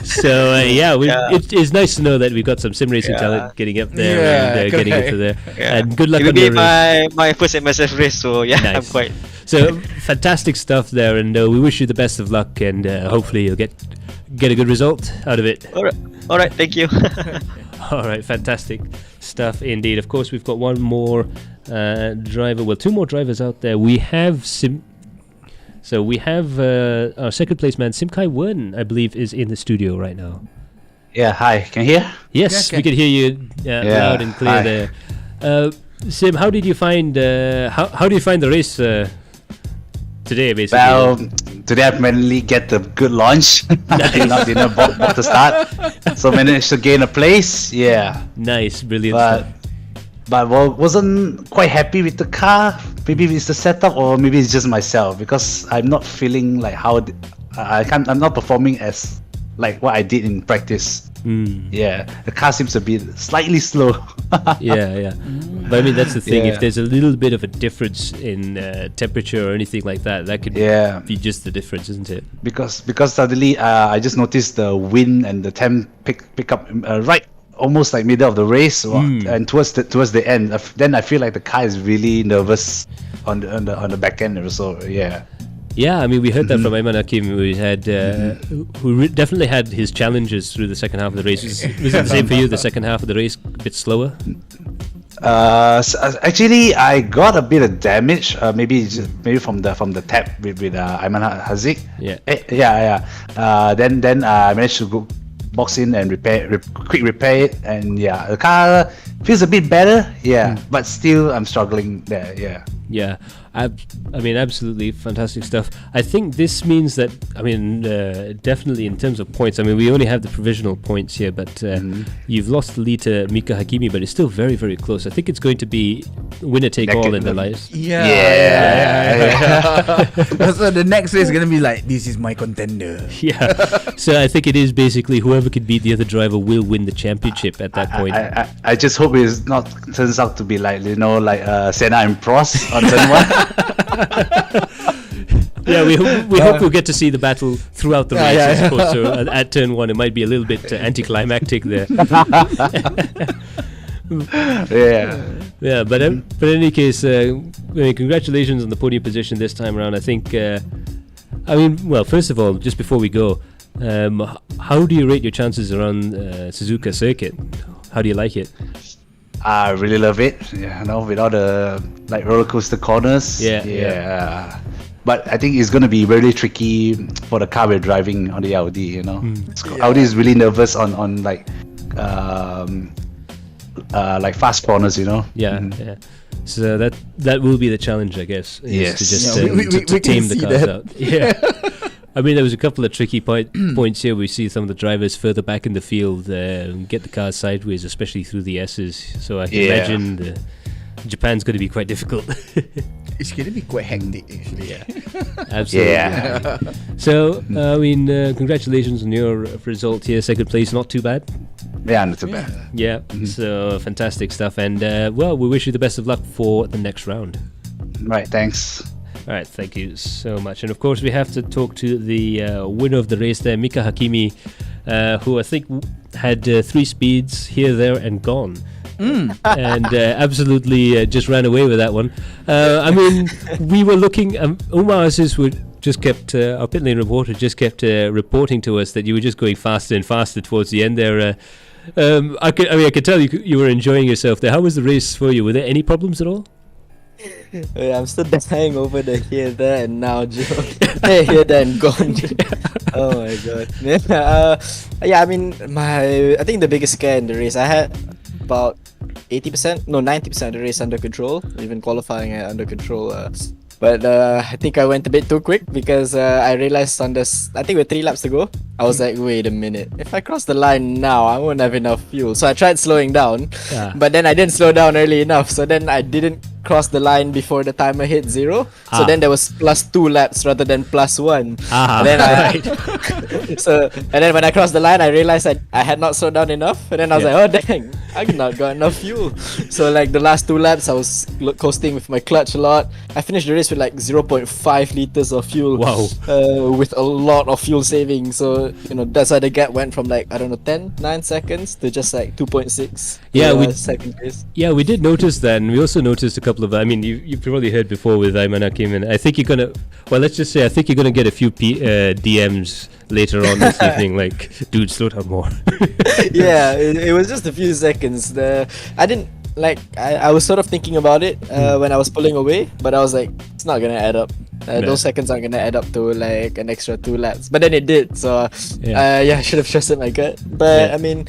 So it is nice to know that we've got some sim racing talent getting up there and getting into there. And good luck it will on be your race. my first MSF race, so Nice. I'm quite. So fantastic stuff there, and we wish you the best of luck, and hopefully you'll get a good result out of it. All right, thank you. All right, fantastic stuff indeed. Of course, we've got one more driver. Well, two more drivers out there. We have our second place man, Sim Kai Wen, I believe, is in the studio right now. Yeah, hi. Can you hear? Yes, we can hear you loud and clear hi. there. Sim, how did you find how do you find the race today, basically? Well, today I mainly get the good launch. Didn't bought the start, so managed to gain a place. Yeah, nice, brilliant stuff. But wasn't quite happy with the car. Maybe it's the setup, or maybe it's just myself, because I'm not feeling like I'm not performing as like what I did in practice. Yeah, the car seems to be slightly slow. yeah. But I mean, that's the thing. If there's a little bit of a difference in temperature or anything like that, that could be just the difference, isn't it? Because suddenly I just noticed the wind and the temp pick up right almost like middle of the race, and towards the end. Then I feel like the car is really nervous on the back end. So Yeah, I mean, we heard that from Ayman Hakim, who had, who definitely had his challenges through the second half of the race. Was it the same for you? The second half of the race, a bit slower? Actually, I got a bit of damage. Maybe from the tap with Ayman Hazik. Then I managed to go box in and quick repair it, and the car feels a bit better. But still I'm struggling there. Yeah, I mean, absolutely fantastic stuff. I think this means that, I mean, definitely in terms of points, I mean, we only have the provisional points here, but you've lost the lead to Mika Hakimi, but it's still very, very close. I think it's going to be winner take all in the lives. So the next race is going to be like, this is my contender. Yeah. So I think it is basically whoever could beat the other driver will win the championship at that point. I just hope it turns out to be like, like Senna and Prost on turn 1. Yeah, we hope we'll get to see the battle throughout the race as opposed to at turn 1. It might be a little bit anticlimactic there. But in any case, congratulations on the podium position this time around. I think, I mean, well, first of all, just before we go, how do you rate your chances around Suzuka circuit? How do you like it? I really love it, with all the like roller coaster corners. But I think it's going to be very tricky for the car we're driving on the Audi. Audi is really nervous on like fast corners. So that will be the challenge, I guess. Yes, to just we tame the cars that. out. Yeah. I mean, there was a couple of tricky points here. We see some of the drivers further back in the field get the cars sideways, especially through the S's. So I can imagine Japan's going to be quite difficult. It's going to be quite hectic, actually. Yeah, absolutely. So, I mean, congratulations on your result here. Second place, not too bad. Yeah, not too bad. Yeah, so fantastic stuff. And, well, we wish you the best of luck for the next round. Right, thanks. All right, thank you so much. And of course, we have to talk to the winner of the race there, Mika Hakimi, who I think had 3 speeds here, there, and gone. And absolutely just ran away with that one. I mean, we were looking. Umar Aziz just kept our pit lane reporter just kept reporting to us that you were just going faster and faster towards the end there. I could tell you were enjoying yourself there. How was the race for you? Were there any problems at all? I'm still dying over the here, there, and now joke. Here, there, and gone. Oh my god. I mean, I think the biggest scare in the race, I had about 90% of the race under control, even qualifying under control. But I think I went a bit too quick because I realized on this, I think with 3 laps to go, I was like, wait a minute, if I cross the line now, I won't have enough fuel. So I tried slowing down, but then I didn't slow down early enough. So then I didn't cross the line before the timer hit 0. So then there was +2 laps rather than +1. And then and then when I crossed the line, I realized I had not slowed down enough. And then I was like, oh dang, I not got enough fuel. So like the last 2 laps, I was coasting with my clutch a lot. I finished the race with like 0.5 liters of fuel. Wow. With a lot of fuel saving. So that's why the gap went from like 9 seconds to just like 2.6. Second pace. Yeah, we did notice that, and we also noticed a couple of. I mean, you've probably heard before with Hakim, and I think you're gonna. Well, let's just say I think you're gonna get a few DMs later on this evening, like, dude, slow down more. Yeah, it was just a few seconds. I didn't like. I was sort of thinking about it when I was pulling away, but I was like, it's not gonna add up. Those seconds aren't gonna add up to like an extra 2 laps, but then it did. So I should have trusted my gut. But I mean,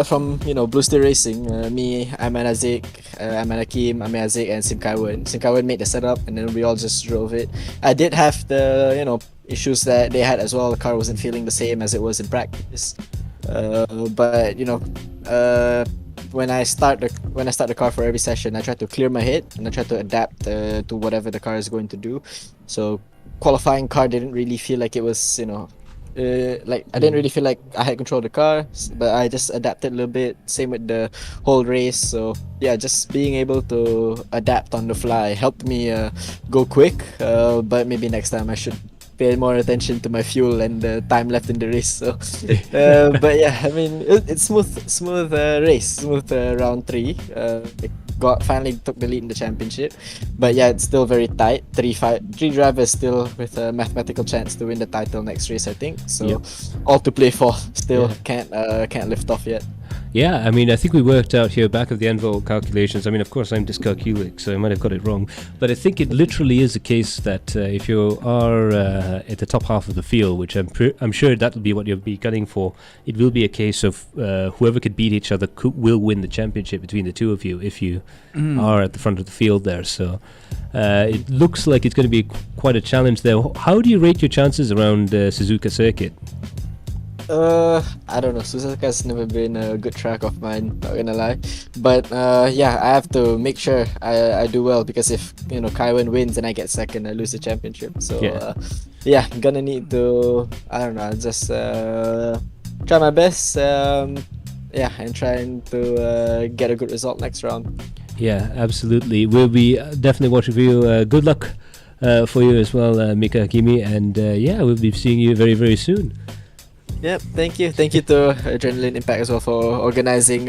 from Blue Steel Racing, me, Aiman Aziz, Aiman Hakim, Amir Aziz, and Sim Kaiwan made the setup, and then we all just drove it. I did have the issues that they had as well. The car wasn't feeling the same as it was in practice. But when I start the car for every session, I try to clear my head and I try to adapt to whatever the car is going to do. So qualifying car didn't really feel like it was like I didn't really feel like I had control of the car, but I just adapted a little bit. Same with the whole race. So yeah, just being able to adapt on the fly helped me go quick. But maybe next time I should pay more attention to my fuel and the time left in the race. So but yeah, I mean it's smooth race, smooth round 3. Finally took the lead in the championship, but yeah, it's still very tight. 3 drivers still with a mathematical chance to win the title next race, I think. So all to play for. Still can't lift off yet. Yeah, I mean, I think we worked out here back of the envelope calculations. I mean, of course, I'm dyscalculic, so I might have got it wrong. But I think it literally is a case that if you are at the top half of the field, which I'm sure that'll be what you'll be gunning for, it will be a case of whoever could beat each other will win the championship between the two of you if you are at the front of the field there. So it looks like it's going to be quite a challenge there. How do you rate your chances around Suzuka circuit? I don't know. Suzuka's never been a good track of mine, not gonna lie. But yeah, I have to make sure I do well, because if Kaiwan wins and I get second, I lose the championship. So yeah, I'm gonna need to just try my best. And trying to get a good result next round. Yeah, absolutely. We'll be definitely watching for you. Good luck for you as well, Mika Hakimi, and we'll be seeing you very, very soon. Yep, thank you to Adrenaline Impact as well for organizing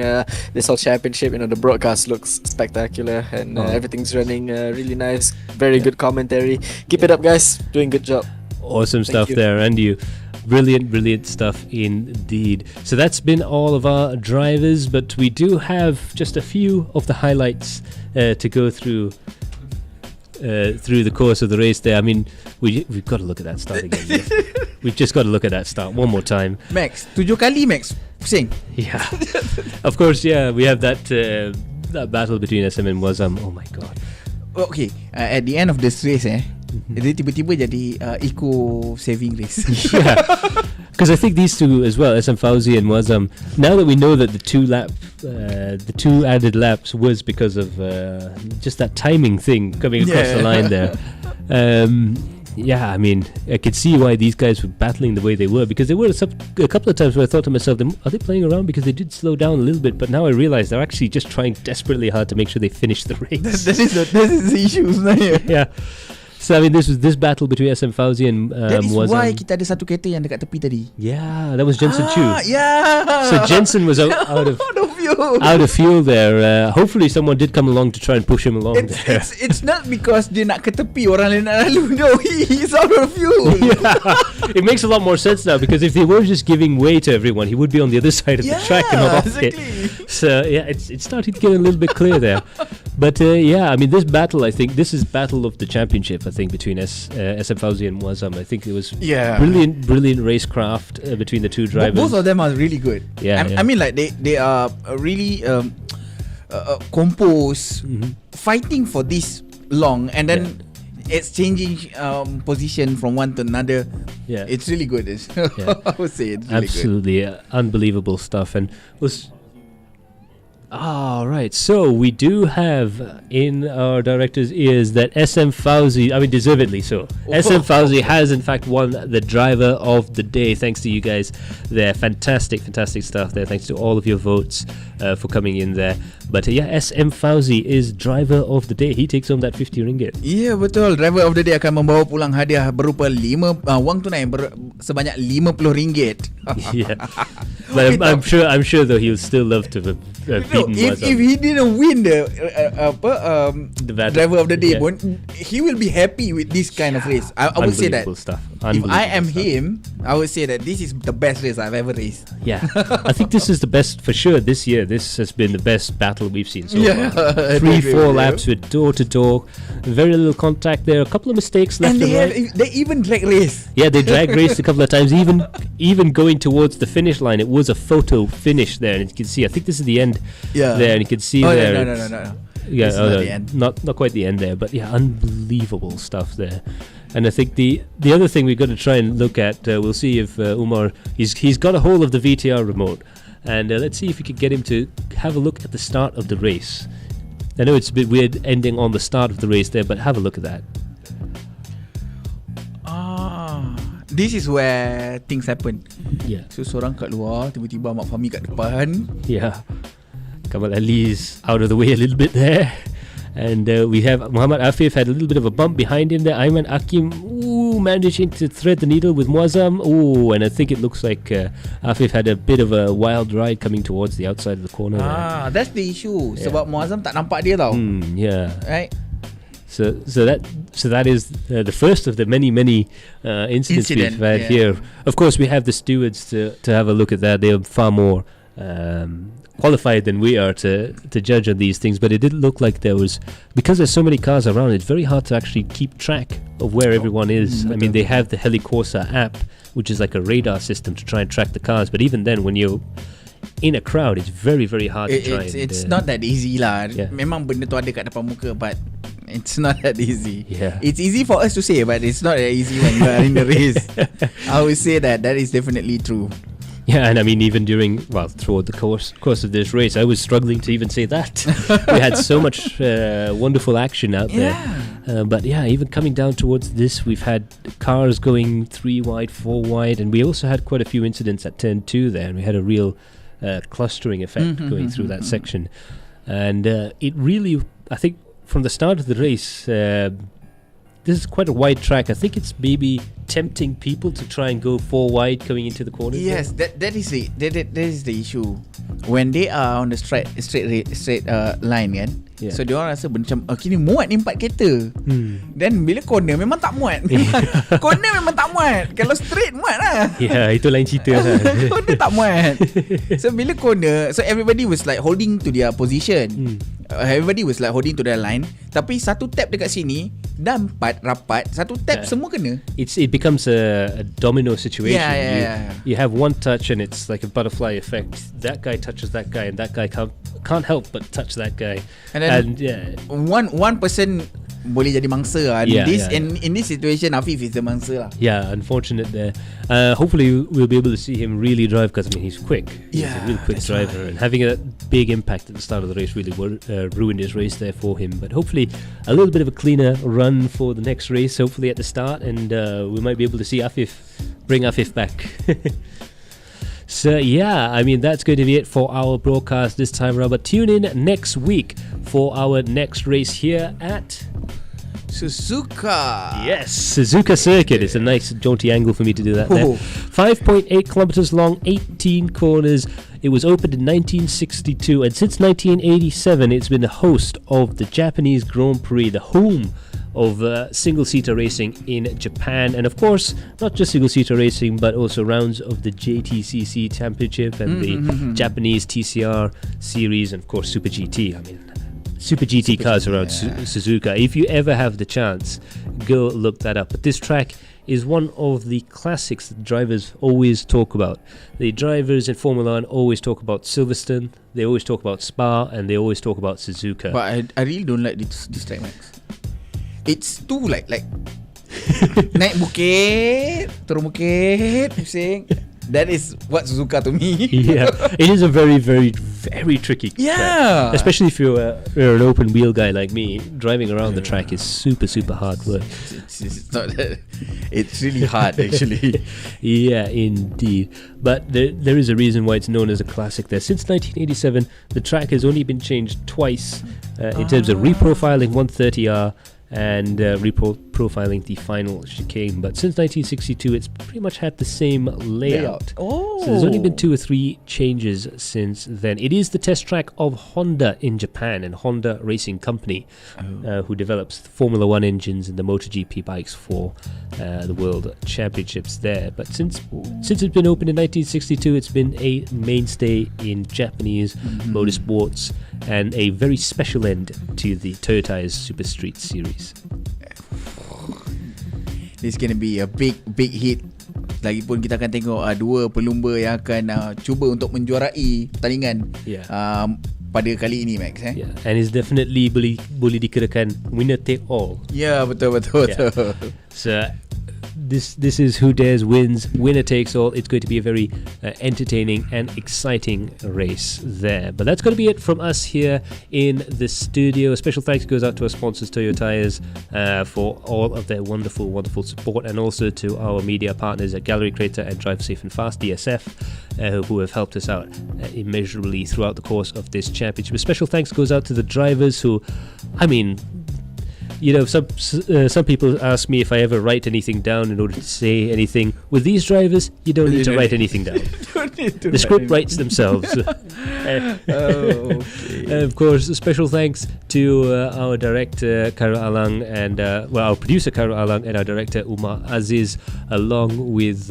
this whole championship. The broadcast looks spectacular and everything's running really nice. Very good commentary. Keep it up, guys. Doing good job. Awesome stuff there, and you. Brilliant stuff indeed. So that's been all of our drivers, but we do have just a few of the highlights to go through the course of the race there. I mean, we've got to look at that start again. We've just got to look at that start one more time. Max, 7 kali Max pusing. Yeah. Of course, yeah, we have that battle between SM and Wazam. Oh my god. Okay, at the end of this race dia tiba-tiba jadi eco-saving race. Yeah. Because I think these two as well, SM Fauzi and Wazam, now that we know that the two added laps was because of just that timing thing coming across the line there. I mean, I could see why these guys were battling the way they were, because there were a couple of times where I thought to myself, are they playing around? Because they did slow down a little bit, but now I realize they're actually just trying desperately hard to make sure they finish the race. That is the issue sebenarnya. Yeah. So I mean, this battle between SM Fauzi and that is Wazam. why kita ada satu kereta yang dekat tepi tadi. Yeah, that was Jensen Chu. Yeah. So Jensen was out of fuel there. Hopefully someone did come along to try and push him along there. It's not because dia nak ke tepi orang lain nak lalu. No, he's out of fuel. Yeah. It makes a lot more sense now, because if they were just giving way to everyone, he would be on the other side of the track and not off it. So yeah, it started getting a little bit clear there. But I mean, this battle, I think this is battle of the championship, I think, between SM Fauzi and Wazam. I think it was brilliant racecraft between the two drivers. Both of them are really good. I mean, like they are really composed, fighting for this long, and then it's changing position from one to another. Yeah, it's really good. I would say it's really absolutely good. Unbelievable stuff. And was right. So we do have in our director's ears that SM Fauzi, I mean deservedly so, SM Fauzi has in fact won the driver of the day. Thanks to you guys there. Fantastic stuff there. Thanks to all of your votes for coming in there. But SM Fauzi is driver of the day. He takes home that 50 ringgit. Ya, betul. Driver of the day akan membawa pulang hadiah berupa wang tunai sebanyak RM50. Yeah. But I'm sure though he'll still love to have beaten if he didn't win the driver of the day, he will be happy with this kind of race. I would say that. Stuff. If I am him, I would say that this is the best race I've ever raced. Yeah, I think this is the best for sure this year. This has been the best battle we've seen so far. 3-4 laps with door to door, very little contact there. A couple of mistakes left and right. They even drag race. Yeah, they drag raced a couple of times. Even going towards the finish line, it was a photo finish there, and you can see. I think this is the end. There, and you can see there. No. Yeah, not the end. Not quite the end there, but unbelievable stuff there. And I think the other thing we've got to try and look at, we'll see if Umar, he's got a hold of the VTR remote, and let's see if we can get him to have a look at the start of the race. I know it's a bit weird ending on the start of the race there, but have a look at that. This is where things happen. Yeah. So seorang kat luar, tiba-tiba Mak Fahmi kat depan. Yeah. Kamal Ali's out of the way a little bit there. And we have Muhammad Afif had a little bit of a bump behind him there. Ayman Akim managing to thread the needle with Muazzam. And I think it looks like Afif had a bit of a wild ride coming towards the outside of the corner there. That's the issue. Sebab Muazzam tak nampak dia tau. Yeah. Right? So that is the first of the many incidents we've had here. Of course, we have the stewards to have a look at that. They are far more qualified than we are to judge on these things, but it did look like there was, because there's so many cars around, it's very hard to actually keep track of where everyone is. I mean, they have the Helicorsa app, which is like a radar system to try and track the cars, but even then, when you're in a crowd, it's very hard to try. It's not that easy lah. Memang benda tu ada kat depan muka, but it's not that easy. It's easy for us to say, but it's not that easy when you are in the race. I would say that is definitely true. Yeah, and I mean, even throughout the course of this race, I was struggling to even say that. We had so much wonderful action out there. But even coming down towards this, we've had cars going 3 wide, 4 wide, and we also had quite a few incidents at turn 2 there, and we had a real clustering effect going through that section. And it really, I think, from the start of the race, this is quite a wide track. I think it's maybe tempting people to try and go 4 wide coming into the corner. Yes, that is the issue. When they are on the straight line kan. So dia orang rasa macam kini muat ni 4 kereta. Then bila corner memang tak muat. Corner memang tak muat. Kalau straight muat lah. Itu lain cerita lah. Corner tak muat. So bila corner, so everybody was like holding to their position. Everybody was like holding to their line. Tapi satu tap dekat sini dan rapat, satu tap semua kena. It becomes a domino situation. You have one touch and it's like a butterfly effect. That guy touches that guy and that guy can't help but touch that guy. And then one person boleh jadi mangsa lah. In this situation, Afif is the mangsa lah. Yeah, unfortunate there. Hopefully we'll be able to see him really drive, because I mean he's quick. He's a really quick driver, and having a big impact at the start of the race really ruined his race there for him. But hopefully a little bit of a cleaner run for the next race, hopefully at the start, and we might be able to see bring Afif back. So I mean, that's going to be it for our broadcast this time around, but tune in next week for our next race here at Suzuka. Yes, Suzuka Circuit. It's a nice jaunty angle for me to do that there. 5.8 kilometers long, 18 corners. It was opened in 1962, and since 1987 it's been the host of the Japanese Grand Prix, the home of single-seater racing in Japan, and of course not just single-seater racing but also rounds of the JTCC Championship and the Japanese TCR series, and of course Super GT. I mean, Super GT cars around Suzuka. If you ever have the chance, go look that up. But this track is one of the classics that drivers always talk about. The drivers in Formula 1 always talk about Silverstone, they always talk about Spa, and they always talk about Suzuka. But I really don't like this track, Max. it's too like naik bukit, turun bukit, pusing. That is what Suzuka to me. Yeah, it is a very, very, very tricky track. Yeah. Especially if you're an open wheel guy like me. Driving around the track is super, super hard work. It's not that. It's really hard actually. Yeah, indeed. But there is a reason why it's known as a classic there. Since 1987, the track has only been changed twice in terms of reprofiling 130R and reprofiling the final chicane. But since 1962, it's pretty much had the same layout. Oh. So there's only been 2 or 3 changes since then. It is the test track of Honda in Japan, and Honda Racing Company, who develops Formula 1 engines and the MotoGP bikes for the World Championships there. But since it's been opened in 1962, it's been a mainstay in Japanese motorsports and a very special end to the TOYO Superstreet series. This gonna be a big hit. Lagipun kita akan tengok 2 pelumba yang akan cuba untuk menjuarai pertandingan pada kali ini, Max. Yeah, and it's definitely boleh dikirakan winner take all. Yeah, betul. So this is who dares wins, winner takes all. It's going to be a very entertaining and exciting race there. But that's going to be it from us here in the studio. A special thanks goes out to our sponsors, Toyo Tyres, for all of their wonderful support, and also to our media partners at Galeri Kereta and Drive Safe and Fast, DSF, who have helped us out immeasurably throughout the course of this championship. A special thanks goes out to the drivers who, I mean, you know, some people ask me if I ever write anything down in order to say anything. With these drivers, you don't need to write anything down. The script writes themselves. Okay. Of course, a special thanks to our director Khairul Alang and our producer Khairul Alang and our director Umar Aziz, along with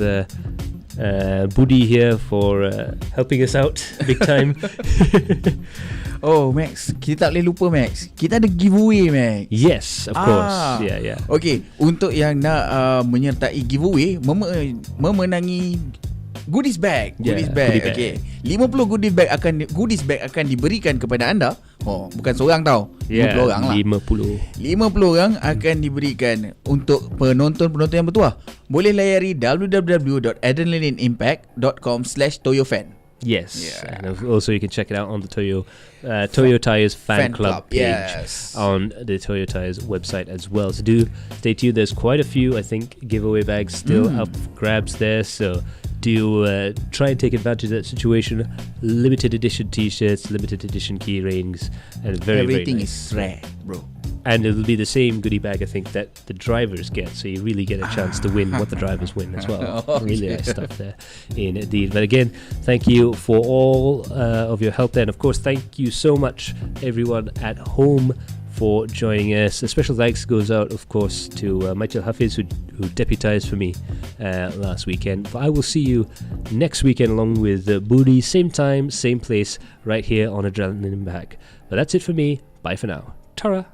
Budi here for helping us out big time. Oh, Max, kita tak boleh lupa, Max. Kita ada giveaway, Max. Yes, of course. Yeah. Okay, untuk yang nak menyertai giveaway, memenangi goodies bag. Yeah, Goodies bag. goodie bag. Okay. 50 goodies bag akan diberikan kepada anda. Oh, bukan seorang tau. 50 orang lah. 50 orang akan diberikan untuk penonton-penonton yang bertuah. Boleh layari www.adrenalinimpact.com/toyofan. Yes, and also you can check it out on the Toyo Tyres fan club page on the Toyo Tyres website as well. So do stay tuned. There's quite a few, I think, giveaway bags still up for grabs there. So do try and take advantage of that situation. Limited edition T-shirts, limited edition key rings, and everything very nice. is rare, bro. And it'll be the same goodie bag, I think, that the drivers get. So you really get a chance to win what the drivers win as well. Really nice stuff there, indeed. But again, thank you for all of your help there. And of course, thank you so much, everyone at home, for joining us. A special thanks goes out, of course, to Michael Hafiz, who deputized for me last weekend. But I will see you next weekend along with Budi, same time, same place, right here on Adrenaline Impact. But that's it for me. Bye for now. Tara.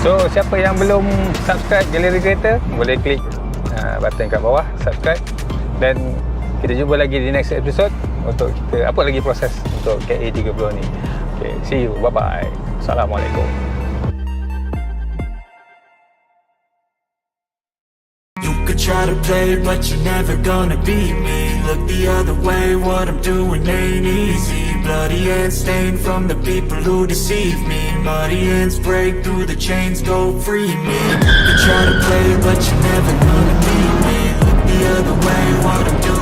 So siapa yang belum subscribe Galeri Kereta, boleh klik button kat bawah subscribe, dan kita jumpa lagi di next episode untuk kita apa lagi proses untuk KA30 ni. Okay, see you, bye bye. Assalamualaikum. Try to play, but you're never gonna beat me. Look the other way, what I'm doing ain't easy. Bloody hands stained from the people who deceive me. Muddy hands break through the chains, go free me. You try to play, but you're never gonna beat me. Look the other way, what I'm doing